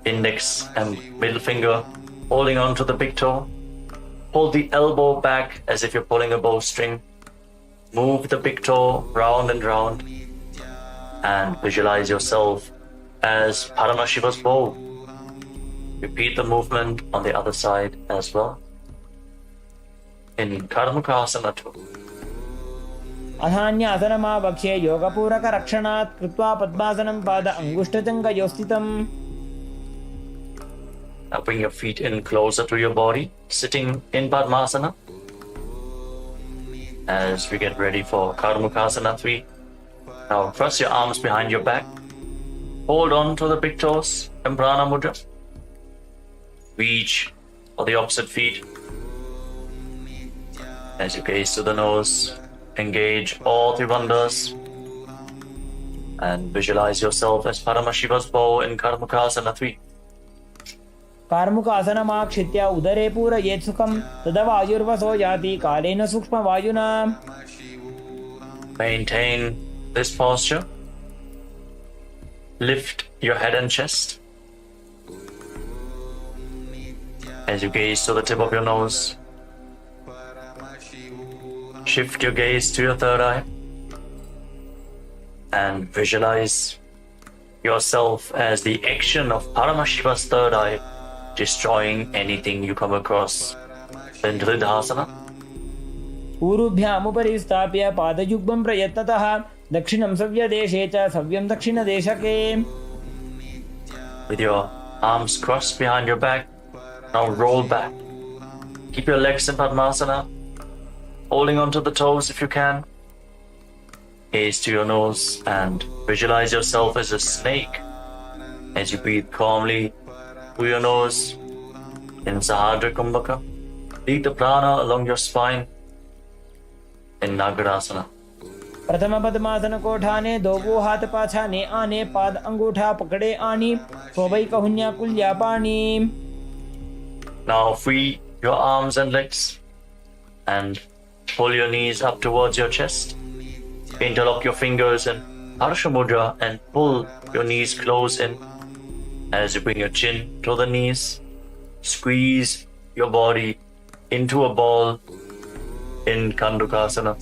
index and middle finger holding on to the big toe. Hold the elbow back as if you're pulling a bowstring. Move the big toe round and round and visualize yourself as Paramashiva's bow. Repeat the movement on the other side as well. In Karmukasana 2. अधान्यासनमावक्ष्ये योगपूरकरक्षणात् कृत्वा पद्मासनं पाद अङ्गुष्ठचङ्गयोस्थितम्. Now bring your feet in closer to your body, sitting in Padmasana. As we get ready for Karmukasana 3. Now cross your arms behind your back. Hold on to the big toes in Prana Mudra. Reach for the opposite feet. As you gaze to the nose, engage all three bandhas and visualize yourself as Paramashiva's bow in Karmukasana 3. कार्मुकासनमाक्षित्य उदरे पूरयेत् सुखं तदा वायुर्वसो याति कालेन सूक्ष्मवायुना. Maintain this posture. Lift your head and chest as you gaze to the tip of your nose. Shift your gaze to your third eye and visualize yourself as the action of Paramashiva's third eye destroying anything you come across in Dridhasana. ऊरुभ्यामुपरि स्थाप्य पादयुग्मं प्रयत्नतः दक्षिणं सव्यदेशे च सव्यं दक्षिणदेशके. With your arms crossed behind your back, now roll back. Keep your legs in Padmasana, holding onto the toes if you can. Gaze to your nose and visualize yourself as a snake as you breathe calmly through your nose in Sahadra Kumbhaka. Lead the prana along your spine in Nagarasana. प्रथम पद्मासन को ठाने दो वो हाथ पाछाने आने पाद अंगूठा पकड़े आनी सोबई कहुन्या कुल्या पानी. Now free your arms and legs and pull your knees up towards your chest. Interlock your fingers in Harsha Mudra and pull your knees close in as you bring your chin to the knees. Squeeze your body into a ball in Kandukasana.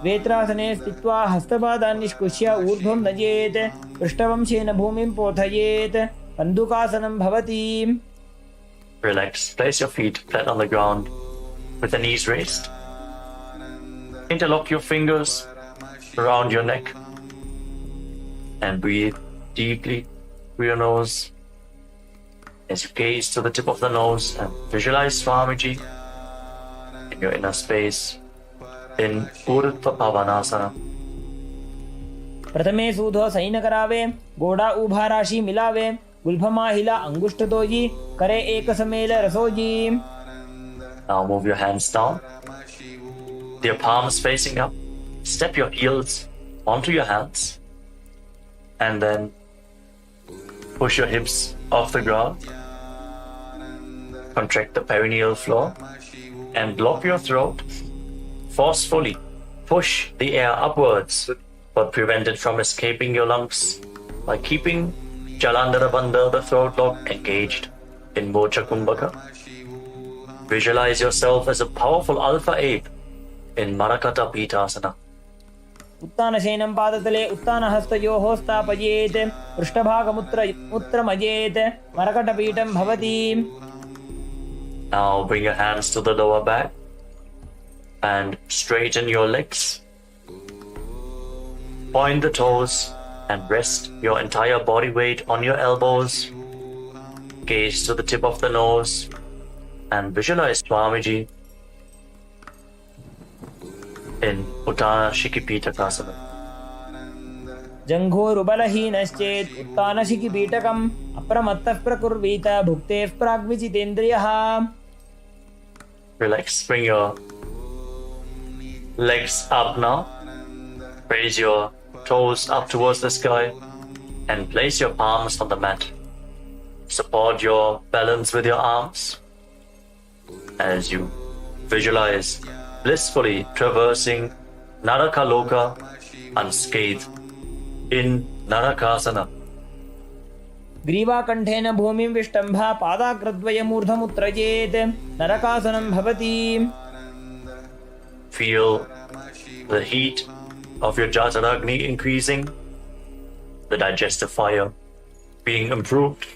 वेत्रासने स्थित्वा हस्तपादान् निष्कुष्य ऊर्ध्वं नयेत् पृष्ठवंशेन भूमिं पोथयेत् कन्दुकासनं भवति. Relax. Place your feet flat on the ground with the knees raised. Interlock your fingers around your neck and breathe deeply through your nose as you gaze to the tip of the nose and visualize Swamiji in your inner space in Urdhva Pavanasana. प्रथमे सूधो San करावे गोड़ा उभा राशि मिलावे गुल्फमा हिला अंगुष्ठ doji करे एक समेल रसोजी. Now move your hands down, your palms facing up. Step your heels onto your hands and then push your hips off the ground. Contract the perineal floor and block your throat. Forcefully push the air upwards but prevent it from escaping your lungs by keeping Jalandhara Bandha, the throat lock, engaged in Mocha Kumbhaka. Visualize yourself as a powerful alpha ape in Marakata Pitasana. उत्तानशयनं पादतले उत्तानहस्तयोः स्थापयेत् पृष्ठभागमुत्रमजेत् मरकटपीठं भवति. Now bring your hands to the lower back and straighten your legs. Point the toes and rest your entire body weight on your elbows. Gaze to the tip of the nose and visualize Swamiji in Uttana Shikipītakasana. जङ्घोरुबलहीनश्चेत् उत्तानशिखिपीठकम् अप्रमत्तः प्रकुर्वीत भुक्तेः प्राग्विजितेन्द्रियः. Relax, bring your legs up now. Raise your toes up towards the sky and place your palms on the mat. Support your balance with your arms as you visualize blissfully traversing Narakaloka unscathed in Narakasana. ग्रीवाकण्ठेन भूमिं विष्टम्भा पादाग्रद्वयमूर्धमुत्रजेत् नरकासनं भवति. Feel the heat of your Jataragni increasing, the digestive fire being improved.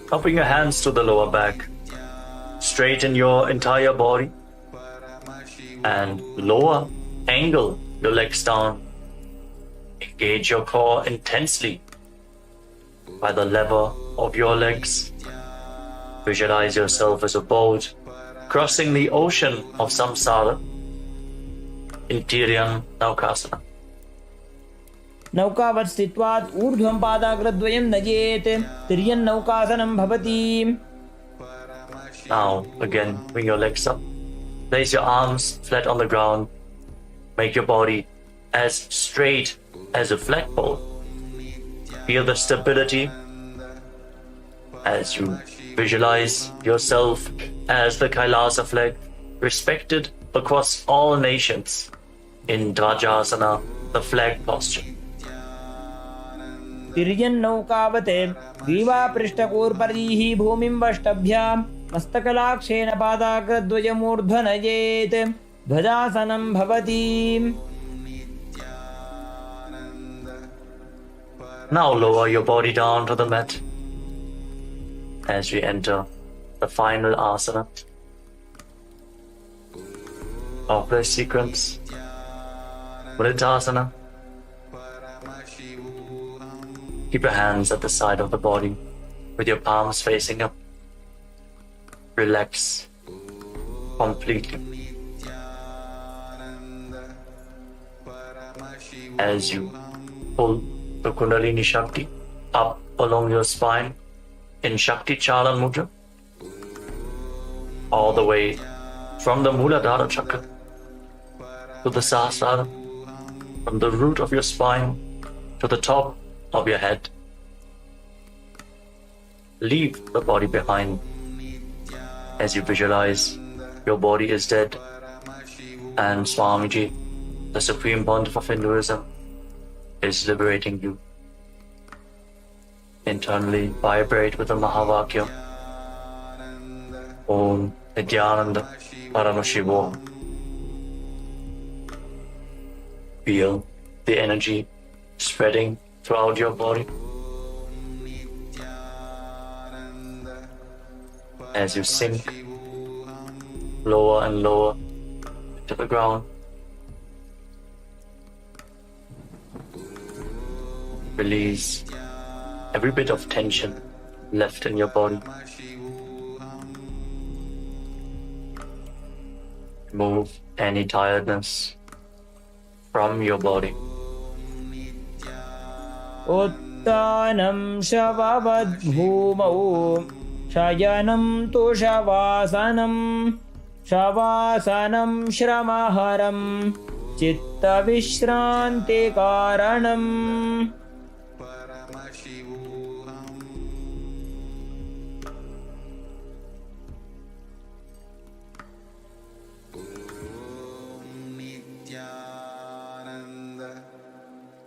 Now bring your hands to the lower back. Straighten your entire body and lower angle your legs down. Engage your core intensely by the lever of your legs. Visualize yourself as a boat crossing the ocean of samsara in Tiryan Naukasana. नौकावत् स्थित्वात् ऊर्ध्वं पादाग्रद्वयं नयेत् तिर्यन् नौकासनं भवति. Now again bring your legs up. Place your arms flat on the ground. Make your body as straight as a flagpole. Feel the stability as you visualize yourself as the Kailasa flag, respected across all nations in Dvajasana, the flag posture. तिर्यन् नौकावत् ग्रीवापृष्ठकूर्परीः भूमिं वष्टभ्यां मस्तकलाक्षेण पादाग्रद्वयमूर्ध्वनयेत् ध्वजासनं भवति. Now lower your body down to the mat as we enter the final asana of this sequence, Vriddhasana. Keep your hands at the side of the body with your palms facing up. Relax completely as you pull the Kundalini Shakti up along your spine in Shakti Charan Mudra, all the way from the Muladhara Chakra to the Sahasrara, from the root of your spine to the top of your head. Leave the body behind as you visualize your body is dead and Swamiji, the Supreme Pontiff of Hinduism, is liberating you. Internally vibrate with the Mahavakya Om Nityananda Paramashivoham. Feel the energy spreading throughout your body as you sink lower and lower to the ground. Release every bit of tension left in your body. Remove any tiredness from your body. उत्तानं शववद्भूमौ शयनं तु शवासनं शवासनं श्रमहरं चित्तविश्रान्तिकारणम्.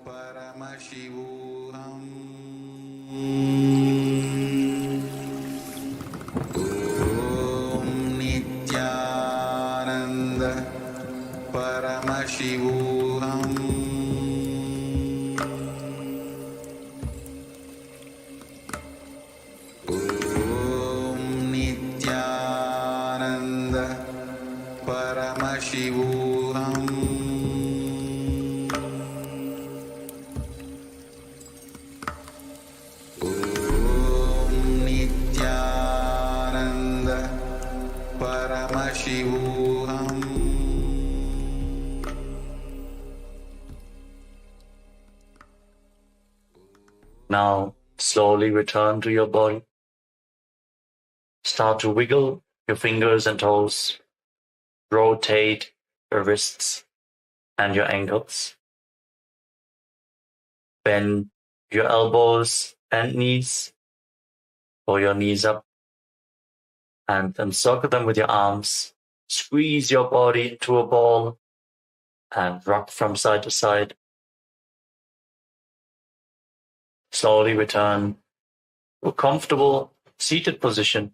Paramashivoham. Om Nityananda Paramashivoham. Paramashivoham. Om Nityananda Paramashivoham. Now, slowly return to your body. Start to wiggle your fingers and toes. Rotate your wrists and your ankles. Bend your elbows and knees. Pull your knees up and encircle them with your arms. Squeeze your body into a ball and rock from side to side. Slowly return to a comfortable seated position.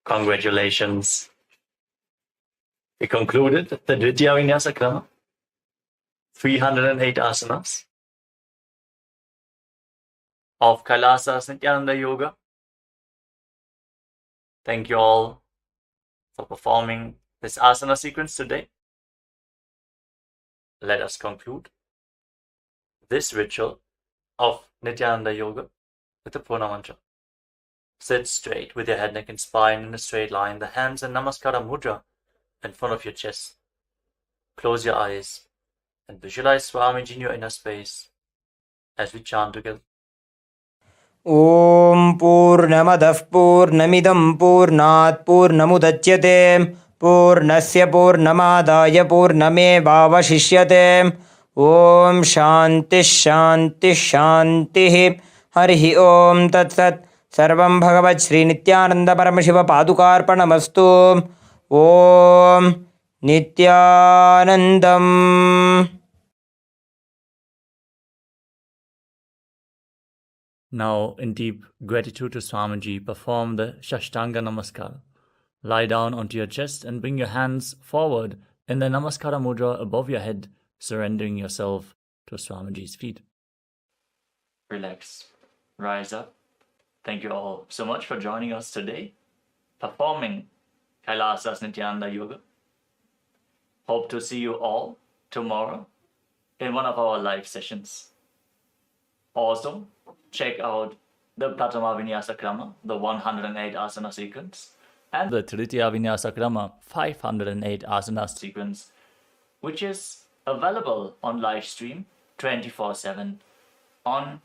Congratulations. We concluded the Dvitiya Vinyasa Krama, 308 asanas of Kailasas Nityananda Yoga. Thank you all for performing this asana sequence today. Let us conclude this ritual of Nityananda Yoga with the Purna Mantra. Sit straight with your head, neck and spine in a straight line, the hands in Namaskara Mudra in front of your chest. Close your eyes and visualize Swamiji in your inner space as we chant together. ॐ पूर्णमदः पूर्णमिदं पूर्णात् पूर्णमुदच्यते पूर्णस्य पूर्णमादाय पूर्णमेवावशिष्यते ॐ शान्तिः शान्तिः शान्तिः हरिः ॐ तत्सत् सर्वं भगवत् श्रीनित्यानन्दपरमशिवपादुकार्पणमस्तु ॐ नित्यानन्दम्. Now, in deep gratitude to Swamiji, perform the Shashtanga Namaskar. Lie down onto your chest and bring your hands forward in the Namaskara Mudra above your head, surrendering yourself to Swamiji's feet. Relax. Rise up. Thank you all so much for joining us today, performing Kailasas Nityananda Yoga. Hope to see you all tomorrow in one of our live sessions. Also, check out the Pratama Vinyasa Krama, the 108 asana sequence, and the Tritiya Vinyasa Krama, 508 asana sequence, which is available on live stream 24/7 on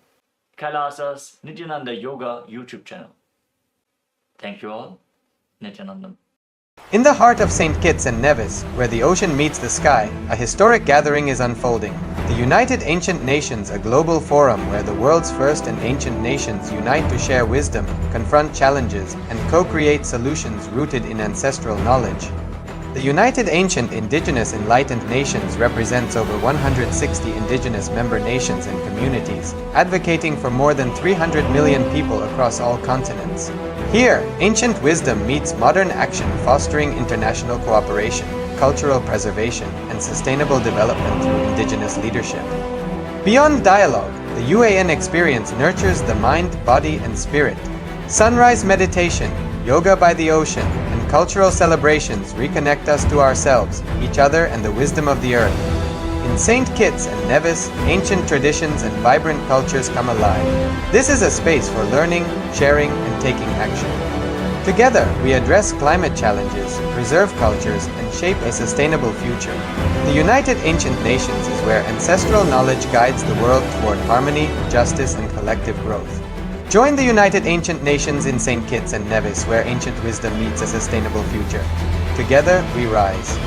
Kailasas Nityananda Yoga YouTube channel. Thank you all. Nityanandam. In the heart of St. Kitts and Nevis, where the ocean meets the sky, a historic gathering is unfolding. The United Ancient Nations, a global forum where the world's first and ancient nations unite to share wisdom, confront challenges, and co-create solutions rooted in ancestral knowledge. The United Ancient Indigenous Enlightened Nations represents over 160 indigenous member nations and communities, advocating for more than 300 million people across all continents. Here, ancient wisdom meets modern action, fostering international cooperation, cultural preservation, and sustainable development through indigenous leadership. Beyond dialogue, the UAN experience nurtures the mind, body, and spirit. Sunrise meditation, yoga by the ocean, and cultural celebrations reconnect us to ourselves, each other, and the wisdom of the earth. In St. Kitts and Nevis, ancient traditions and vibrant cultures come alive. This is a space for learning, sharing, and taking action. Together, we address climate challenges, preserve cultures, and shape a sustainable future. The United Ancient Nations is where ancestral knowledge guides the world toward harmony, justice, and collective growth. Join the United Ancient Nations in St. Kitts and Nevis, where ancient wisdom meets a sustainable future. Together, we rise.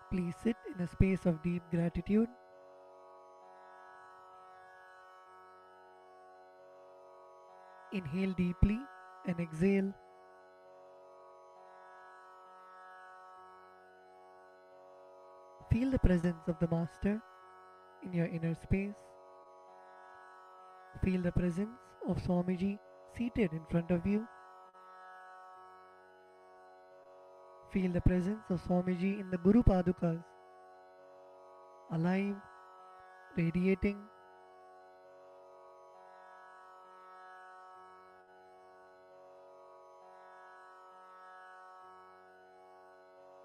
Please sit in a space of deep gratitude. Inhale deeply and exhale. Feel the presence of the Master in your inner space. Feel the presence of Swamiji seated in front of you. Feel the presence of Swamiji in the Guru Padukas, alive, radiating.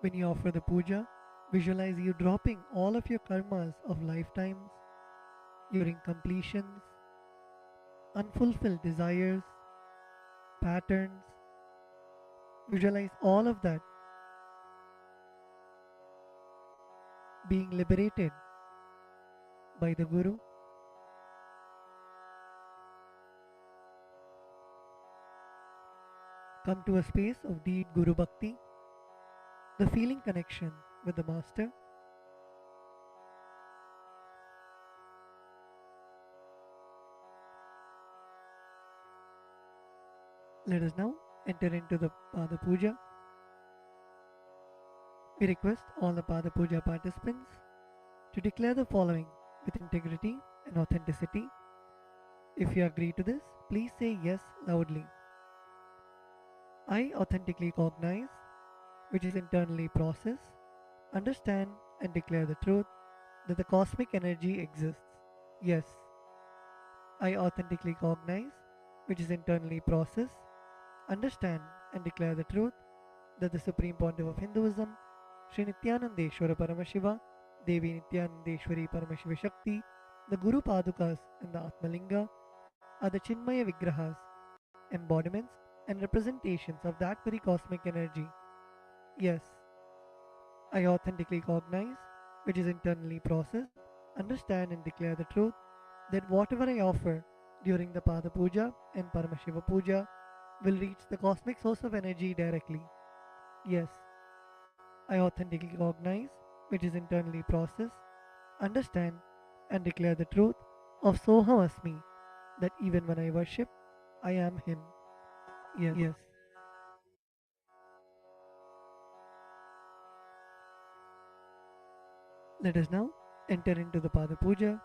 When you offer the puja, visualize you dropping all of your karmas of lifetimes, your incompletions, unfulfilled desires, patterns. Visualize all of that being liberated by the Guru. Come to a space of deep Guru Bhakti, the feeling connection with the Master. Let us now enter into the Pada Puja. We request all the Pada Puja participants to declare the following with integrity and authenticity. If you agree to this, please say yes loudly. I authentically cognize, which is internally process, understand and declare the truth that the cosmic energy exists. Yes, I authentically cognize, which is internally process, understand and declare the truth that the Supreme Pontiff of Hinduism, Sri Nityanandeshwara Paramashiva, Devi Nityanandeshwari Paramashiva Shakti, the Guru Padukas and the Atmalinga are the Chinmaya Vigrahas, embodiments and representations of that very cosmic energy. Yes, I authentically cognize, which is internally process, understand and declare the truth that whatever I offer during the Pada Puja and Paramashiva Puja will reach the cosmic source of energy directly. Yes, I authentically cognize, which is internally process, understand and declare the truth of Soham Asmi, that even when I worship, I am Him. Yes. Let us now enter into the Pada Puja.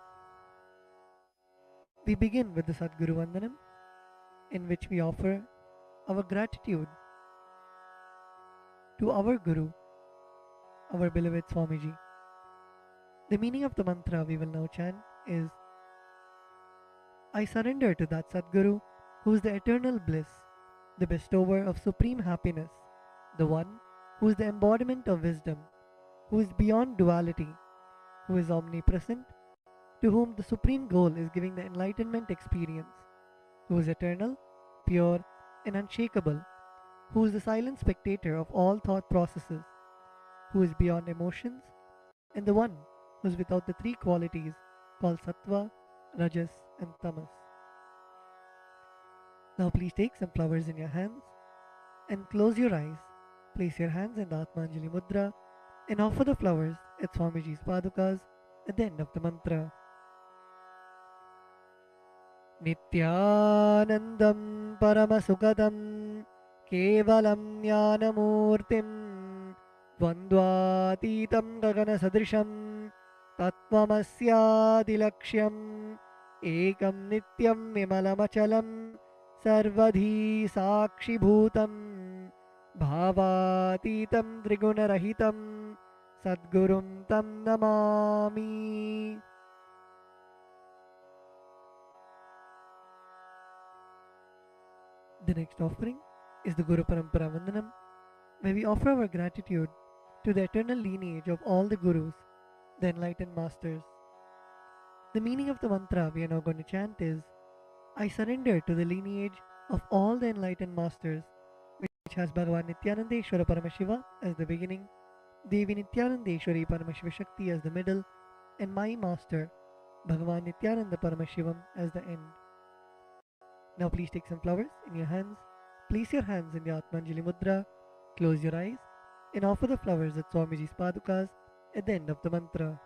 We begin with the Sadguru Vandanam, in which we offer our gratitude to our Guru, our beloved Swamiji. The meaning of the mantra we will now chant is, I surrender to that Sadguru who is the eternal bliss, the bestower of supreme happiness, the one who is the embodiment of wisdom, who is beyond duality, who is omnipresent, to whom the supreme goal is giving the enlightenment experience, who is eternal, pure and unshakable, who is the silent spectator of all thought processes, who is beyond emotions, and the one who is without the three qualities called Sattva, Rajas and Tamas. Now please take some flowers in your hands and close your eyes. Place your hands in the Atmanjali Mudra and offer the flowers at Swamiji's Padukas at the end of the mantra. Nityanandam Paramasukadam Kevalam Jnanamurtim Dvandvatitam Gagana Sadrisham Tattvamasyaadilaksham Ekam Nityam Vimalamachalam Sarvadhi Sakshibhutam Bhavatitam Trigunarahitam Sadgurum Tam Namami. The next offering is the Guru Parampara Vandanam, where we offer our gratitude to the eternal lineage of all the Gurus, the enlightened masters. The meaning of the mantra we are now going to chant is, I surrender to the lineage of all the enlightened masters, which has Bhagavan Nityanandeshwara Paramashiva as the beginning, Devi Nityanandeshwari Paramashiva Shakti as the middle, and my master, Bhagavan Nityananda Paramashivam as the end. Now please take some flowers in your hands, place your hands in the Atmanjali Mudra, close your eyes, and offer the flowers at Swamiji's Padukas at the end of the mantra.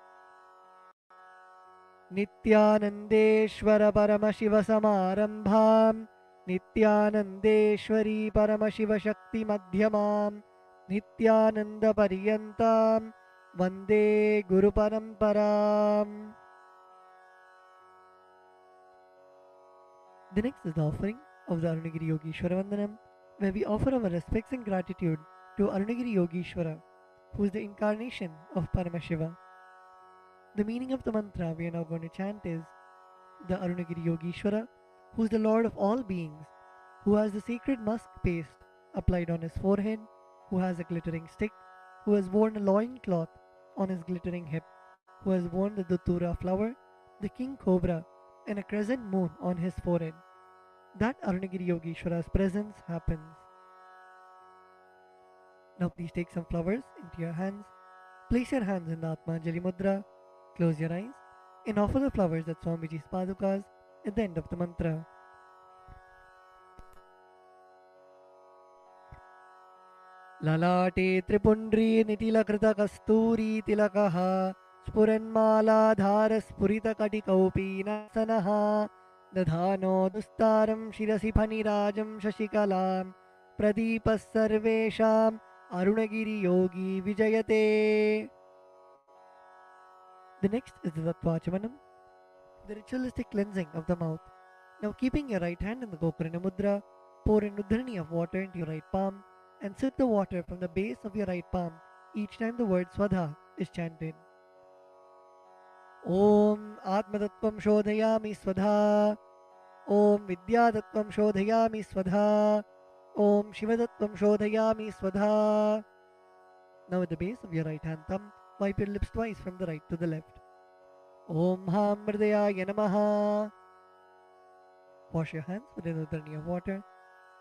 Nityanandeshwara Paramashiva Samarambham Nityanandeshwari Paramashiva Shakti Madhyamam Nityananda Pariyantam Vande Guru Paramparam. The next is the offering of the Arunagiri Yogeshwara Vandanam, where we offer our respects and gratitude to Arunagiri Yogeshwara, who is the incarnation of Paramashiva. The meaning of the mantra we are now going to chant is the Arunagiri Yogeshwara, who is the Lord of all beings, who has the sacred musk paste applied on his forehead, who has a glittering stick, who has worn a loin cloth on his glittering hip, who has worn the Datura flower, the king cobra, and a crescent moon on his forehead. That Arunagiri Yogeshwara's presence happens. Now please take some flowers into your hands, place your hands in the Atmanjali Mudra, close your eyes, and offer the flowers at Swamiji's Padukas at the end of the mantra. Lalate Tripundri Nitilakrita Kasturi Tilakaha Spuranmaladhara Spurita Katikaupi Nasanaha Dadhano Dustaram Shirasi Phanirajam Shashikalam Pradipas Sarvesham Arunagiri Yogi Vijayate. The next is the Tattvachamanam, the ritualistic cleansing of the mouth. Now keeping your right hand in the Gokarana Mudra, pour an Udhrani of water into your right palm and sip the water from the base of your right palm each time the word Swadha is chanted. Om Atmatattvam Shodhayami Swadha. Om Vidyatattvam Shodhayami Swadha. Om Shivatattvam Shodhayami Swadha. Now at the base of your right hand thumb, wipe your lips twice from the right to the left. Om Ham Mridayaya Namaha. Wash your hands with an Udhrani of water.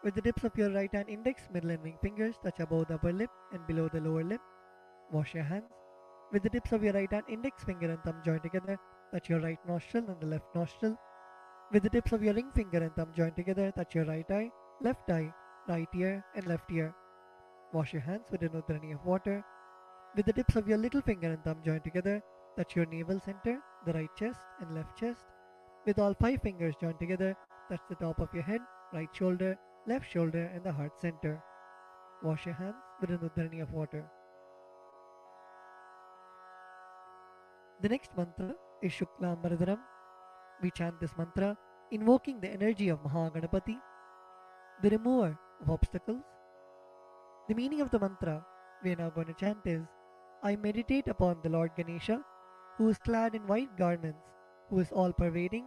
With the tips of your right hand index, middle and ring fingers touch above the upper lip and below the lower lip. Wash your hands. With the tips of your right hand index finger and thumb join together, touch your right nostril and the left nostril. With the tips of your ring finger and thumb join together, touch your right eye, right ear and left ear. Wash your hands with an Udhrani of water. With the tips of your little finger and thumb join together, touch your navel center, the right chest and left chest. With all 5 fingers joined together, touch the top of your head, right shoulder, left shoulder and the heart center. Wash your hands with an Udhrani of water. The next mantra is Shuklam Bharadharam. We chant this mantra invoking the energy of Mahaganapati, the remover of obstacles. The meaning of the mantra we are now going to chant is, I meditate upon the Lord Ganesha, who is clad in white garments, who is all-pervading,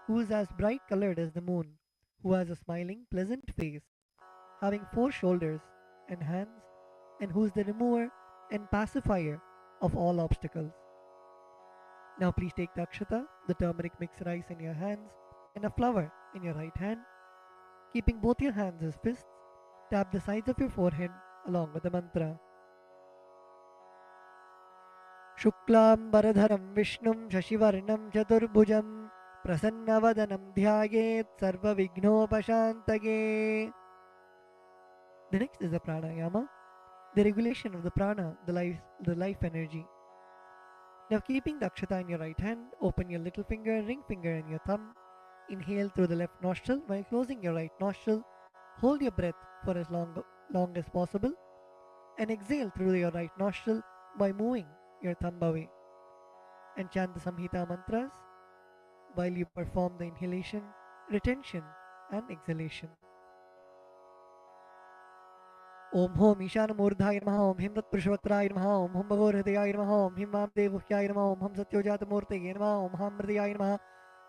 who is as bright colored as the moon, who has a smiling, pleasant face, having 4 shoulders and hands, and who is the remover and pacifier of all obstacles. Now please take the akshata, the turmeric mixed rice in your hands, and a flower in your right hand. Keeping both your hands as fists, tap the sides of your forehead along with the mantra. Shuklam Bharadharam Vishnum Shashivarnam Chaturbhujam Prasannavadanam Dhyayet Sarva Vignopashantage. The next is the pranayama, the regulation of the prana, the life energy. Now keeping the akshata in your right hand, open your little finger and ring finger and your thumb. Inhale through the left nostril while closing your right nostril. Hold your breath for as long as possible and exhale through your right nostril by moving your thumb away. And chant the Samhita mantras while you perform the inhalation, retention and exhalation. Om Hom Ishana Murdhaya Namaha, Om Him Tat Purushavatraya Namaha, Om Hum Bhagor Hridayaya Namaha, Om Him Mamde Guhyaya Namaha, Om Hum Satyojata Murtaya Namaha, Om Ham Mridayaya Namaha,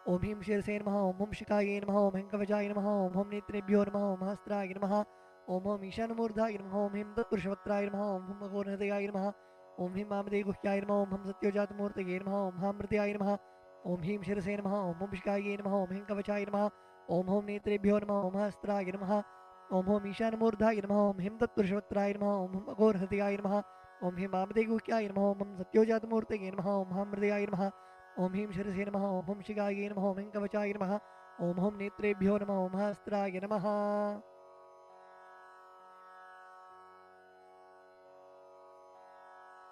Om Him Shirase Namaha, Om Hum Shikaya Namaha, Om Him Kavachaya Namaha, Om Hum Netrebhyo Namaha, Om Hastraya Namaha, Om Hom Ishana Murdhaya Namaha, Om Him Tat Purushavatraya Namaha, Om Hum Bhagor Hridayaya Namaha, Om Him Mamde Guhyaya Namaha, Om Hum Satyojata Murtaya Namaha, Om Ham Mridayaya Namaha, Om Him Shirase Namaha, Om Hum Shikaya Namaha, Om Him Kavachaya Namaha, Om Hum Netrebhyo Namaha, Om Hastraya Namaha, Om Hom Ishana Murdhaya Namaha, Om Him Tat Purushavatraya Namaha, Om Hum Bhagor Hridayaya Namaha, Om Him Mamde Guhyaya Namaha, Om Hum Satyojata Murtaya Namaha, Om Ham Mridayaya Namaha, Om Him Shirase Namaha, Om Hum Shikaya Namaha, Om Him Kavachaya Namaha, Om Hum Netrebhyo Namaha, Om Hastraya Namaha.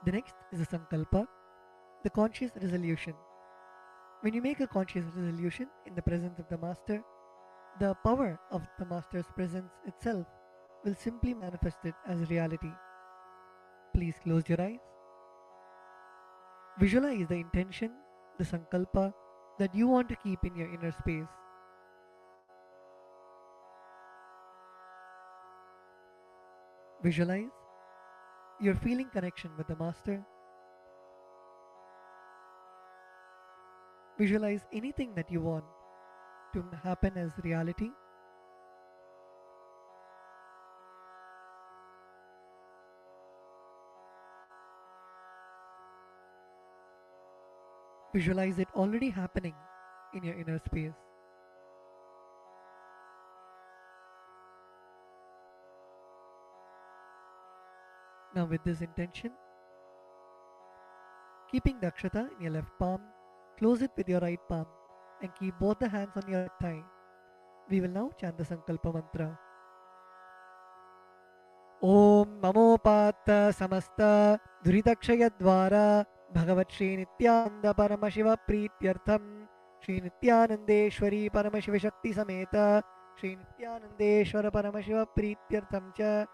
The The next is the Sankalpa, the conscious resolution. When you make a conscious resolution in the presence of the Master, the power of the Master's presence itself will simply manifest it as reality. Please close your eyes. Visualize the intention, the Sankalpa that you want to keep in your inner space. Visualize your feeling connection with the Master. Visualize anything that you want to happen as reality. Visualize it already happening in your inner space. Now with this intention, keeping the akshata in your left palm, close it with your right palm and keep both the hands on your thigh. We will now chant the Sankalpa mantra. Om Mamopatta Samasta Duritakshayadvara Bhagavat Shri Nityananda Paramashiva Prityartham Shri Nityanandeshwari Paramashiva Shakti Sameta Shri Nityanandeshwara Paramashiva Prityartham Cha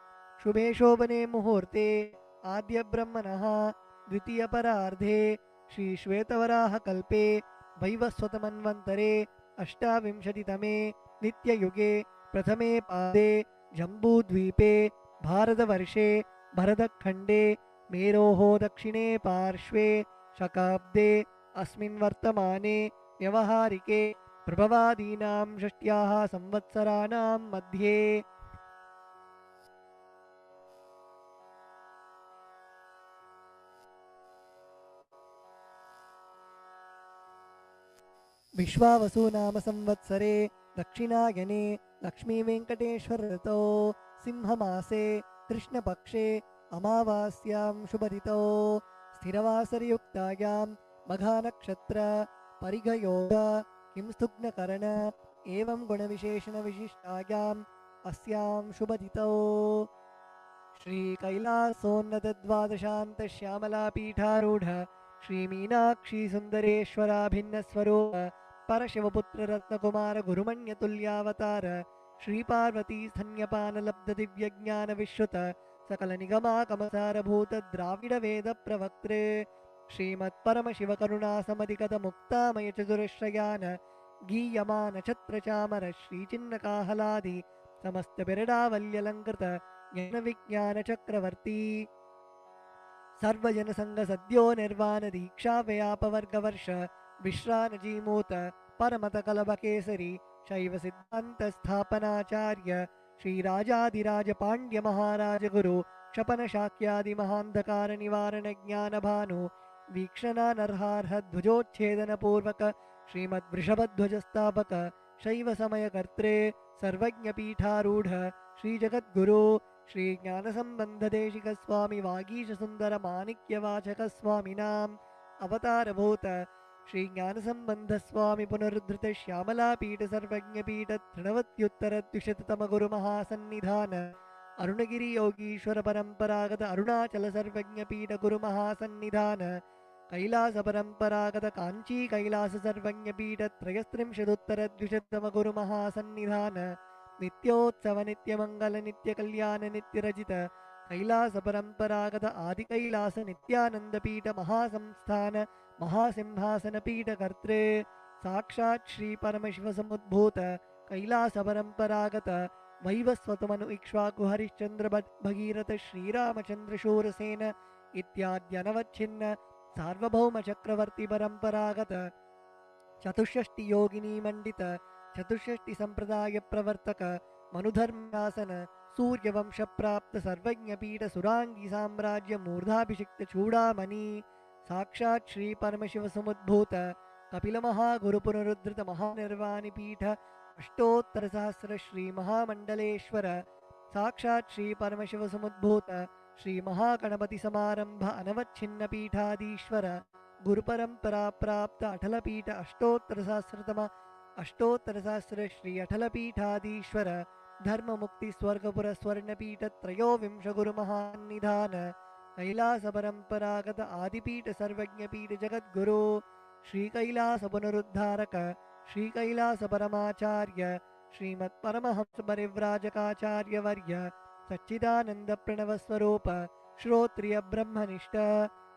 Shubhe Shobhane Muhurte Adya Brahmanaha Dvitiya Parardhe Shri Shvetavaraha Kalpe Vaivaswatamanvantare Ashtavimshatitame Nitya Yuge Prathame Pade Jambu Dvipe Bharatavarshe Bharadakhande Meroho Dakshine Parshve Shakabde Asmin Vartamane Vyavaharike Prabhavadinam Shashtyaha Samvatsaranam Madhye. Vishvavasu नाम संवत्सरे दक्षिणायने लक्ष्मी वेंकटेश्वर ऋतो सिंहमासे कृष्णपक्षे अमावास्यां शुभदितो स्थिरवासरयुक्तायां मघानक्षत्र परिघयोग किंस्तुग्नकरण एवं गुणविशेषणविशिष्टायाम् अस्यां शुभदितो श्रीकैलासोन्नतद्वादशान्तश्यामलापीठारूढ श्रीमीनाक्षी सुन्दरेश्वराभिन्नस्वरूप परशिवपुत्ररत्नकुमार गुरुमण्यतुल्यावतार श्रीपार्वती स्तन्यपानलब्धदिव्यज्ञानविश्रुत सकलनिगमाकमसारभूत द्राविडवेदप्रवक्त्रे श्रीमत्परमशिवकरुणासमधिगतमुक्तामयचतुरश्रयान गीयमान छत्रचामर श्रीचिन्नकाहलादि समस्तबिरडावल्यलङ्कृत ज्ञानविज्ञानचक्रवर्ती सर्वजनसंघ सद्यो निर्वाण दीक्षा व्यापवर्गवर्ष विश्रानजीमूत परमतकलभकेसरी शैव सिद्धांत स्थापनाचार्य श्रीराजाधिराज पांड्य महाराज गुरु क्षपन शाक्यादि महांधकार निवारण ज्ञान भानु वीक्षणानर्हार्ह ध्वजोच्छेदन पूर्वक श्रीमद् वृषभध्वज स्थापक शैव समय कर्त्रे सर्वज्ञ पीठारूढ़ श्री जगद्गुरु श्री ज्ञानसंबंध देशिक स्वामी वागीश सुंदर माणिक्य वाचक स्वामिनाम अवतारभूत श्री ज्ञानसंबंध स्वामी पुनरुद्धृत श्यामला पीठ सर्वज्ञ पीठ तृणवत्युत्तर द्विशततम गुरु महासन्निधान अरुणगिरि योगीश्वर परंपरागत अरुणाचल सर्वज्ञ पीठ गुरु महासन्निधान कैलास परंपरागत कांची कैलास सर्वज्ञ पीठ त्रयस्त्रिंशदुत्तर द्विशततम गुरु महासन्निधान नित्योत्सव नित्यमंगल नित्य कल्याण नित्य रचित कैलास परंपरागत आदि कैलास नित्यानंद पीठ महासंस्थान महासिंहासन पीठ कर्त्रे साक्षात् श्री परमशिव समुद्भूत कैलास परंपरागत वैवस्वतमनु इक्ष्वाकु हरिश्चंद्र भगीरथ श्रीरामचंद्र शूरसेन इत्याद्यनवच्छिन्न सार्वभौम चक्रवर्ती परंपरागत चतुष्षष्टि योगिनी मंडित चतुष्षष्टि संप्रदाय प्रवर्तक मनुधर्मासन सूर्यवंश प्राप्त सर्वज्ञ पीठ सुरांगी साम्राज्य मूर्धाभिषिक्त चूड़ामणि साक्षात् श्री परमशिव समुद्भूत कपिल महागुरु पुनरुद्धृत महानिर्वाणि पीठ अष्टोत्तर सहस्र श्री महामंडलेश्वर साक्षात् श्री परमशिव समुद्भूत श्री महागणपति समारंभ अनवच्छिन्न पीठाधीश्वर गुरु परंपरा प्राप्त अटल पीठ अष्टोत्तर सहस्र श्री अटल पीठाधीश्वर धर्म मुक्ति स्वर्गपुर स्वर्णपीठ त्रयोविंश गुरु महानिधान कैलासपरम्परागत आदिपीठ सर्वज्ञपीठ जगद्गुरो श्रीकैलासपुनरुद्धारक श्रीकैलासपरमाचार्य श्रीमत्परमहंसपरिव्राजकाचार्यवर्य सच्चिदानन्दप्रणवस्वरूप श्रोत्रियब्रह्मनिष्ठ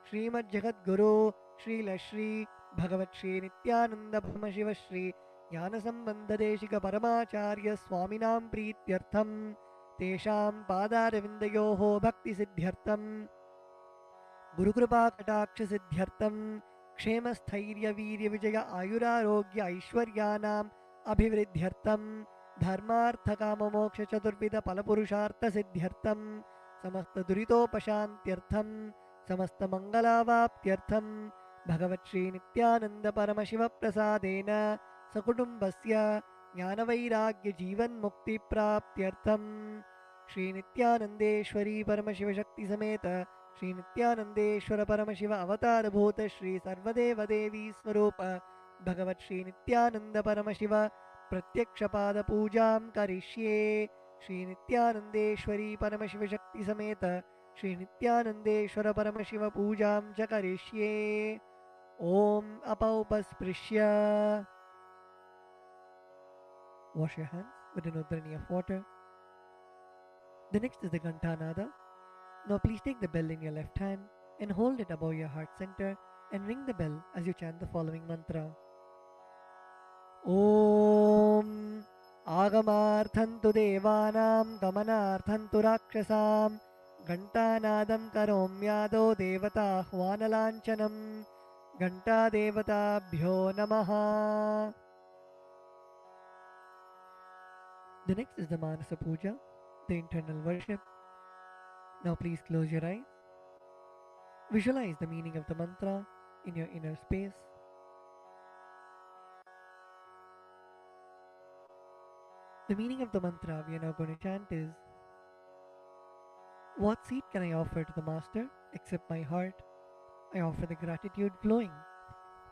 श्रीमज्जगद्गुरो श्रीलश्री भगवत्श्री नित्यानन्दब्रह्मशिवश्री ज्ञानसम्बन्धदेशिकपरमाचार्य स्वामिनां प्रीत्यर्थं तेषां पादारविन्दयोः भक्तिसिद्ध्यर्थं गुरुकृपाकटाक्षसिद्ध्यर्थं क्षेमस्थैर्यवीर्यविजय आयुरारोग्य ऐश्वर्याणाम् अभिवृद्ध्यर्थं धर्मार्थकाममोक्षचतुर्विधफलपुरुषार्थसिद्ध्यर्थं समस्तदुरितोपशान्त्यर्थं समस्तमङ्गलावाप्त्यर्थं भगवत्श्रीनित्यानन्दपरमशिवप्रसादेन सकुटुम्बस्य ज्ञानवैराग्यजीवन्मुक्तिप्राप्त्यर्थं श्रीनित्यानन्देश्वरी परमशिवशक्तिसमेत श्रीनित्यानन्देश्वर परमशिव अवतारभूत श्री सर्वदेवदेवी स्वरूप भगवत् श्रीनित्यानन्द परमशिव प्रत्यक्षपादपूजां करिष्ये। श्रीनित्यानन्देश्वरी परमशिवशक्तिसमेत श्रीनित्यानन्देश्वर परमशिव पूजां च करिष्ये। ॐ अपौपस्पृश्य wash your hands with an udrani of water. The next is the Ghantanada. Now please take the bell in your left hand and hold it above your heart center and ring the bell as you chant the following mantra. Om Agamarthantu Devanam Gamanarthantu Rakshasam Ghantanadam Karomyado Devata Hvanalanchanam Ghanta Devatabhyo Namaha. The next is the Manasa Puja, the internal worship. Now please close your eyes. Visualize the meaning of the mantra in your inner space. The meaning of the mantra we are now going to chant is: what seed can I offer to the Master except my heart? I offer the gratitude flowing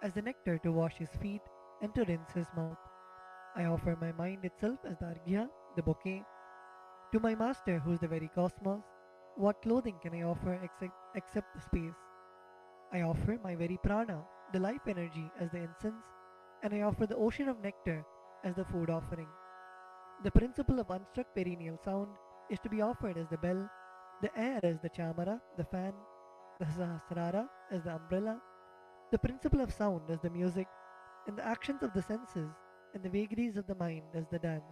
as the nectar to wash his feet and to rinse his mouth. I offer my mind itself as the arghya, the bouquet. To my Master, who is the very cosmos, what clothing can I offer except the space? I offer my very prana, the life energy, as the incense, and I offer the ocean of nectar as the food offering. The principle of unstruck perennial sound is to be offered as the bell, the air as the chamara, the fan, the sahasrara as the umbrella, the principle of sound as the music, and the actions of the senses and the vagaries of the mind as the dance.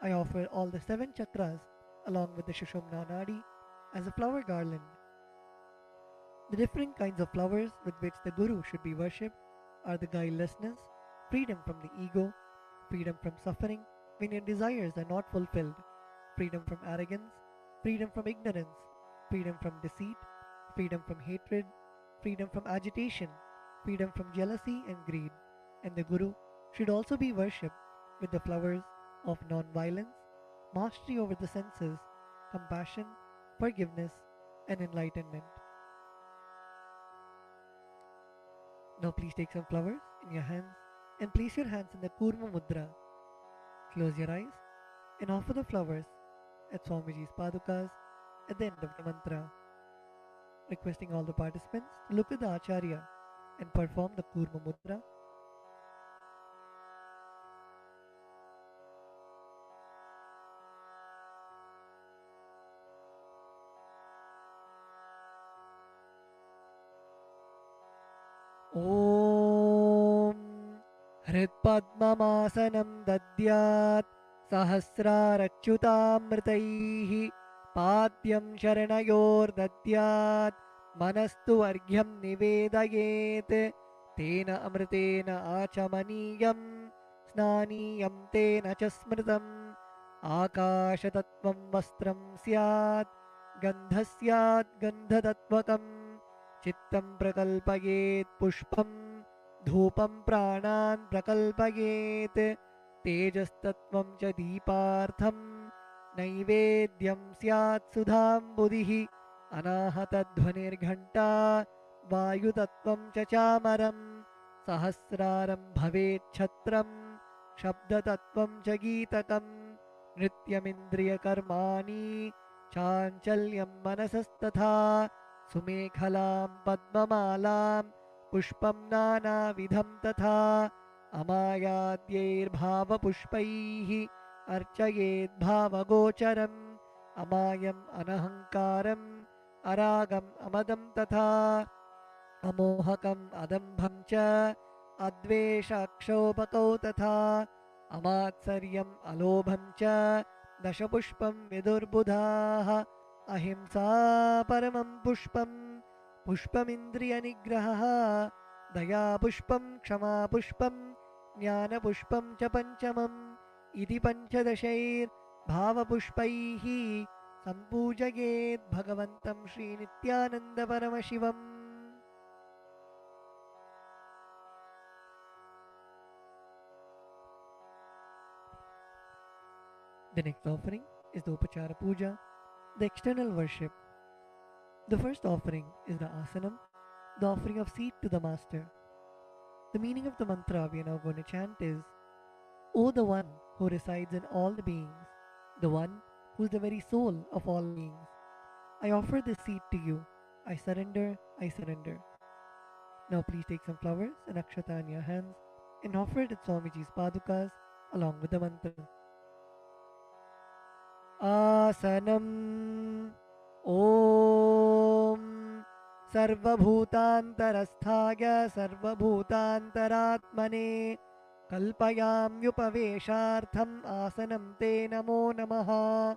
I offer all the 7 chakras along with the Shushumna Nadi as a flower garland. The different kinds of flowers with which the Guru should be worshipped are the guilelessness, freedom from the ego, freedom from suffering when your desires are not fulfilled, freedom from arrogance, freedom from ignorance, freedom from deceit, freedom from hatred, freedom from agitation, freedom from jealousy and greed. And the Guru should also be worshipped with the flowers of non-violence, mastery over the senses, compassion, forgiveness, and enlightenment. Now please take some flowers in your hands and place your hands in the Kurma Mudra. Close your eyes and offer the flowers at Swamiji's Padukas at the end of the mantra. Requesting all the participants to look at the Acharya and perform the Kurma Mudra. Om Hritpadmamasanam dadyat sahasrarachyutamritaihi padyam sharanayor dadyat manastu argyam nivedayet tena amritena achamaniyam snaniyam tena chasmritam akashatattvam vastram syat gandhasyat gandhatatvakam चित्तं प्रकल्पयेत् पुष्पं धूपं प्राणान् प्रकल्पयेत् तेजस्तत्त्वं च दीपार्थं नैवेद्यं स्यात् सुधाम्बुधिः अनाहतध्वनिर्घण्टा वायुतत्त्वं च चामरं सहस्रारं भवेत् छत्रं शब्दतत्त्वं च गीतकं नृत्यमिन्द्रियकर्माणि चाञ्चल्यं मनसस्तथा सुमेखलां पद्ममालां पुष्पं नानाविधं तथा अमायाद्यैर्भावपुष्पैः अर्चयेद्भावगोचरम् अमायम् अनहङ्कारम् अरागम् अमदं तथा अमोहकम् अदम्भं च अद्वेषक्षोभकौ तथा अमात्सर्यम् अलोभं च दशपुष्पं विदुर्बुधाः अहिंसा परमं पुष्पं पुष्पमिन्द्रियनिग्रहः दयापुष्पं क्षमापुष्पं ज्ञानपुष्पं च पञ्चमम् इति पञ्चदशैर्भावपुष्पैः सम्पूजयेत् भगवन्तं श्रीनित्यानन्दपरमशिवम्. The next offering is the Upachara Puja, the external worship. The first offering is the Asanam, the offering of seat to the Master. The meaning of the mantra we are now going to chant is, O the one who resides in all the beings, the one who is the very soul of all beings, I offer this seat to you. I surrender, I surrender. Now please take some flowers and akshata in your hands and offer it at Swamiji's padukas along with the mantra. Asanam Om Sarvabhutantarasthaya Sarvabhutantaratmane Kalpayamyupaveshartham Asanam Te Namo Namaha.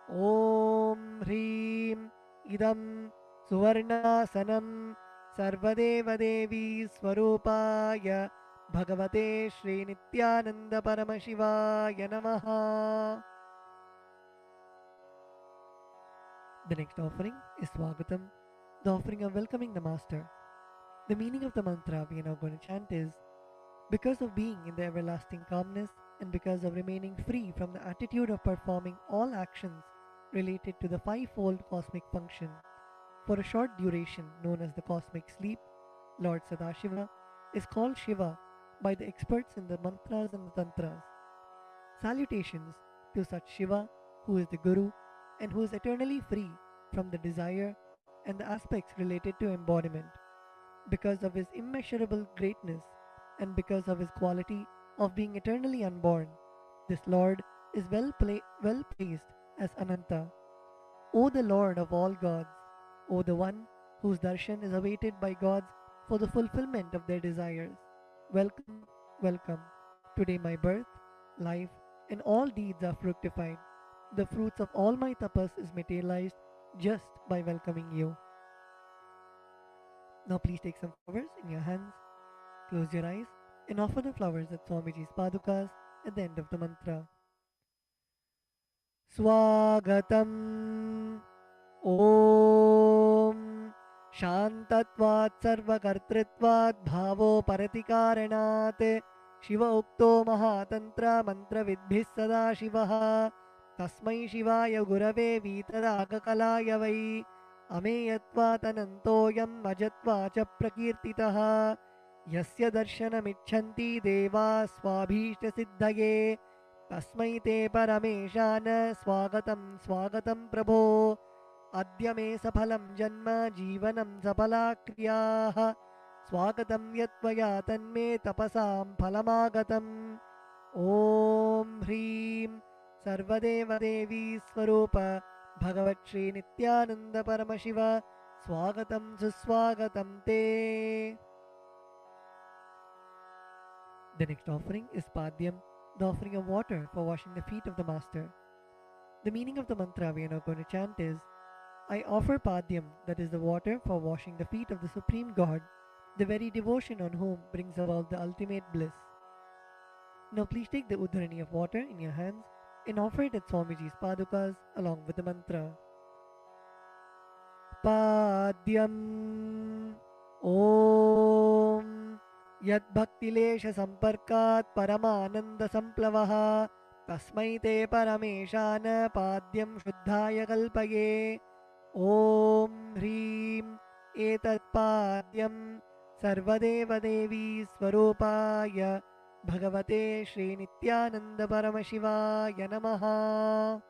Om Hrim Idam Suvarnasanam Sarvadeva Devi Swarupaya Bhagavate Shri Nityananda Paramashivaya Namaha. The next offering is Swagatam, the offering of welcoming the Master. The meaning of the mantra we are now going to chant is, because of being in the everlasting calmness and because of remaining free from the attitude of performing all actions related to the fivefold cosmic function, for a short duration known as the cosmic sleep, Lord Sadashiva is called Shiva by the experts in the mantras and the tantras. Salutations to such Shiva who is the Guru and who is eternally free from the desire and the aspects related to embodiment. Because of his immeasurable greatness and because of his quality of being eternally unborn, this Lord is well placed as Ananta. O the Lord of all gods, O the one whose darshan is awaited by gods for the fulfillment of their desires, welcome, welcome. Today my birth, life, and all deeds are fructified. The fruits of all my tapas is materialized just by welcoming you. Now please take some flowers in your hands, close your eyes, and offer the flowers at Swamiji's padukas at the end of the mantra. Swagatam Om Shantatvat Sarvakartritvat Bhavo Paratikaranat Shiva Ukto Mahatantra Mantra Vidbhis Sada Shivaha Tasmai Shivaya Gurave Vitaragakalaya Vai Ameyatvat Anantoyam Ajatva Cha Prakirtitaha Yasya Darshanamichanti Deva Swabhishta Siddhaye Tasmai Te Parameshana Swagatam Swagatam Prabho Adya Me Saphalam Janma Jivanam Sapala Kriyaha Swagatam Yatvaya Tanme Tapasam Phalamagatam. Om Hrim Sarvadeva Devi Swarupa Bhagavat Shri Nityananda Paramashiva Swagatam Suswagatam Te. The next offering is Padyam, the offering of water for washing the feet of the Master. The meaning of the mantra we are now going to chant is, I offer Padyam, that is the water for washing the feet of the Supreme God, the very devotion on whom brings about the ultimate bliss. Now please take the udharani of water in your hands and offer it at Swamiji's padukas along with the mantra. Padyam Om Yad Bhaktilesha Samparkat Paramananda Samplavaha Tasmai Te Parameshana Padyam Shuddhaya Kalpaye. Om Hrim Etat Padyam Sarvadeva Devi Swarupaya Bhagavate Shri Nityananda Paramashivaya Namaha.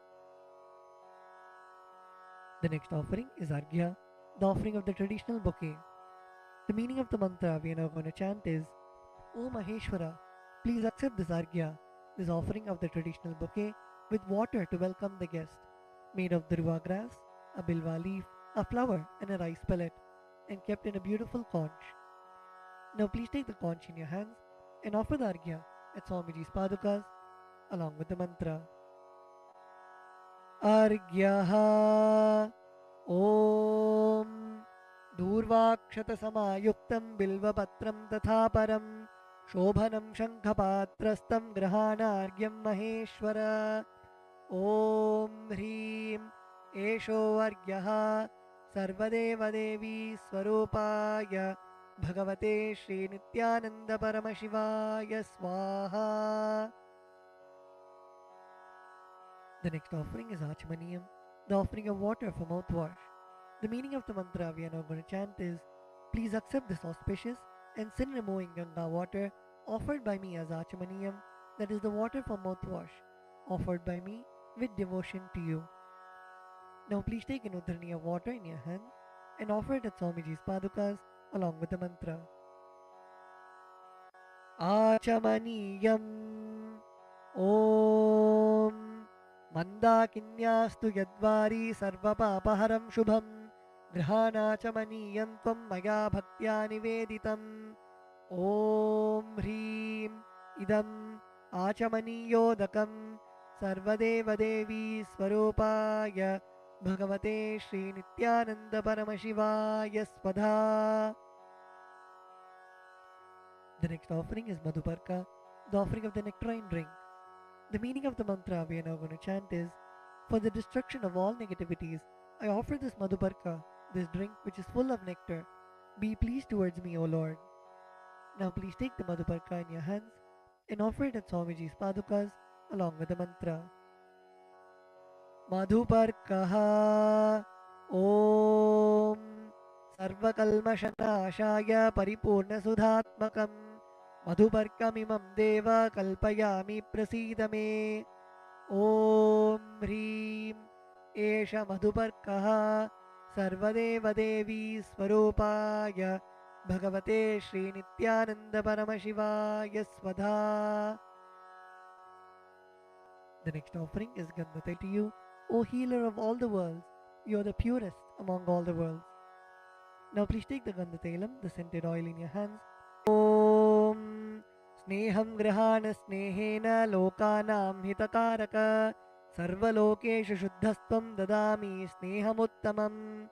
The next offering is Arghya, the offering of the traditional bouquet. The meaning of the mantra we are now going to chant is, O Maheshwara, please accept this Arghya, this offering of the traditional bouquet with water to welcome the guest, made of Dhruva grass, a bilva leaf, a flower and a rice pellet, and kept in a beautiful conch. Now please take the conch in your hands and offer the Arghya at Swamiji's Padukas along with the mantra. Arghyaha Om Durvakshatasamaayuktam Bilvapatram Tatha Param Shobhanam Shankhapatrastam Grahanargyam Maheshwara Om Hrim Esho Argyaha Sarvadeva Devi Swarupaya Bhagavate Shri Nityananda Paramashivaya Swaha. The next offering is Achamaniyam, the offering of water for mouthwash. The meaning of the mantra we are now going to chant is, please accept this auspicious and sin-removing Ganga water offered by me as Achamaniyam, that is the water for mouthwash, offered by me with devotion to you. Now please take an udhrani of water in your hand and offer it at Swamiji's Padukas along with the mantra. Achamaniyam Om Mandakinyastu Yadvari Sarvapapaharam Shubham Grihanachamaniyam Tvam Maya Bhaktya Niveditam Om Hrim Idam Achamaniyodakamं Sarvadeva Devi Swarupaya Bhagavate Shri Nityananda Paramashivaya Swadha. The next offering is Madhuparka, the offering of the nectarine drink. The meaning of the mantra we are now going to chant is, for the destruction of all negativities, I offer this Madhuparka, this drink which is full of nectar. Be pleased towards me, O Lord. Now please take the Madhuparka in your hands and offer it at Swamiji's Padukas along with the mantra. Madhuparkaha Om Sarvakalmashanashaya Paripurna Sudhatmakam Madhuparkamimam Deva Kalpayami Prasidame Om Hrim Esha Madhuparkaha Sarvadeva Devi Swarupaya Bhagavate Shri Nityananda Paramashivaya Swadha. The next offering is Gandhate to you, O healer of all the worlds. You are the purest among all the worlds. Now please take the Gandhatailam, the scented oil in your hands. Om Sneham Grihana Snehena Lokanam Hitakaraka Sarvalokeshu Shuddhastvam Dadami Snehamuttamam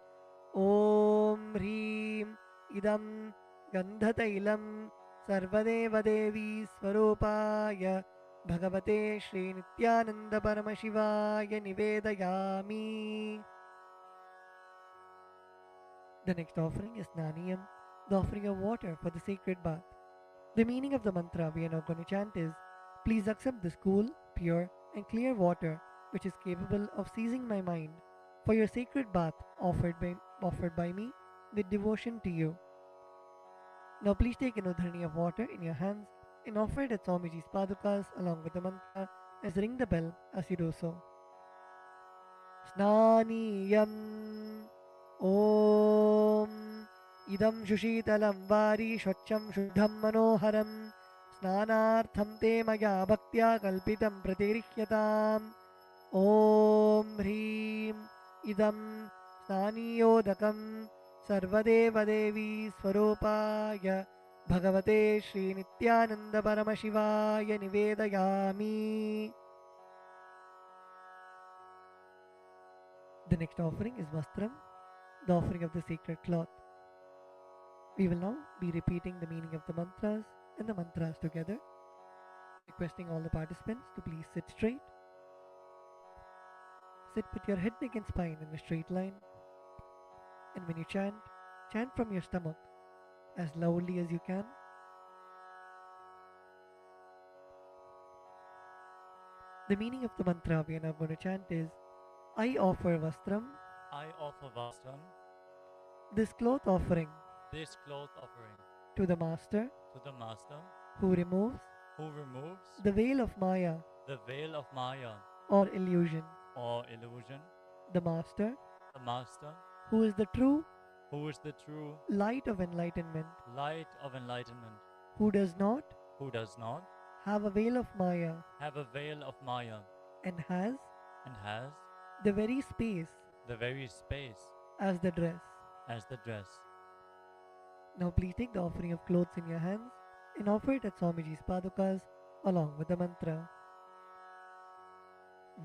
Om Hrim Idam Gandhatailam Sarvadeva Devi Swarupaya Bhagavate Shri Nityananda Paramashivaya Nivedayami. The next offering is Naniyam, the offering of water for the sacred bath. The meaning of the mantra we are now going to chant is, please accept this cool, pure and clear water which is capable of seizing my mind for your sacred bath offered by me with devotion to you. Now please take an udhrani of water in your hands and offer it at Swamiji's Padukas along with the mantra as ring the bell as you do so. Snaniyam Om Idam Shushitalam Vari Shvacham Shuddham Manoharam Snanartham Te Maya Bhaktya Kalpitam Pratirihyatam Om Hrim Idam Snaniyodakam Sarvadeva Devi Swarupaya Bhagavate Shri Nityananda Paramashivaya Nivedayami. The next offering is Vastram, the offering of the sacred cloth. We will now be repeating the meaning of the mantras and the mantras together, requesting all the participants to please sit straight. Sit with your head, neck and spine in a straight line. And when you chant, chant from your stomach as loudly as you can. The meaning of the mantra we are now going to chant is, I offer Vastram, I offer Vastram, this cloth offering, this cloth offering, to the Master to the Master who removes who removes the veil of Maya the veil of Maya or illusion. or illusion, The Master the Master, who is the true who is the true light of enlightenment, light of enlightenment, who does not who does not have a veil of Maya have a veil of Maya and has and has the very space the very space as the dress. as the dress. Now please take the offering of clothes in your hands and offer it at Swamiji's padukas along with the mantra.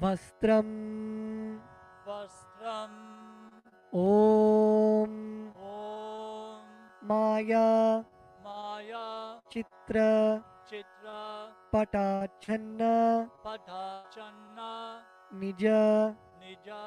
Vastram Vastram Om Om Maya Maya Chitra Chitra Patachanna Padachanna Nija Nija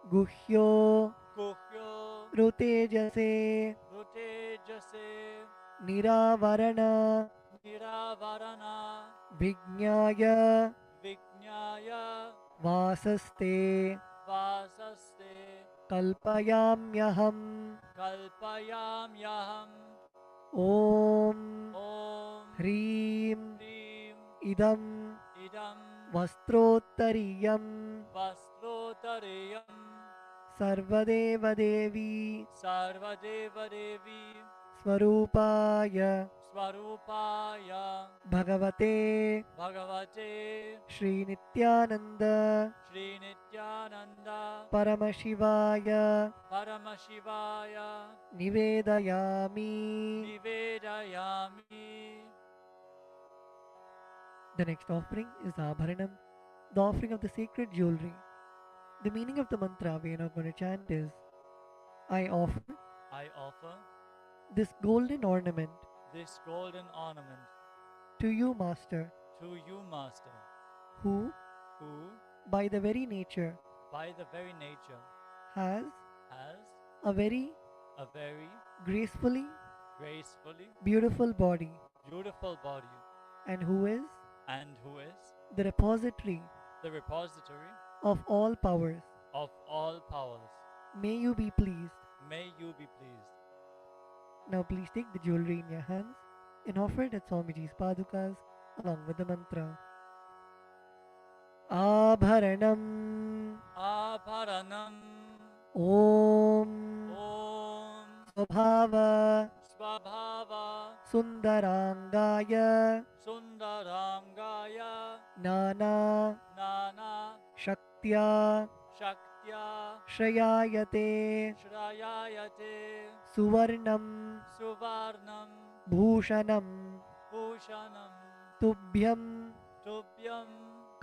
Guhyo Guhyo Rutejase Rutejase Niravarana Niravarana Vijnaya Vijnaya Vasaste Vasaste Kalpayamyaham Kalpayamyaham Om Om Hrim Hrim Idam Idam Vastrottariyam Vastrotarayam Sarvadeva Devi Sarvadeva Devi Swarupaya Swarupaya Bhagavate Bhagavate Shri Nityananda Shri Nityananda Paramashivaya Paramashivaya Nivedayami. Nivedayami. The next offering is Abharanam, the offering of the sacred jewelry. The meaning of the mantra we are now going to chant is I offer I offer this golden ornament this golden ornament to you, Master, to you, Master, who, who, by the very nature, by the very nature, has has a very a very gracefully gracefully beautiful body, beautiful body, and who is the repository the repository of all powers. of all powers. May you be pleased. May you be pleased. Now please take the jewelry in your hands and offer it at Swamiji's padukas along with the mantra. Abharanam Abharanam Om Om Svabhava Svabhava Sundarangaya Sundarangaya Nana Nana Shaktya Shaktya Shrayayate Shrayayate Suvarnam Suvarnam Bhushanam Bhushanam Tubhyam Tubhyam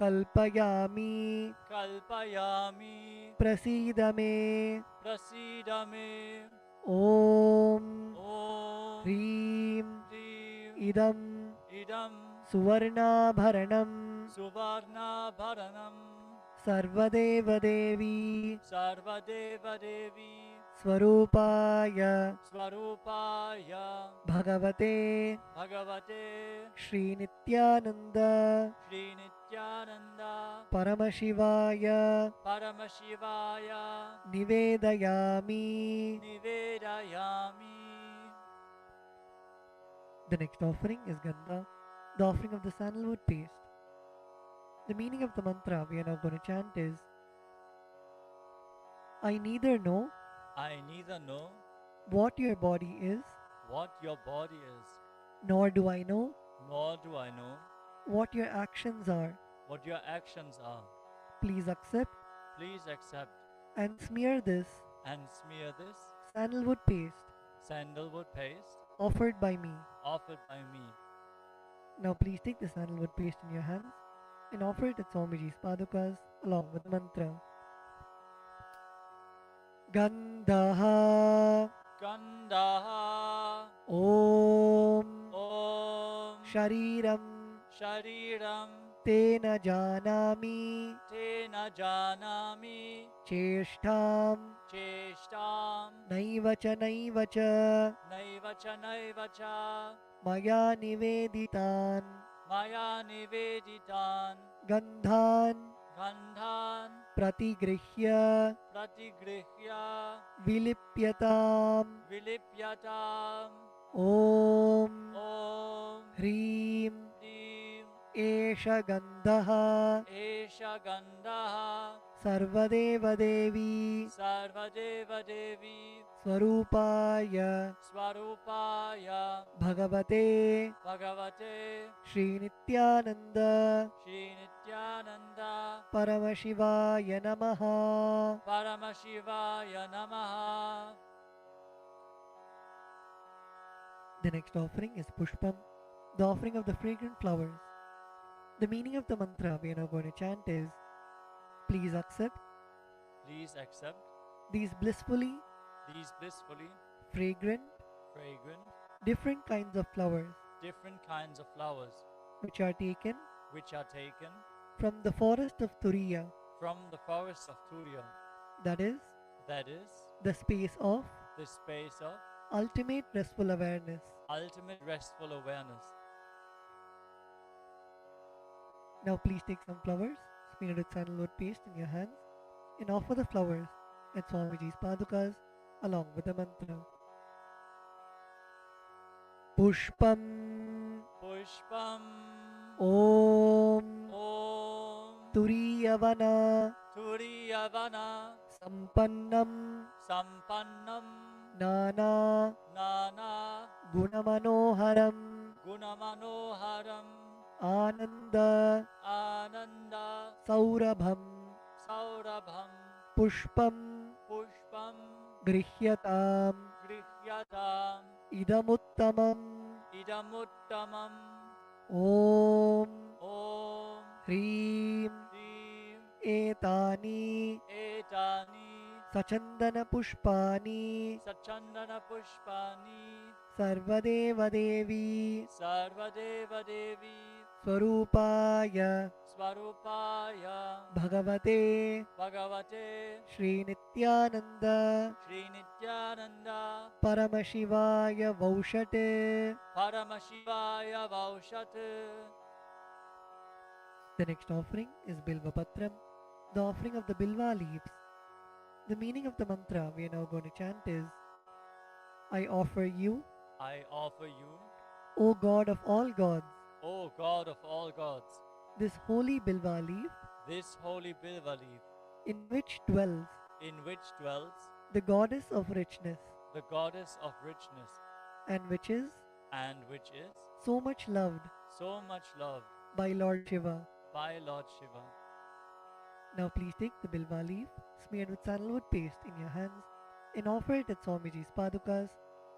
Kalpayami Kalpayami Prasidame Prasidame Om Om Hrim Hrim Idam Idam Suvarnabharanam Suvarnabharanam Sarvadeva Devi Sarvadeva Devi Swarupaya Swarupaya Bhagavate Bhagavate Shri Nityananda Shri Nityananda Paramashivaya Paramashivaya Nivedayami. Nivedayami. The next offering is Gandha, the offering of the sandalwood paste. The meaning of the mantra we are now going to chant is I neither know I neither know what your body is, what your body is, nor do I know nor do I know what your actions are. what your actions are. Please accept Please accept and smear this and smear this sandalwood paste sandalwood paste offered by me. offered by me. Now please take the sandalwood paste in your hands and offer it at Swamiji's padukas along with the mantra. Gandhaha Gandaha Om Om Shariram Shariram Tena Janami Tena Janami Cheshtam Cheshtam Naivacha Naivacha Naivacha Naivacha Maya Niveditan Maya Niveditan Gandhan Gandhan Pratigrihya Pratigrihya Vilipyatam Vilipyatam Om Om Hrim Hrim Esha Gandhaha Esha Gandaha Sarvadeva Devi Sarvadeva Devi Swarupaya Swarupaya Bhagavate Bhagavate Shri Nityananda Shri Nityananda Paramashivaya Namaha. Paramashivaya Namaha. The next offering is Pushpam, the offering of the fragrant flowers. The meaning of the mantra we are now going to chant is: please accept Please accept these blissfully fragrant, fragrant, different kinds of flowers different kinds of flowers which are taken which are taken from the forest of Turiya, from the forests of Turiya, that is, the space of ultimate restful awareness. ultimate restful awareness. Now please take some flowers, smeared with sandalwood paste in your hands, and offer the flowers at Swamiji's padukas along with the mantra. Pushpam Pushpam Om Om Turiyavana Turiyavana Sampannam Sampannam Nana Nana Gunamanoharam Gunamanoharam Ananda Ananda Saurabham Saurabham Pushpam Pushpam Grihyatam Grihyatam Idamuttamam Idamuttamam Om Om Hrim Hrim Etani Etani Sachandana Pushpani Sachandana Pushpani Sarvadeva Devi Sarvadeva Devi Swarupaya Swarupaya Bhagavate Bhagavate Shri Nityananda Shri Nityananda Paramashivaya Vaushate. Paramashivaya Vaushat. The next offering is Bilva Patram, the offering of the Bilva leaves. The meaning of the mantra we are now going to chant is: I offer you, I offer you, O God of all gods, O God of all gods, this holy Bilva leaf this holy Bilva leaf, in which dwells in which dwells the goddess of richness, the goddess of richness, and which is so much loved so much loved by Lord Shiva. by Lord Shiva. Now please take the Bilva leaf smeared with sandalwood paste in your hands and offer it at Swamiji's padukas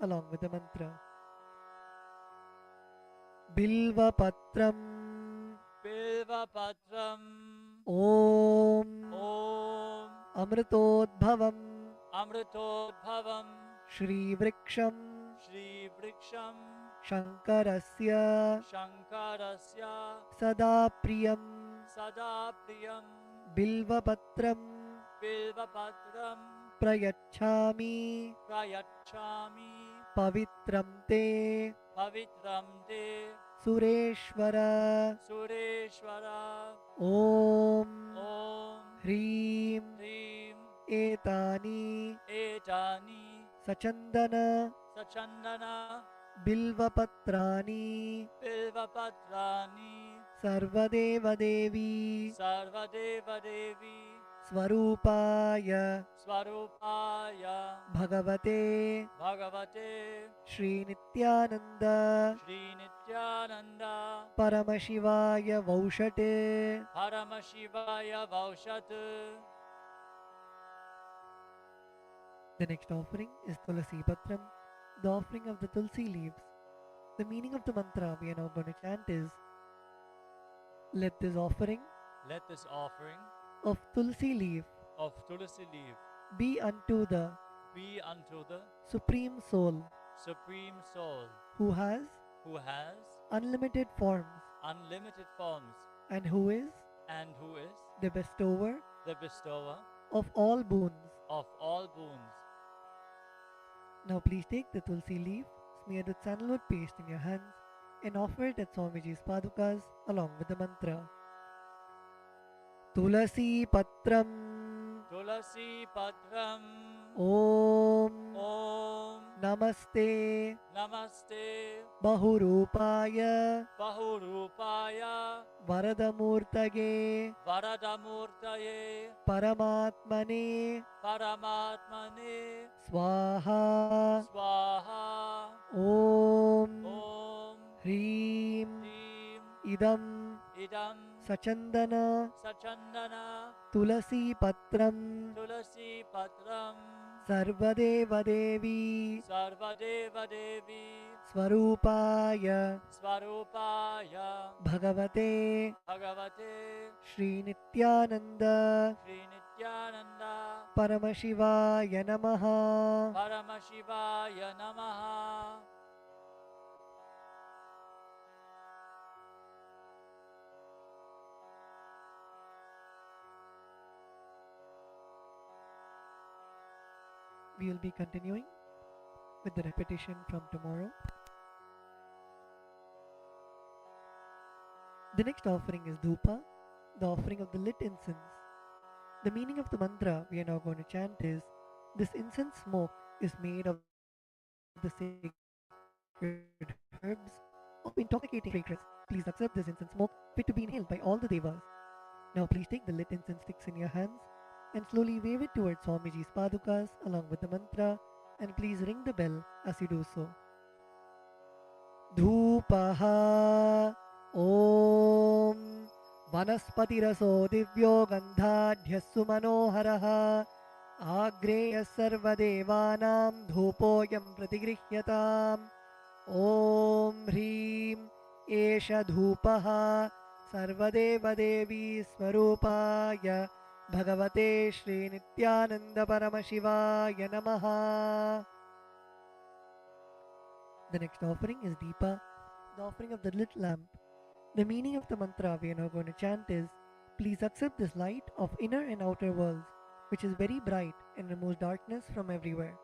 along with the mantra. Bilva Patram Bilva Patram Om Om Amritodbhavam Amritodbhavam Shri Vriksham Shri Vriksham Shankarasya Shankarasya Sada Priyam Sada Priyam Bilva Patram Bilva Patram Prayachami Prayachami Pavitram Te Pavitram Te Sureshwara Sureshwara Om Om Hrim Hrim Etani Etani Sachandana Sachandana Bilvapatrani Bilvapatrani Sarvadeva Devi Sarvadeva Devi Swarupaya Swarupaya Bhagavate Bhagavate Shri Nityananda Shri Nityananda Paramashivaya Vaushate. Paramashivaya Vaushat. The next offering is Tulasi Patram, the offering of the Tulsi leaves. The meaning of the mantra we are now going to chant is: let this offering Let this offering of Tulsi leaf of Tulasi leaf be unto the be unto the Supreme Soul Supreme Soul who has who has unlimited forms unlimited forms and who is and who is the bestower the bestower of all boons. of all boons. Now please take the Tulsi leaf smeared with sandalwood paste in your hands and offer it at Swamiji's padukas along with the mantra. Tulasi Patram Tulasi Patram Om Om Namaste Namaste Bahurupaya Bahurupaya Varadamurtage Varadamurtaye Paramatmane Paramatmane Swaha Swaha Om Om Hreem Hrim Idam Idam Sachandana Sachandana Tulasi Patram Tulasi Patram Sarvadeva Devi Sarvadeva Devi Swarupaya Swarupaya Bhagavate Bhagavate Shri Nityananda Sri Nityananda Paramashivaya Namaha. Paramashivaya Namaha. We will be continuing with the repetition from tomorrow. The next offering is Dhupa, the offering of the lit incense. The meaning of the mantra we are now going to chant is, this incense smoke is made of the sacred herbs of intoxicating fragrance. Please accept this incense smoke fit to be inhaled by all the devas. Now please take the lit incense sticks in your hands and slowly wave it towards Swamiji's padukas along with the mantra, and please ring the bell as you do so. Dhupaha Om Vanaspatiraso Divyo Gandhadhyassu Manoharaha Agreyas Sarvadevanam Dhupoyam Pratigrihyatam Om Hreem Esha Dhupaha Sarvadeva Devi Swarupaya Bhagavate Shri Nityananda Paramashivaya Namaha. The next offering is Deepa, the offering of the lit lamp. The meaning of the mantra we are now going to chant is, please accept this light of inner and outer worlds, which is very bright and removes darkness from everywhere.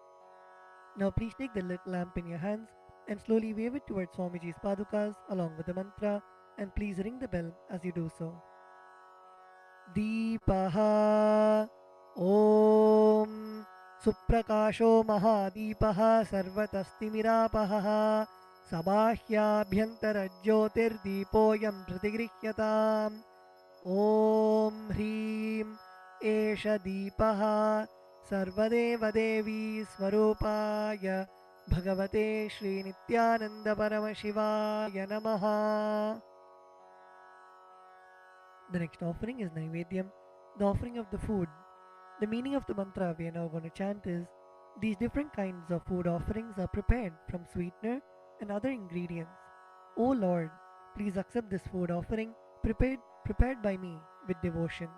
Now please take the lit lamp in your hands and slowly wave it towards Swamiji's padukas along with the mantra, and please ring the bell as you do so. Deepaha Om Suprakasho Mahadipaha Sarvatastimiراpaha Sabāhyābhyantarajyotirdeepoyam pratigrihyatam Om Hreem Esha Deepaha Sarvadeva Devi Swarupaya Bhagavate Shri Nityananda Paramashivaya Namaha. The next offering is Naivedyam, the offering of the food. The meaning of the mantra we are now going to chant is, these different kinds of food offerings are prepared from sweetener and other ingredients. O Lord, please accept this food offering prepared by me with devotion.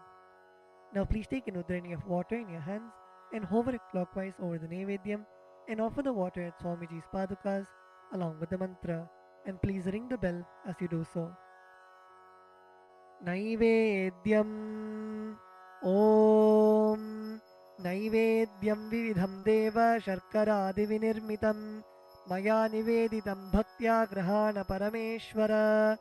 Now please take an udrani of water in your hands and hover it clockwise over the Naivedyam and offer the water at Swamiji's padukas along with the mantra, and please ring the bell as you do so. Naivedyam Om Naivedyam Vividham Deva Sharkaradi Vinirmitam Maya Niveditam Bhaktya Grahana Parameshwara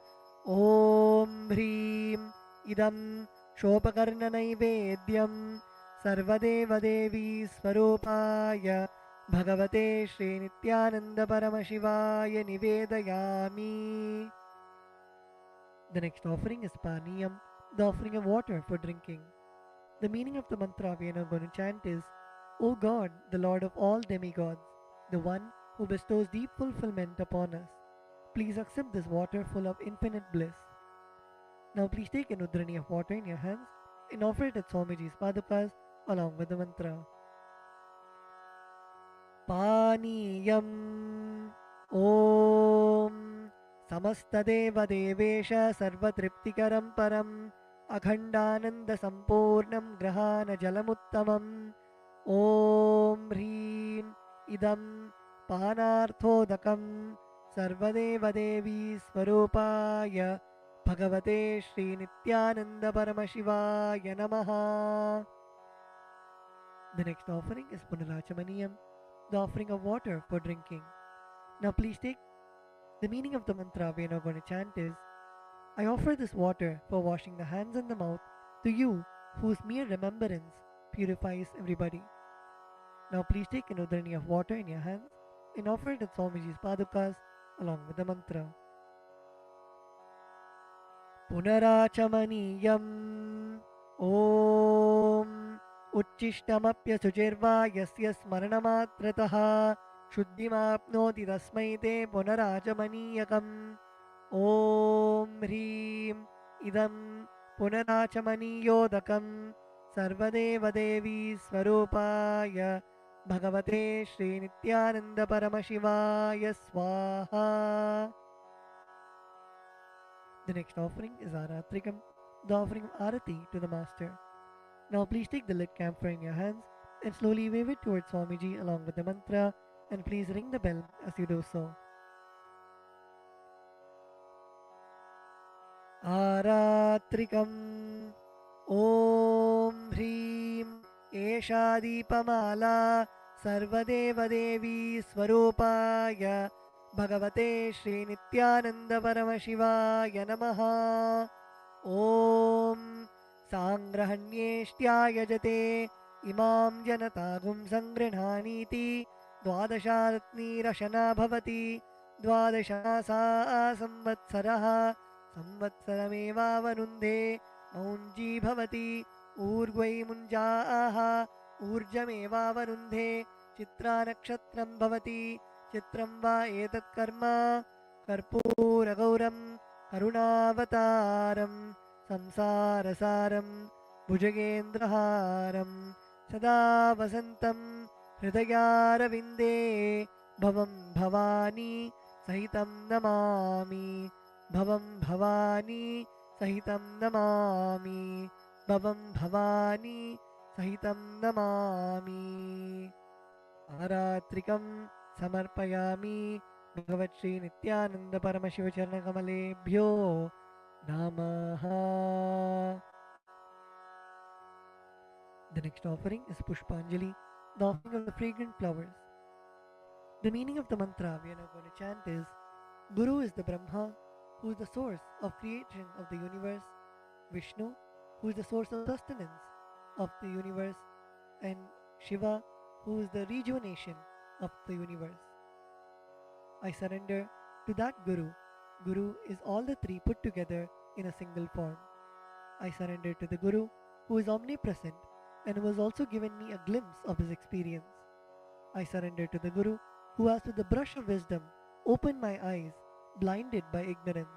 Om Hreem Idam Shopakarna Naivedyam Sarvadeva Devi Swarupaya Bhagavate Shri Nityananda Paramashivaya Nivedayami. The next offering is Paniyam, the offering of water for drinking. The meaning of the mantra we are now going to chant is, O God, the Lord of all demigods, the one who bestows deep fulfillment upon us, please accept this water full of infinite bliss. Now please take an udrani of water in your hands and offer it at Swamiji's padukas along with the mantra. Paniyam Om Samastadeva Devesha Sarvatriptikaram Param Akhandananda Sampurnam Grahana Jalamuttamam Om Hreem Idam Panarthodakam Sarvadeva Devi Swarupaya Bhagavate Shri Nityananda Paramashivaya Namaha. The next offering is Punarachamaniyam, the offering of water for drinking. Now please take the meaning of the mantra we are now going to chant is, I offer this water for washing the hands and the mouth to you, whose mere remembrance purifies everybody. Now please take an udrani of water in your hands and offer it at Swamiji's padukas along with the mantra. Punarachamaniyam Om Uchishtamapyasujirva yasya smaranamatrataha Shuddhimapnoti tasmai te punarachamaniyakam Om Hrim Idam Punarachamaniyodakam Sarvadeva Devi Swarupaya Bhagavate Shri Nityananda Paramashivaya Swaha. The next offering is Aratrikam, the offering of Arati to the Master. Now please take the lit camphor in your hands and slowly wave it towards Swamiji along with the mantra, and please ring the bell as you do so. Aratrikam Om Hrim Esha Deepamala Sarvadeva Devi Swarupaya Bhagavate Shri Nityananda Paramashivaya Namaha. Om Sangrahanyeshtyaya Jate Imam Janatagum Sangrinhaniti Dvadasharatni Rashana Bhavati Dvadashasa Samvatsaraha Samvatsarameva Vanunde Maunji Bhavati Urgvai Munjaha Urjameva Vanunde Chitra Nakshatram Bhavati Chitram va etat karma Karpura Gauram Karunavataram Samsarasaram Bhujagendraharam Sada Vasantam Hridayaravinде Bhavam Bhavani Sahitam Namami Bhavam Bhavani Sahitam Namami Bhavam Bhavani Sahitam Namami. Aratrikam Samarpayami Bhagavat Shri Nityananda Paramashiva Charanakamaleebhyo Namaha. The next offering is Pushpanjali, the offering of the fragrant flowers. The meaning of the mantra we are now going to chant is: Guru is the Brahma, who is the source of creation of the universe, Vishnu, who is the source of sustenance of the universe, and Shiva, who is the rejuvenation of the universe. I surrender to that Guru. Guru is all the three put together in a single form. I surrender to the Guru, who is omnipresent and who has also given me a glimpse of his experience. I surrender to the Guru, who has with the brush of wisdom opened my eyes, blinded by ignorance.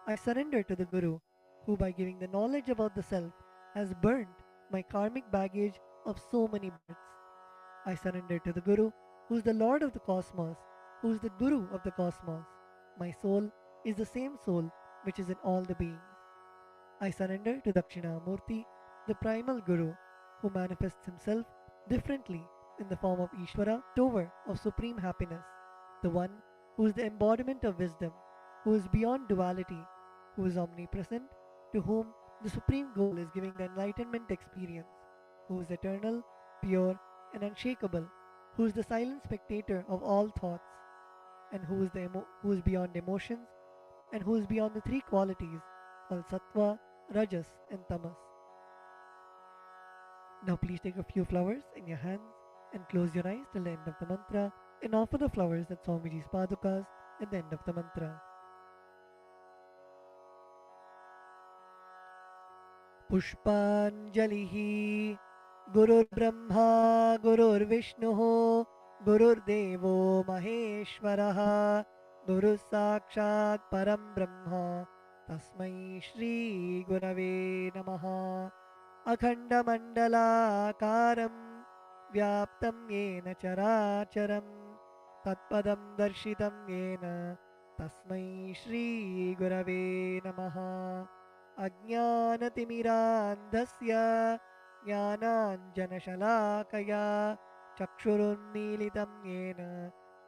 I surrender to the Guru, who by giving the knowledge about the self has burnt my karmic baggage of so many births. I surrender to the Guru, who is the Lord of the cosmos, who is the Guru of the cosmos. My soul is the same soul which is in all the beings. I surrender to Dakshinamurti, the primal Guru, who manifests himself differently in the form of Ishvara, Tower of supreme happiness, the one who is the embodiment of wisdom, who is beyond duality, who is omnipresent, to whom the supreme goal is giving the enlightenment experience, who is eternal, pure, and unshakable, who is the silent spectator of all thoughts, and who is beyond emotions, and who is beyond the three qualities called Sattva, Rajas, and Tamas. Now please take a few flowers in your hands and close your eyes till the end of the mantra, and offer the flowers at Swamiji's padukas at the end of the mantra. Pushpanjalihi Gurur Brahma Gurur Vishnu Gurur Devo Maheshwaraha Guru Sakshat Param Brahma Tasmai Shri Gurave Namaha. Akhanda Mandala Karam Vyaptam Yena Characharam Tatpadam Darshitam Yena Tasmai Shri Gurave Namaha. Ajnanatimiraandhasya Jnananjanashalakaya Chakshurunmilitam Yena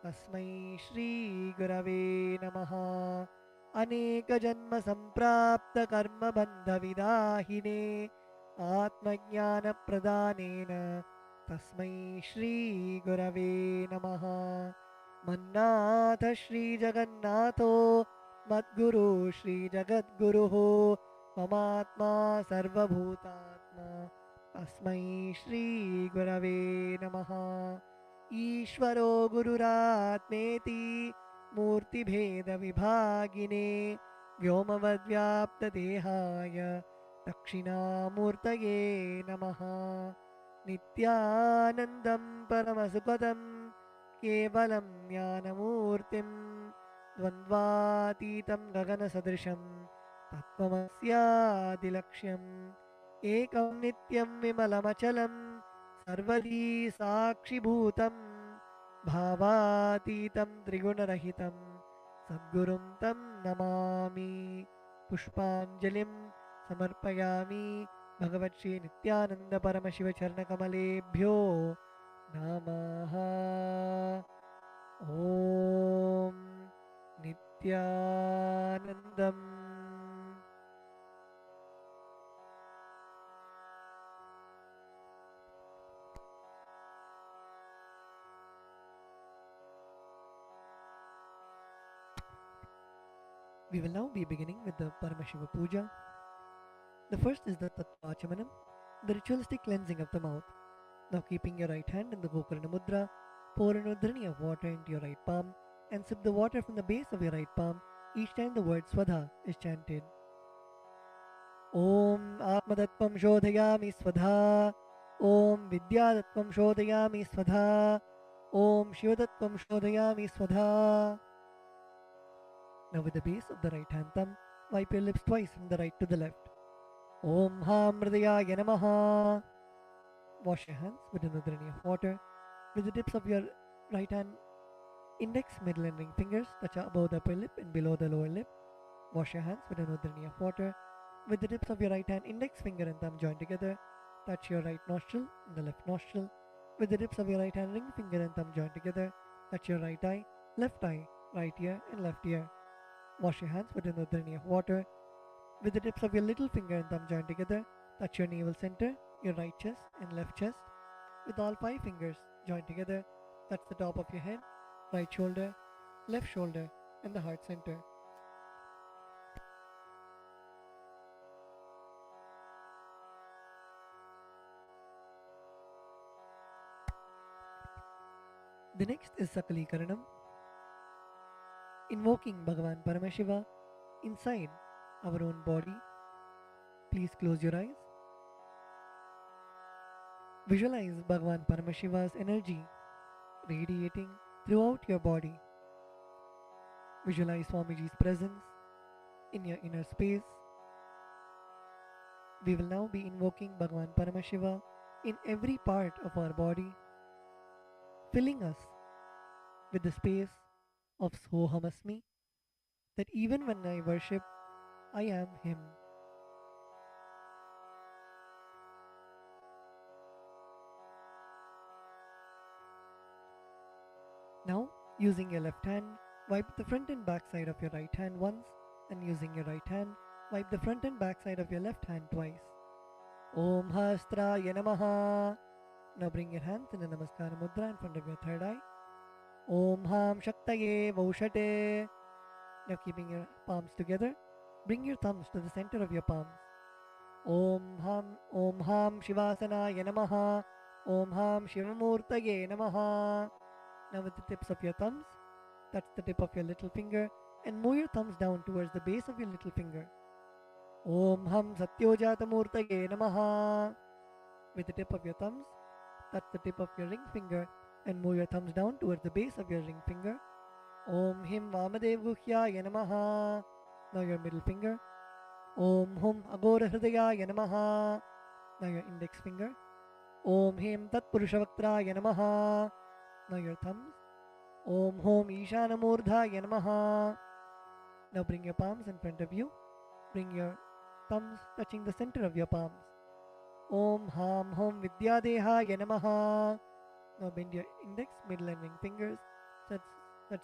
Tasmai Shri Gurave Namaha. Aneka Janma Samprapta Karma Bandha Vidahine Atmajnana Pradhanena Tasmai Shri Gurave Namaha. Mannatha Shri Jagannatho Madguru Shri Jagadguruho Mamatma Sarvabhutatma Tasmai Shri Gurave Namaha. ईश्वरो गुरुरात्मेति मूर्तिभेदविभागिने व्योमवद्व्याप्तदेहाय दक्षिणामूर्तये नमः नित्यानन्दं परमसुखदं केवलं ज्ञानमूर्तिं द्वन्द्वातीतं गगनसदृशं तत्त्वमस्यादिलक्ष्यम् एकं नित्यं विमलमचलं सर्वदी साक्षिभूतं भावातीतं त्रिगुणरहितं सद्गुरुं तं नमामि पुष्पाञ्जलिं समर्पयामि भगवत्श्री नित्यानन्द परमशिवचरणकमलेभ्यो नमः ॐ नित्यानन्दम् We will now be beginning with the Paramashiva Puja. The first is the Tattvachamanam, the ritualistic cleansing of the mouth. Now keeping your right hand in the Gokarna Mudra, pour an udhrani of water into your right palm and sip the water from the base of your right palm each time the word Swadha is chanted. Om Atmadattvam Shodhayami Swadha, Om Vidyadattvam Shodhayami Swadha, Om Shivadattvam Shodhayami Swadha. Now with the base of the right hand thumb, wipe your lips twice from the right to the left. Om Ham Hridayaya Namaha. Wash your hands with an udhrani of water. With the tips of your right hand index, middle and ring fingers touch above the upper lip and below the lower lip. Wash your hands with an udhrani of water. With the tips of your right hand index finger and thumb joined together, touch your right nostril and the left nostril. With the tips of your right hand ring finger and thumb joined together, touch your right eye, right ear and left ear. Wash your hands with an udhrani of water. With the tips of your little finger and thumb joined together, touch your navel center, your right chest and left chest. With all 5 fingers joined together, touch the top of your head, right shoulder, left shoulder and the heart center. The next is Sakalikaranam, invoking Bhagavan Paramashiva inside our own body. Please close your eyes. Visualize Bhagavan Paramashiva's energy radiating throughout your body. Visualize Swamiji's presence in your inner space. We will now be invoking Bhagavan Paramashiva in every part of our body, filling us with the space of Sohamasmi, that even when I worship, I am Him. Now, using your left hand, wipe the front and back side of your right hand once, and using your right hand, wipe the front and back side of your left hand twice. Om Hastraya Namaha. Now bring your hands in a Namaskara Mudra in front of your third eye. Om Ham Shaktaye Vaushate. Now keeping your palms together, bring your thumbs to the center of your palms. Om Ham Shivasanaya Namaha. Om Ham Shivamurtaye Namaha. Now with the tips of your thumbs, touch the tip of your little finger and move your thumbs down towards the base of your little finger. Om Ham Satyojatamurtaye Namaha. With the tip of your thumbs, touch the tip of your ring finger and move your thumbs down towards the base of your ring finger. Om Him Vamadev Guhyaya Namaha. Now your middle finger. Om Hum Agora Hridayaya Namaha. Now your index finger. Om Him Tat Purushavakraya Namaha. Now your thumbs. Om Hom Ishanamurdhaya Namaha. Now bring your palms in front of you. Bring your thumbs touching the center of your palms. Om Ham Hom Vidyadehaya Namaha. Now bend your index, middle and ring fingers such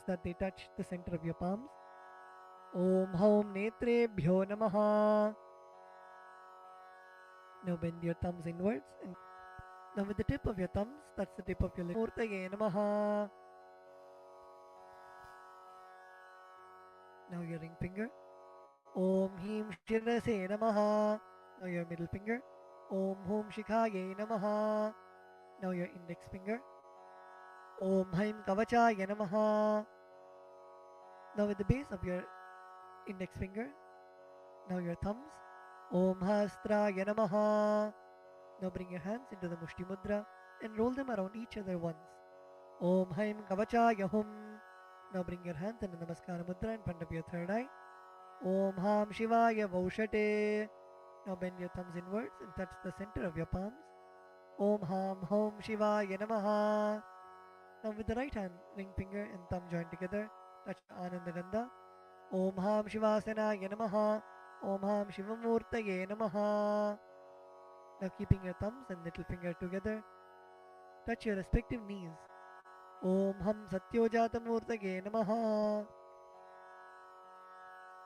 that they touch the center of your palms. Om Hom Netrebhyo Namaha. Now bend your thumbs inwards and now with the tip of your thumbs, touch the tip of your lip. Murtaye Namaha. Now your ring finger. Om Him Shirase Namaha. Now your middle finger. Om Hum Shikhaye Namaha. Now your index finger. Om Haim Kavachaya Namaha. Now with the base of your index finger, now your thumbs. Om Hastraya Namaha. Now bring your hands into the Mushti Mudra and roll them around each other once. Om Haim Kavachaya Hum. Now bring your hands in the Namaskara Mudra in front of your third eye. Om Ham Shivaya Vaushate. Now bend your thumbs inwards and touch the center of your palms. Om Ham Hom Shivaya Namaha. Now with the right hand, ring finger and thumb joined together, touch Ananda Gandha. Om Ham Shivasanaya Namaha. Om Ham Shivamurtaye Namaha. Now keeping your thumbs and little finger together, touch your respective knees. Om Ham Satyojatamurtaye Namaha.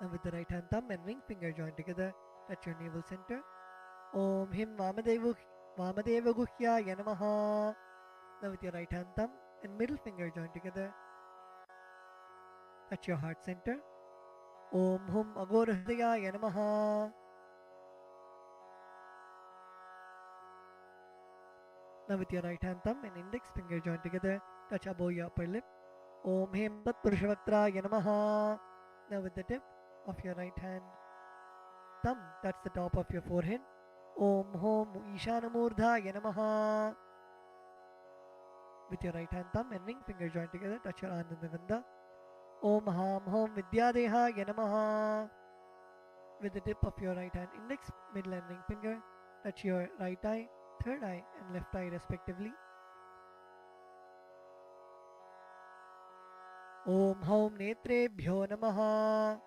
Now with the right hand thumb and ring finger joined together, touch your navel center. Om Him Vamadevaguhyaya Namaha. Now with your right hand thumb and middle finger joined together, touch your heart center. Om Hum Agorahridayaya Namaha. Now with your right hand thumb and index finger joined together, touch above your upper lip. Om Him Tatpurushavaktraya Namaha. Now with the tip of your right hand thumb, touch the top of your forehead. Om Hom Ishanamurdhaya Namaha. With your right hand thumb and ring finger joined together, touch your Ananda Gandha. Om Ham Hom Vidyadehaya Namaha. With the tip of your right hand index, middle and ring finger, touch your right eye, third eye and left eye respectively. Om Hom Netrebhyo Namaha.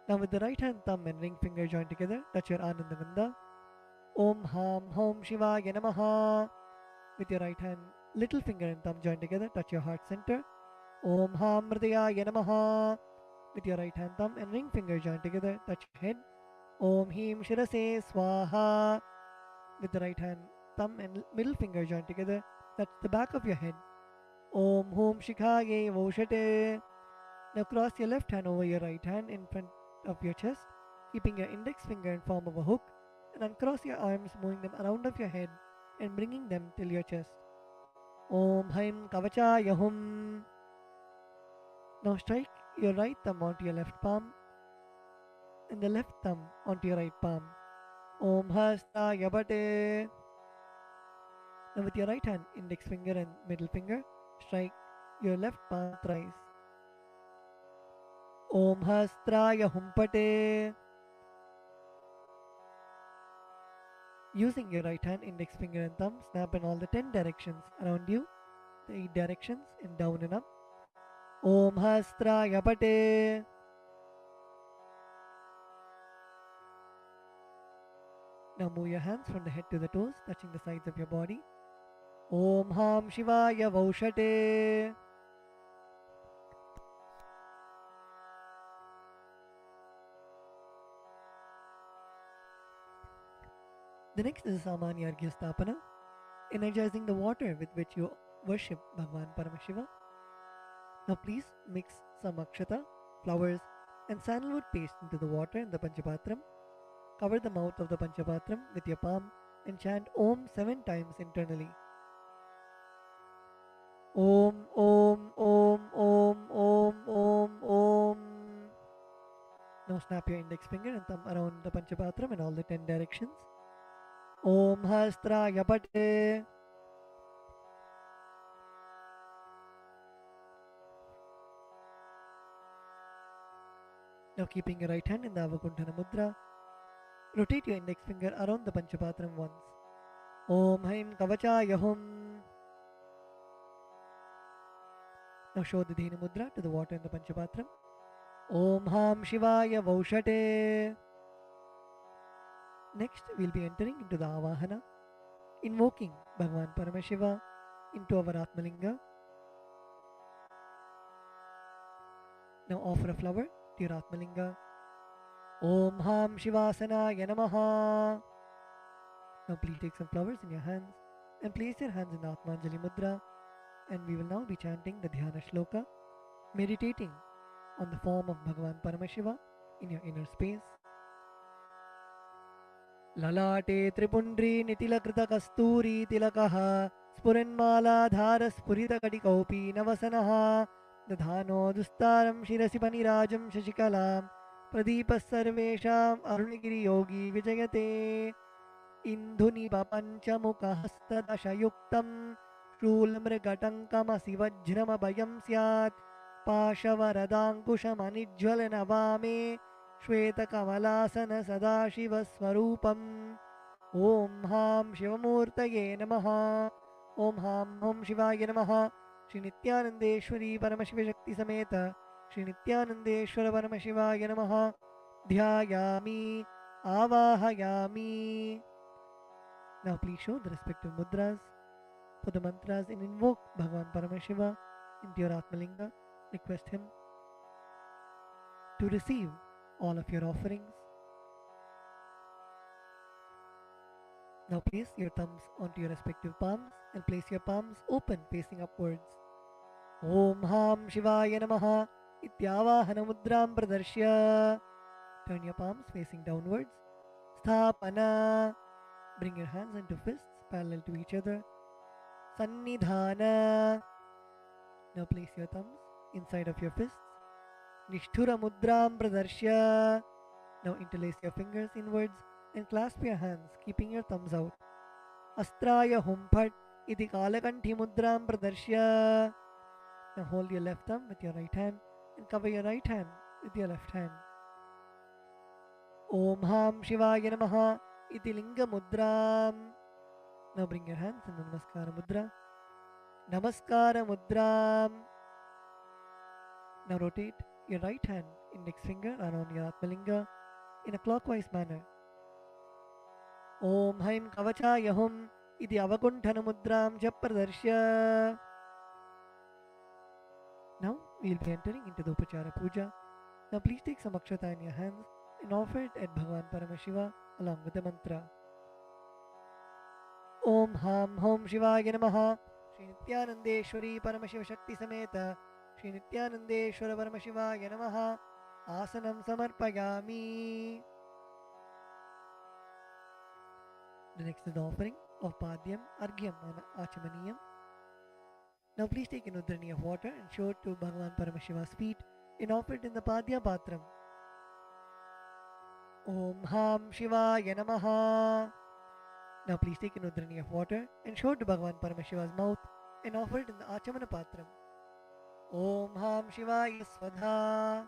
Now with the right hand thumb and ring finger joined together, touch your Ananda Gandha. Om Ham Hom Shivaya Namaha. With your right hand, little finger and thumb joined together, touch your heart center. Om Ham Hridayaya Namaha. With your right hand thumb and ring finger joined together, touch your head. Om Him Shirase Swaha. With the right hand thumb and middle finger joined together, touch the back of your head. Om Hum Shikhaye Voshate. Now cross your left hand over your right hand in front of your chest, keeping your index finger in form of a hook, and uncross your arms, moving them around of your head and bringing them till your chest. Om Haim Kavachaya Hum. Now strike your right thumb onto your left palm and the left thumb onto your right palm. Om Hastaya Bhate. Now with your right hand, index finger and middle finger, strike your left palm thrice. Om Hastraya Humpate. Using your right hand, index finger and thumb, snap in all the 10 directions around you, the 8 directions and down and up. Om Hastraya Pate. Now move your hands from the head to the toes, touching the sides of your body. Om Ham Shivaya Vaushate. The next is Samanya Arghya Stapana, energizing the water with which you worship Bhagwan Paramashiva. Now please mix some akshata, flowers and sandalwood paste into the water in the Panchapatram. Cover the mouth of the Panchapatram with your palm and chant Om 7 times internally. Om, Om, Om, Om, Om, Om, Om. Now snap your index finger and thumb around the Panchapatram in all the 10 directions. Om Hastraya Pate. Now keeping your right hand in the Avakuntana Mudra, rotate your index finger around the Panchapatram once. Om Haim Kavachaya Hum. Now show the Dhenu Mudra to the water in the Panchapatram. Om Ham Shivaya Vaushate. Next, we'll be entering into the Avahana, invoking Bhagwan Paramashiva into our Atmalinga. Now offer a flower to your Atmalinga. Om Ham Shivasanaya Namaha. Now please take some flowers in your hands and place your hands in the Atmanjali Mudra, and we will now be chanting the Dhyana Shloka, meditating on the form of Bhagwan Paramashiva in your inner space. ललाटे त्रिपुण्ड्री नितिलकृतकस्तूरी तिलकः स्फुरन्मालाधारस्फुरितकटिकौपी नवसनः दधानो दुस्तारं शिरसि पनिराजं शशिकलां प्रदीपः सर्वेषाम् अरुणगिरियोगी विजयते इन्दुनिपपञ्चमुखहस्तदशयुक्तं शूलमृगटङ्कमसि वज्रमभयं स्यात् पाशवरदाङ्कुशमनिज्ज्वलनवामे श्वेतकमलासन सदाशिवस्वरूपम् ॐ हां शिवमूर्तये नमः ॐ हां ॐ शिवाय नमः श्रीनित्यानन्देश्वरी परमशिवशक्तिसमेत श्रीनित्यानन्देश्वर परमशिवाय नमः ध्यायामि आवाहयामि. Now please show the respective mudras for the mantras and invoke Bhagavan Paramashiva into your Atmalinga. Request him to receive all of your offerings. Now place your thumbs onto your respective palms and place your palms open facing upwards. Om Ham Shivaya Namaha Ityavahana Mudram Pradarshya. Turn your palms facing downwards. Sthapana. Bring your hands into fists parallel to each other. Sannidhana. Now place your thumbs inside of your fists. Nishthura Mudram Pradarshya. Now interlace your fingers inwards and clasp your hands, keeping your thumbs out. Astraya Humphat Iti Kalakanthi Mudram Pradarshya. Now hold your left thumb with your right hand and cover your right hand with your left hand. Om Ham Shivaya Namaha Iti Linga Mudram. Now bring your hands in the Namaskara Mudra. Namaskara Mudram. Now rotate your right hand, index finger around your Atmalinga in a clockwise manner. Om Haim Kavachaya Hum Iti Avakunthana Mudram Japradarshya. Now we will be entering into the Upachara Puja. Now please take some akshata in your hands and offer it at Bhagavan Paramashiva along with the mantra. Om Ham Hom Shivaya Namaha Shri Nityanandeshwari Paramashiva Shakti Sameta Shri Nityanandeshwara Paramashivaya Namaha Asanam Samarpayami. The next is the offering of Padyam, Argyam and Achamaniyam. Now please take an udrani of water and show it to Bhagavan Paramashiva's feet and offer it in the Padya Patram. Om Ham Shivaya Namaha. Now please take an udrani of water and show it to Bhagavan Paramashiva's mouth and offer it in the Achamana Patram. Om Ham Shivaya Svadha.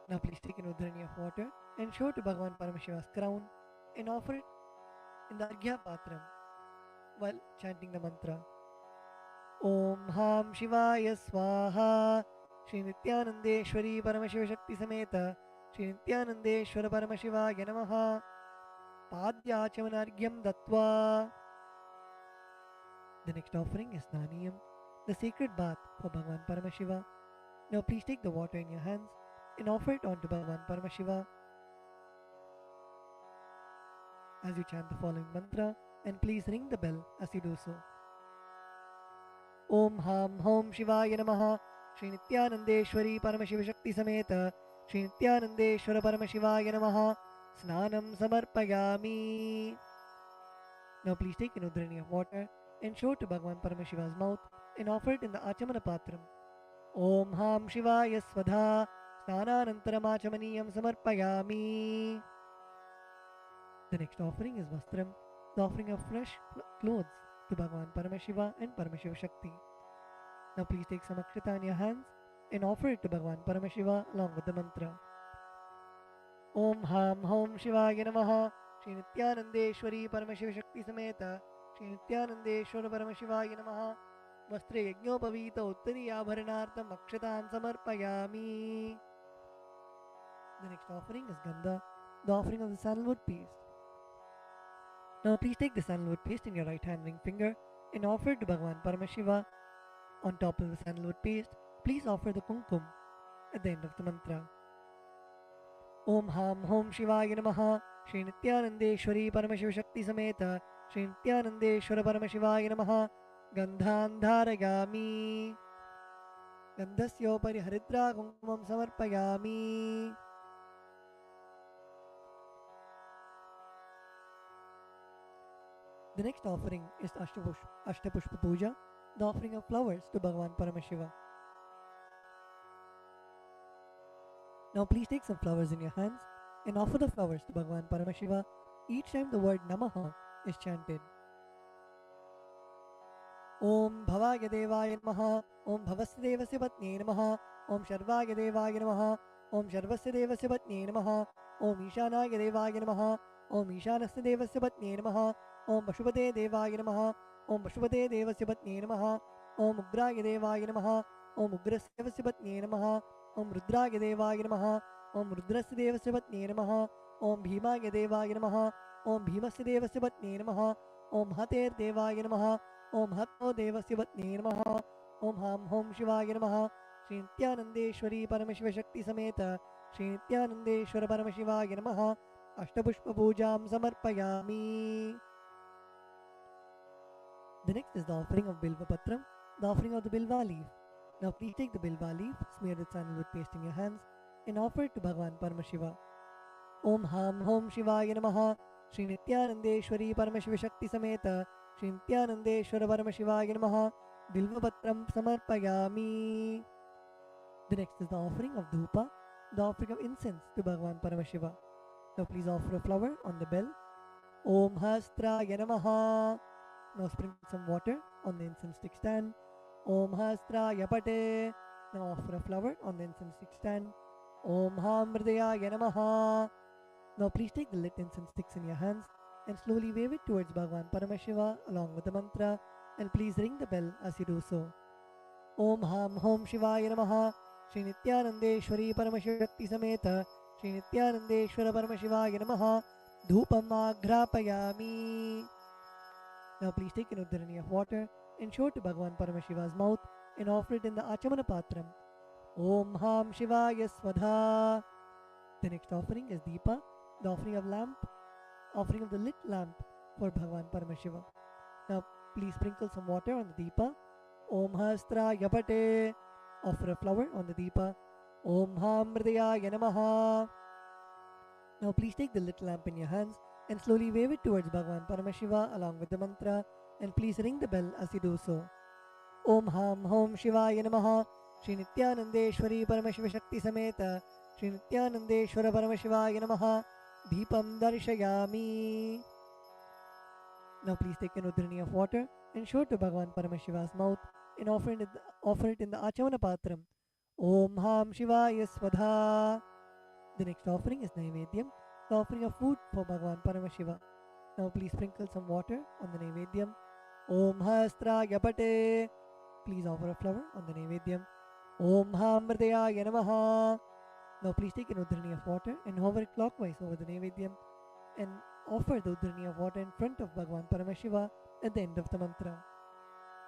Now please take an udrani of water and show it to Bhagavan Paramashiva's crown and offer it in the Arghya Patram while chanting the mantra. Om Ham Shivaya Swaha Shri Nityanandeshwari Paramashiva Shakti Sameta Shri Nityanandeshwara Paramashivaya Namaha Padyachamanargyam Dattva. The next offering is Naniyam, the sacred bath for Bhagavan Paramashiva. Now please take the water in your hands and offer it onto Bhagavan Paramashiva as you chant the following mantra, and please ring the bell as you do so. Om Ham Hom Shivaya Namaha Shri Nityanandeshwari Paramashiva Shakti Sameta Shri Nityanandeshwara Paramashivaya Namaha Snanam Samarpayami. Now please take an udrani of water and show it to Bhagavan Paramashiva's mouth and offer it in the Achamana Patram. Om Ham Shivaya Svadha Snananantaram Achamaniyam Samarpayami. The next offering is Vastram, the offering of fresh clothes to Bhagavan Paramashiva and Paramashiva Shakti. Now please take some akshata in your hands and offer it to Bhagavan Paramashiva along with the mantra. Om Ham Hom Shivaya Namaha Shri Nityanandeshwari Paramashiva Shakti Sameta Shri Nityanandeshwara Paramashivaya Namaha Vastre Yajnopavita Uttari Abharanartam Akshatam Samarpayami. The next offering is Gandha, the offering of the sandalwood paste. Now please take the sandalwood paste in your right hand ring finger and offer it to Bhagavan Paramashiva. On top of the sandalwood paste, please offer the kumkum at the end of the mantra. Om Ham Hom Shivaya Namaha Shri Nityanandeshwari Paramashiva Shakti Sameta Shri Nityanandeshwara Paramashivaya Namaha Gandhan Dharayami. Gandhasyopari Haridra Kumkumam Samarpayami. The next offering is Ashtapushpa Puja, the offering of flowers to Bhagavan Paramashiva. Now please take some flowers in your hands and offer the flowers to Bhagavan Paramashiva each time the word Namaha is chanted. Om Bhavaya Devaya Namaha, Om Bhavasya Devasya Patne Namaha, Om Sharvaya Devaya Namaha, Om Sharvasya Devasya Patne Namaha, Om Ishanaya Devaya Namaha, Om Ishanasya Devasya Patne Namaha, Om Pashupate Devaya Namaha, Om Pashupate Devasya Patne Namaha, Om Ugraya Devaya Namaha, Om Ugrasya Devasya Patne Namaha, Om Rudraya Devaya Namaha, Om Rudrasya Devasya Patne Namaha, Om Bhimaya Devaya Namaha, Om Bhimasya Devasya Patne Namaha, Om Hater Devaya Namaha, Om Hatno Devasya Patne Namaha, Om Ham Hom Shivaya Namaha, Shri Nityanandeshwari Paramashiva Shakti Sameta, Shri Nityanandeshwara Paramashivaya Namaha, Ashtapushpa Pujam Samarpayami. The next is the offering of Bilva Patram, the offering of the Bilva leaf. Now please take the Bilva leaf, smear the sandalwood paste in your hands, and offer it to Bhagavan Paramashiva. Om Ham Hom Shivaya Namaha, Shri Nityanandeshwari Paramashiva Shakti Sameta, Shri Nityanandeshwara Paramashivaya Namaha, Bilva Patram Samarpayami. The next is the offering of Dhupa, the offering of incense to Bhagavan Paramashiva. Now please offer a flower on the bell. Om Hastraya Namaha. Now sprinkle some water on the incense stick stand. Om Hastraya Pate. Now offer a flower on the incense stick stand. Om Hamridaya Namaha. Now please take the lit incense sticks in your hands and slowly wave it towards Bhagavan Paramashiva along with the mantra, and please ring the bell as you do so. Om Ham Hom Shivaya Namaha, Shri Nityanandeshwari Paramashiva Shakti Sameta, Shri Nityanandeshwara Paramashivaya Namaha, Dhupam Agrapayami. Now please take an udharani of water and show it to Bhagavan Paramashiva's mouth and offer it in the Achamana Patram. Om Ham Shivaya Swadha. The next offering is Deepa, the offering of the lit lamp for Bhagavan Paramashiva. Now please sprinkle some water on the Deepa. Om Hastraya Pate. Offer a flower on the Deepa. Om Hamridaya Namaha. Now please take the lit lamp in your hands and slowly wave it towards Bhagavan Paramashiva along with the mantra, and please ring the bell as you do so. Om Ham Hom Shivaya Namaha, Shri Nityanandeshwari Paramashiva Shakti Sameta, Shri Nityanandeshwara Paramashivaya Namaha, Deepam Darshayami. Now please take an udharani of water and show it to Bhagavan Paramashiva's mouth and offer it in the Achamana Patram. Om Ham Shivaya Swadha. The next offering is Naivedyam, the offering of food for Bhagavan Paramashiva. Now please sprinkle some water on the Naivedyam. Om Hastraya Pate. Please offer a flower on the Naivedyam. Om Hamridaya Namaha. Now please take an udharani of water and hover it clockwise over the Naivedyam and offer the udharani of water in front of Bhagavan Paramashiva at the end of the mantra.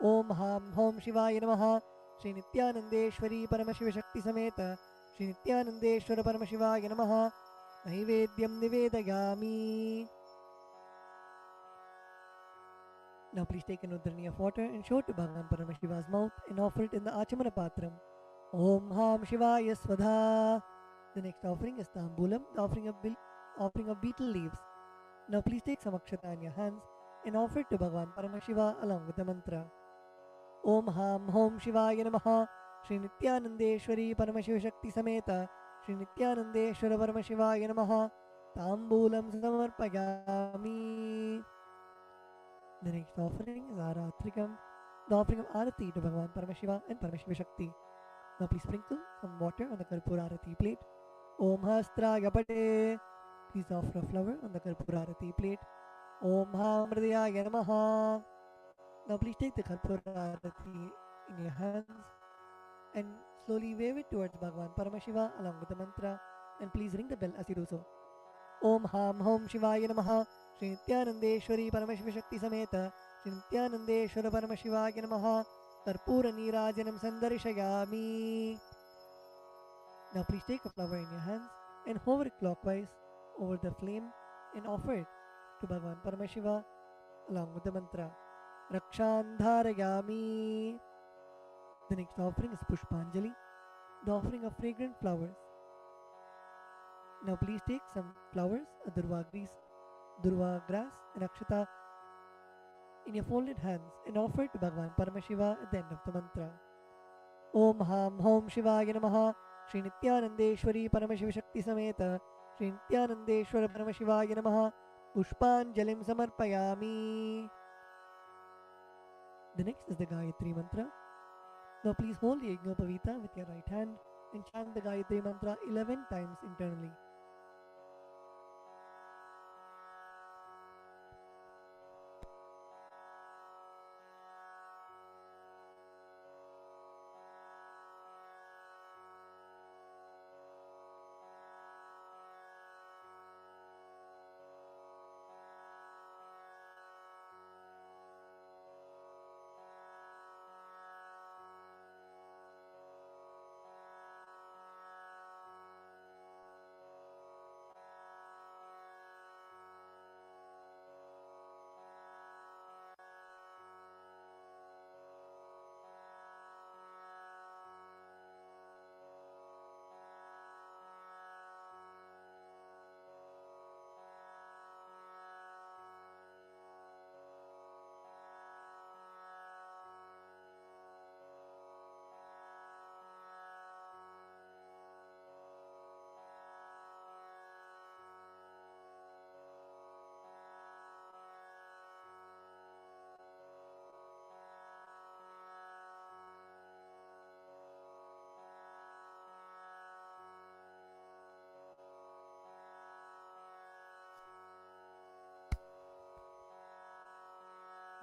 Om Ham Hom Shivaya Namaha, Shri Nityanandeshwari Paramashiva Shakti Sameta, Shri Nityanandeshwara Paramashivaya Namaha, Naivedyam Nivedayami. Now please take an udharani of water and show it to Bhagavan Paramashiva's mouth and offer it in the Achamana Patram. Om Ham Shivaya Swadha. The next offering is Tambulam, the offering of beetle leaves. Now please take some akshata in your hands and offer it to Bhagavan Paramashiva along with the mantra. Om Ham Hom Shivaya Namaha, Shri Nityanandeshwari Paramashiva Shakti Sameta, Shri Nityanandeshwara Paramashivaya Namaha, Tambulam Samarpayami. The next offering is Aratrikam, the offering of Arati to Bhagavan Paramashiva and Paramashiva Shakti. Now please sprinkle some water on the Karpura Arati plate. Om Hastraya Pate. Please offer a flower on the Karpura Arati plate. Om Hamridaya Namaha. Now please take the Karpura Arati in your hands and slowly wave it towards Bhagavan Paramashiva along with the mantra, and please ring the bell as you do so. Om Ham Hom Shivaya Namaha, Shri Nityanandeshwari Paramashiva Shakti Sameta, Shri Nityanandeshwara Paramashivaya Namaha, Karpura Nirajanam Sandarshayami. Now please take a flower in your hands and hover it clockwise over the flame and offer it to Bhagavan Paramashiva along with the mantra Rakshandharayami. The next offering is Pushpanjali, the offering of fragrant flowers. Now please take some flowers, a durva grass and akshata, in your folded hands and offer it to Bhagavan Paramashiva at the end of the mantra. Om Ham Hom Shivaya Namaha. Shri Nityanandeshwari Paramashiva Shakti Sameta Shri Nityanandeshwara Paramashivaya Namaha. Pushpanjalim Samarpayami. The next is the Gayatri mantra. Now please hold the Yajnopavita with your right hand and chant the Gayatri mantra 11 times internally.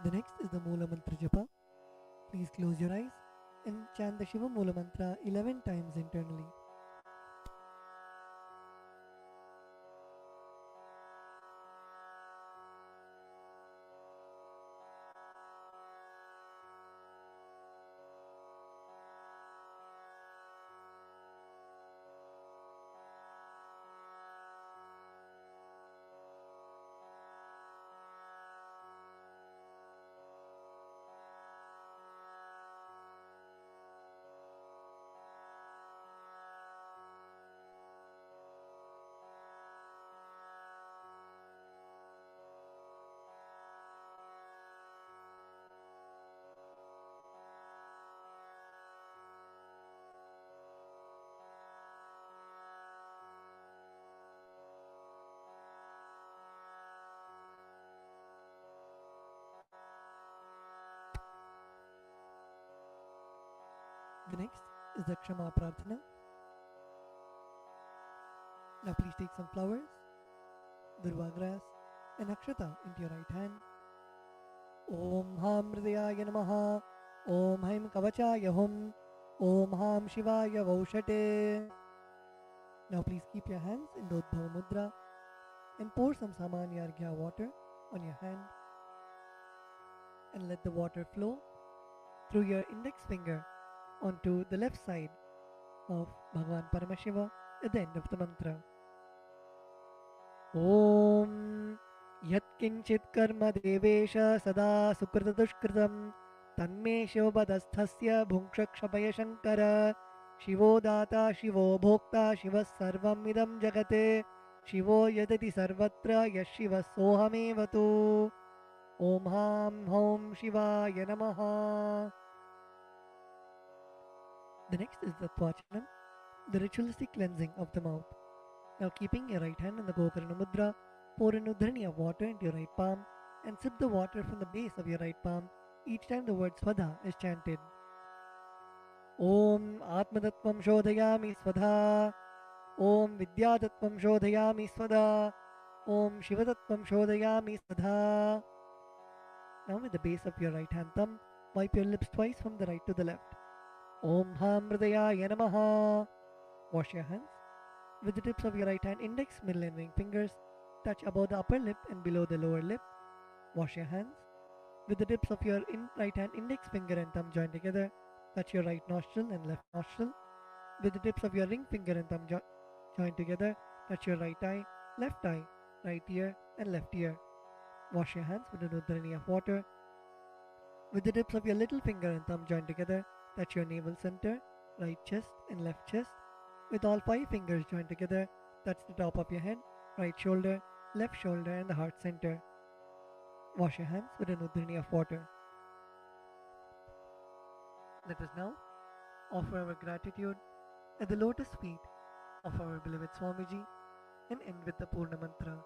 The next is the Moola Mantra Japa. Please close your eyes and chant the Shiva Moola Mantra 11 times internally. The next is the Kshama Prarthana. Now please take some flowers, durva grass and akshata into your right hand. Om Ham Hridayaya Namaha. Om Haim Kavachaya Hum. Om Ham Shivaya Vaushate. Now please keep your hands in Dodbhava Mudra and pour some Samanya Arghya water on your hand and let the water flow through your index finger onto the left side of Bhagavan Paramashiva at the end of the mantra. Om Yat Kinchit Karma Devesha Sada Sukrita Dushkritam Tanme Shivabadasthasya Bhunkshakshabaya Shankara Shivo Data Shivo Bhokta Shiva Sarvam Idam Jagate Shivo Yadati Sarvatra Yashiva Sohamevatu. Om Ham Hom Shivaya Namaha. The next is the Tvachanam, the ritualistic cleansing of the mouth. Now keeping your right hand in the Gokarna Mudra, pour an udharani of water into your right palm and sip the water from the base of your right palm each time the word Svadha is chanted. Om Atmatattvam Shodhayami Svadha. Om Vidyatattvam Shodhayami Svadha. Om Shivatattvam Shodhayami Svadha. Now with the base of your right hand thumb, wipe your lips twice from the right to the left. Om Ham Hridayaya Namaha. Wash your hands. With the tips of your right hand index, middle and ring fingers, touch above the upper lip and below the lower lip. Wash your hands. With the tips of your right hand index finger and thumb joined together, touch your right nostril and left nostril. With the tips of your ring finger and thumb joined together, touch your right eye, right ear and left ear. Wash your hands with an udharani of water. With the tips of your little finger and thumb joined together, touch your navel center, right chest and left chest. With all 5 fingers joined together, touch the top of your head, right shoulder, left shoulder and the heart center. Wash your hands with an udrini of water. Let us now offer our gratitude at the lotus feet of our beloved Swamiji and end with the Purna Mantra.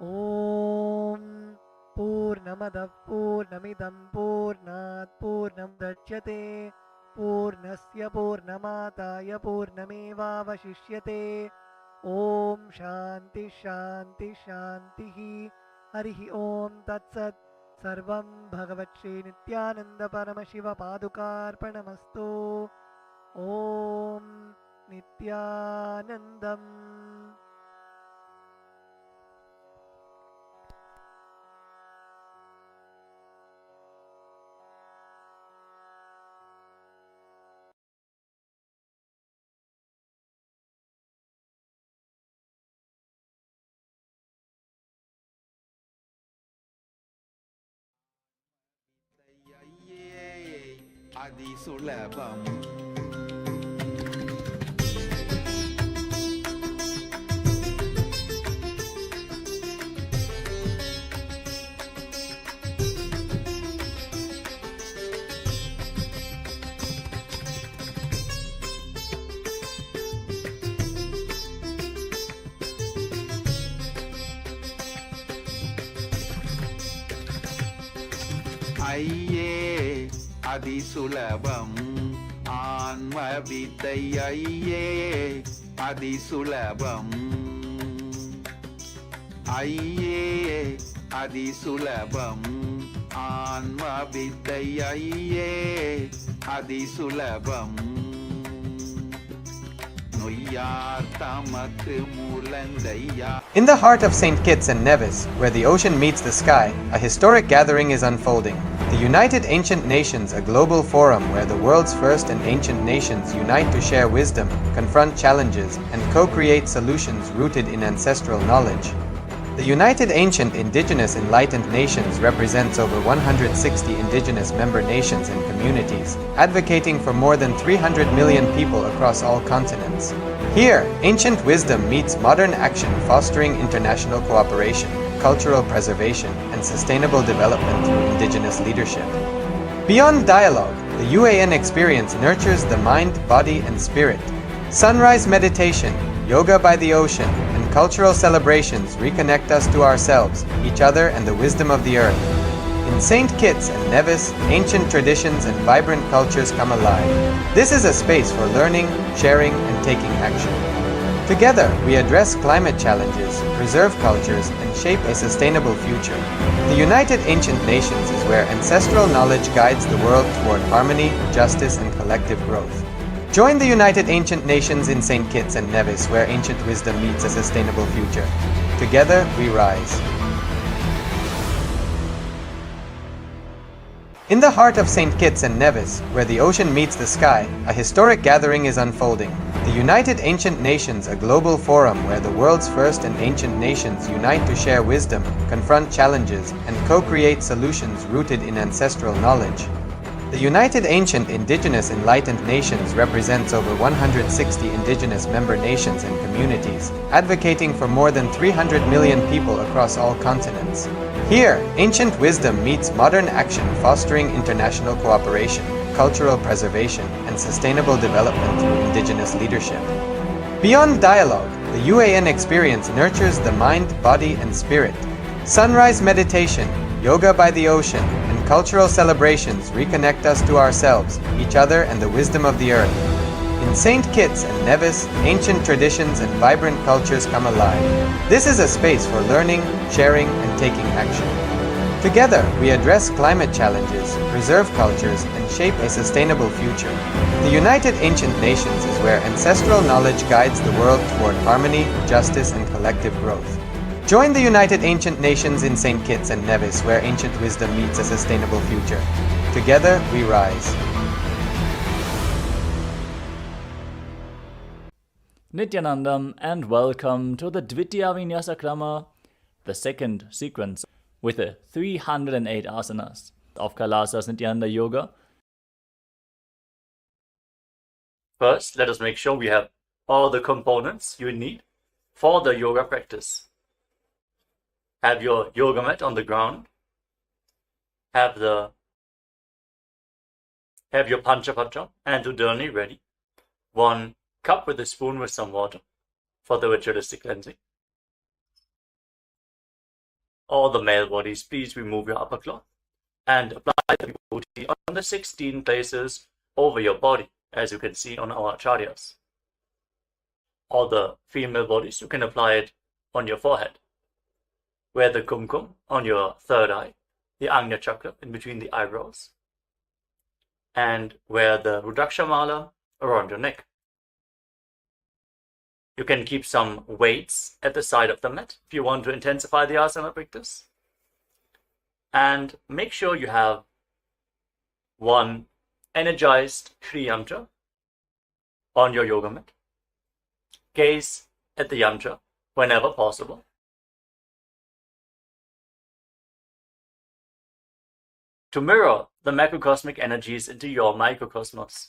Om Purnamadav Purnamidam Purnat Purnamudachyate Purnasya Purnamataya Purnamevavashishyate Om Shanti Shanti Shantihi Harihi Om Tatsat Sarvam Bhagavat Shri Nityananda Paramashiva Padukarpanamastu Om Nityanandam. Adi Sulabam. Aiye Adi Sulabam. Anma Vidayaiye Adi Sulabam. Aiye Adi Sulabam. Anma Vidayaiye Adi Sulabam. In the heart of St. Kitts and Nevis, where the ocean meets the sky, a historic gathering is unfolding. The United Ancient Nations, a global forum where the world's first and ancient nations unite to share wisdom, confront challenges, and co-create solutions rooted in ancestral knowledge. The United Ancient Indigenous Enlightened Nations represents over 160 indigenous member nations and communities, advocating for more than 300 million people across all continents. Here, ancient wisdom meets modern action, fostering international cooperation, cultural preservation, and sustainable development through indigenous leadership. Beyond dialogue, the UAN experience nurtures the mind, body, and spirit. Sunrise meditation, yoga by the ocean, and cultural celebrations reconnect us to ourselves, each other, and the wisdom of the earth. In St. Kitts and Nevis, ancient traditions and vibrant cultures come alive. This is a space for learning, sharing, and taking action. Together, we address climate challenges, preserve cultures, and shape a sustainable future. The United Ancient Nations is where ancestral knowledge guides the world toward harmony, justice, and collective growth. Join the United Ancient Nations in St. Kitts and Nevis, where ancient wisdom meets a sustainable future. Together, we rise. In the heart of St. Kitts and Nevis, where the ocean meets the sky, a historic gathering is unfolding. The United Ancient Nations, a global forum where the world's first and ancient nations unite to share wisdom, confront challenges, and co-create solutions rooted in ancestral knowledge. The United Ancient Indigenous Enlightened Nations represents over 160 indigenous member nations and communities, advocating for more than 300 million people across all continents. Here, ancient wisdom meets modern action, fostering international cooperation, cultural preservation, and sustainable development through indigenous leadership. Beyond dialogue, the UAN experience nurtures the mind, body, and spirit. Sunrise meditation, yoga by the ocean, and cultural celebrations reconnect us to ourselves, each other, and the wisdom of the earth. In St. Kitts and Nevis, ancient traditions and vibrant cultures come alive. This is a space for learning, sharing, and taking action. Together, we address climate challenges, preserve cultures, and shape a sustainable future. The United Ancient Nations is where ancestral knowledge guides the world toward harmony, justice, and collective growth. Join the United Ancient Nations in St. Kitts and Nevis, where ancient wisdom meets a sustainable future. Together, we rise. Nityanandam, and welcome to the Dvitiya Vinyasa Krama, the second sequence with the 308 asanas of Kailasa's Nityananda Yoga. First, let us make sure we have all the components you need for the yoga practice. Have your yoga mat on the ground. Have your Panchapatra and Udani ready. 1 cup with a spoon with some water for the ritualistic cleansing. All the male bodies, please remove your upper cloth and apply the vibhuti on the 16 places over your body, as you can see on our acharyas. All the female bodies, you can apply it on your forehead. Wear the kumkum on your third eye, the Agnya chakra in between the eyebrows, and wear the Rudraksha mala around your neck. You can keep some weights at the side of the mat if you want to intensify the asana practice. And make sure you have 1 energized Shri Yantra on your yoga mat. Gaze at the yantra whenever possible. To mirror the macrocosmic energies into your microcosmos.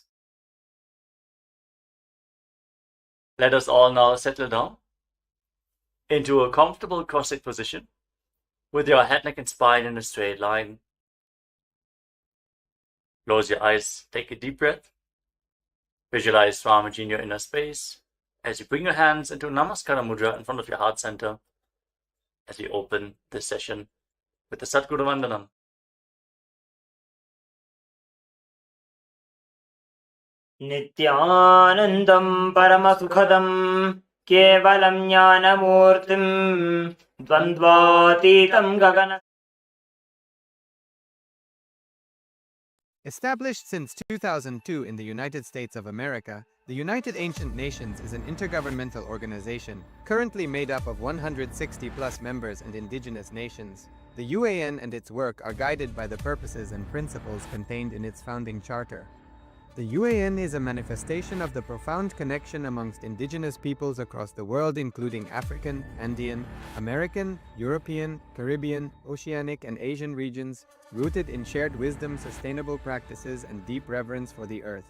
Let us all now settle down into a comfortable cross-legged position with your head, neck and spine in a straight line. Close your eyes, take a deep breath. Visualize Swamiji in your inner space as you bring your hands into Namaskara Mudra in front of your heart center as we open this session with the Satguru Vandanam. Nityanandam Paramasukhadam Kevalam Jnanamurtim Dvandvatitam Gagana. Established since 2002 in the United States of America, the United Ancient Nations is an intergovernmental organization currently made up of 160+ members and indigenous nations. The UAN and its work are guided by the purposes and principles contained in its founding charter. The UAN is a manifestation of the profound connection amongst indigenous peoples across the world, including African, Andean, American, European, Caribbean, Oceanic, and Asian regions, rooted in shared wisdom, sustainable practices, and deep reverence for the earth.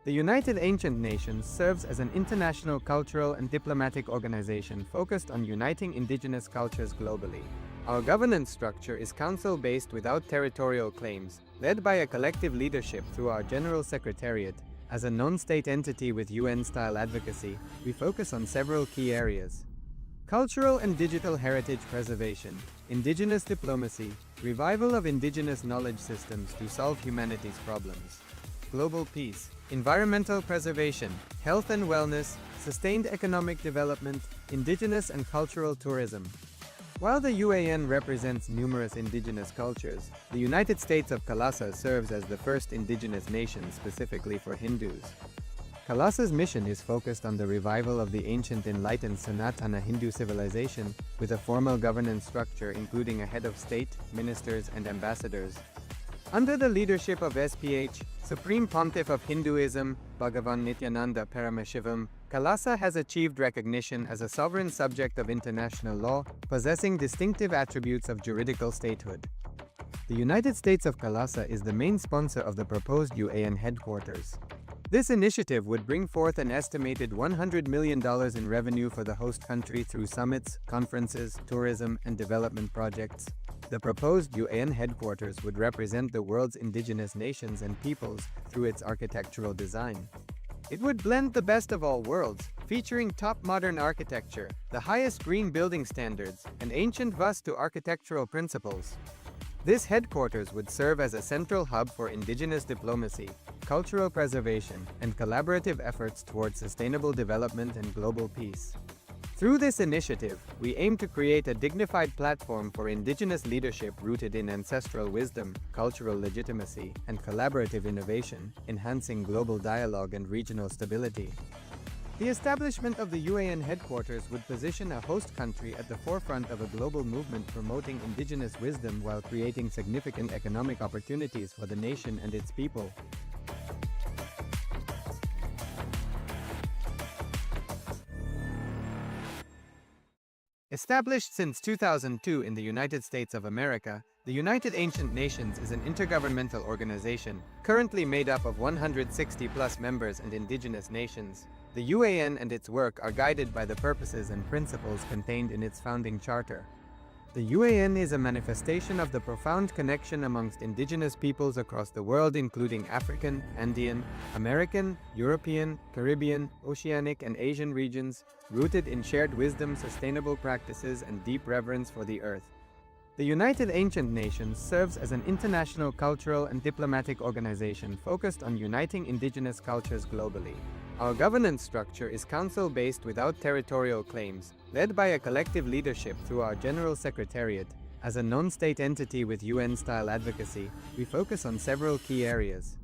The United Ancient Nations serves as an international cultural and diplomatic organization focused on uniting indigenous cultures globally. Our governance structure is council-based without territorial claims, led by a collective leadership through our General Secretariat. As a non-state entity with UN-style advocacy, we focus on several key areas: cultural and digital heritage preservation, indigenous diplomacy, revival of indigenous knowledge systems to solve humanity's problems, global peace, environmental preservation, health and wellness, sustained economic development, indigenous and cultural tourism. While the UAN represents numerous indigenous cultures, the United States of Kailasa serves as the first indigenous nation specifically for Hindus. Kailasa's mission is focused on the revival of the ancient enlightened Sanatana Hindu civilization with a formal governance structure including a head of state, ministers, and ambassadors. Under the leadership of SPH, Supreme Pontiff of Hinduism, Bhagavan Nityananda Paramashivoham, Kailasa has achieved recognition as a sovereign subject of international law, possessing distinctive attributes of juridical statehood. The United States of Kailasa is the main sponsor of the proposed UAN headquarters. This initiative would bring forth an estimated $100 million in revenue for the host country through summits, conferences, tourism, and development projects. The proposed UAN headquarters would represent the world's indigenous nations and peoples through its architectural design. It would blend the best of all worlds, featuring top modern architecture, the highest green building standards, and ancient Vastu architectural principles. This headquarters would serve as a central hub for indigenous diplomacy, cultural preservation, and collaborative efforts towards sustainable development and global peace. Through this initiative, we aim to create a dignified platform for indigenous leadership rooted in ancestral wisdom, cultural legitimacy, and collaborative innovation, enhancing global dialogue and regional stability. The establishment of the UAN headquarters would position a host country at the forefront of a global movement promoting indigenous wisdom while creating significant economic opportunities for the nation and its people. Established since 2002 in the United States of America, the United Ancient Nations is an intergovernmental organization currently made up of 160+ members and indigenous nations. The UAN and its work are guided by the purposes and principles contained in its founding charter. The UAN is a manifestation of the profound connection amongst indigenous peoples across the world, including African, Andean, American, European, Caribbean, Oceanic, and Asian regions, rooted in shared wisdom, sustainable practices, and deep reverence for the earth. The United Ancient Nations serves as an international cultural and diplomatic organization focused on uniting indigenous cultures globally. Our governance structure is council-based without territorial claims, led by a collective leadership through our General Secretariat. As a non-state entity with UN-style advocacy, we focus on several key areas: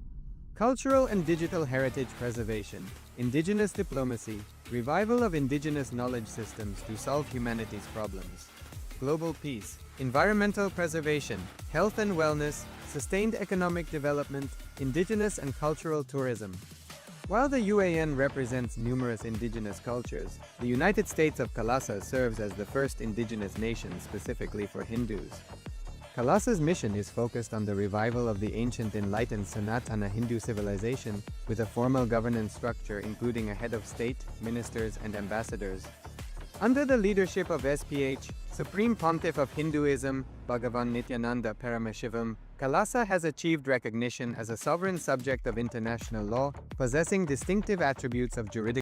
cultural and digital heritage preservation, indigenous diplomacy, revival of indigenous knowledge systems to solve humanity's problems, global peace, environmental preservation, health and wellness, sustained economic development, indigenous and cultural tourism. While the UAN represents numerous indigenous cultures, the United States of Kailasa serves as the first indigenous nation specifically for Hindus. Kailasa's mission is focused on the revival of the ancient enlightened Sanatana Hindu civilization with a formal governance structure including a head of state, ministers, and ambassadors. Under the leadership of SPH, Supreme Pontiff of Hinduism, Bhagavan Nityananda Paramashivoham, Kailasa has achieved recognition as a sovereign subject of international law, possessing distinctive attributes of juridical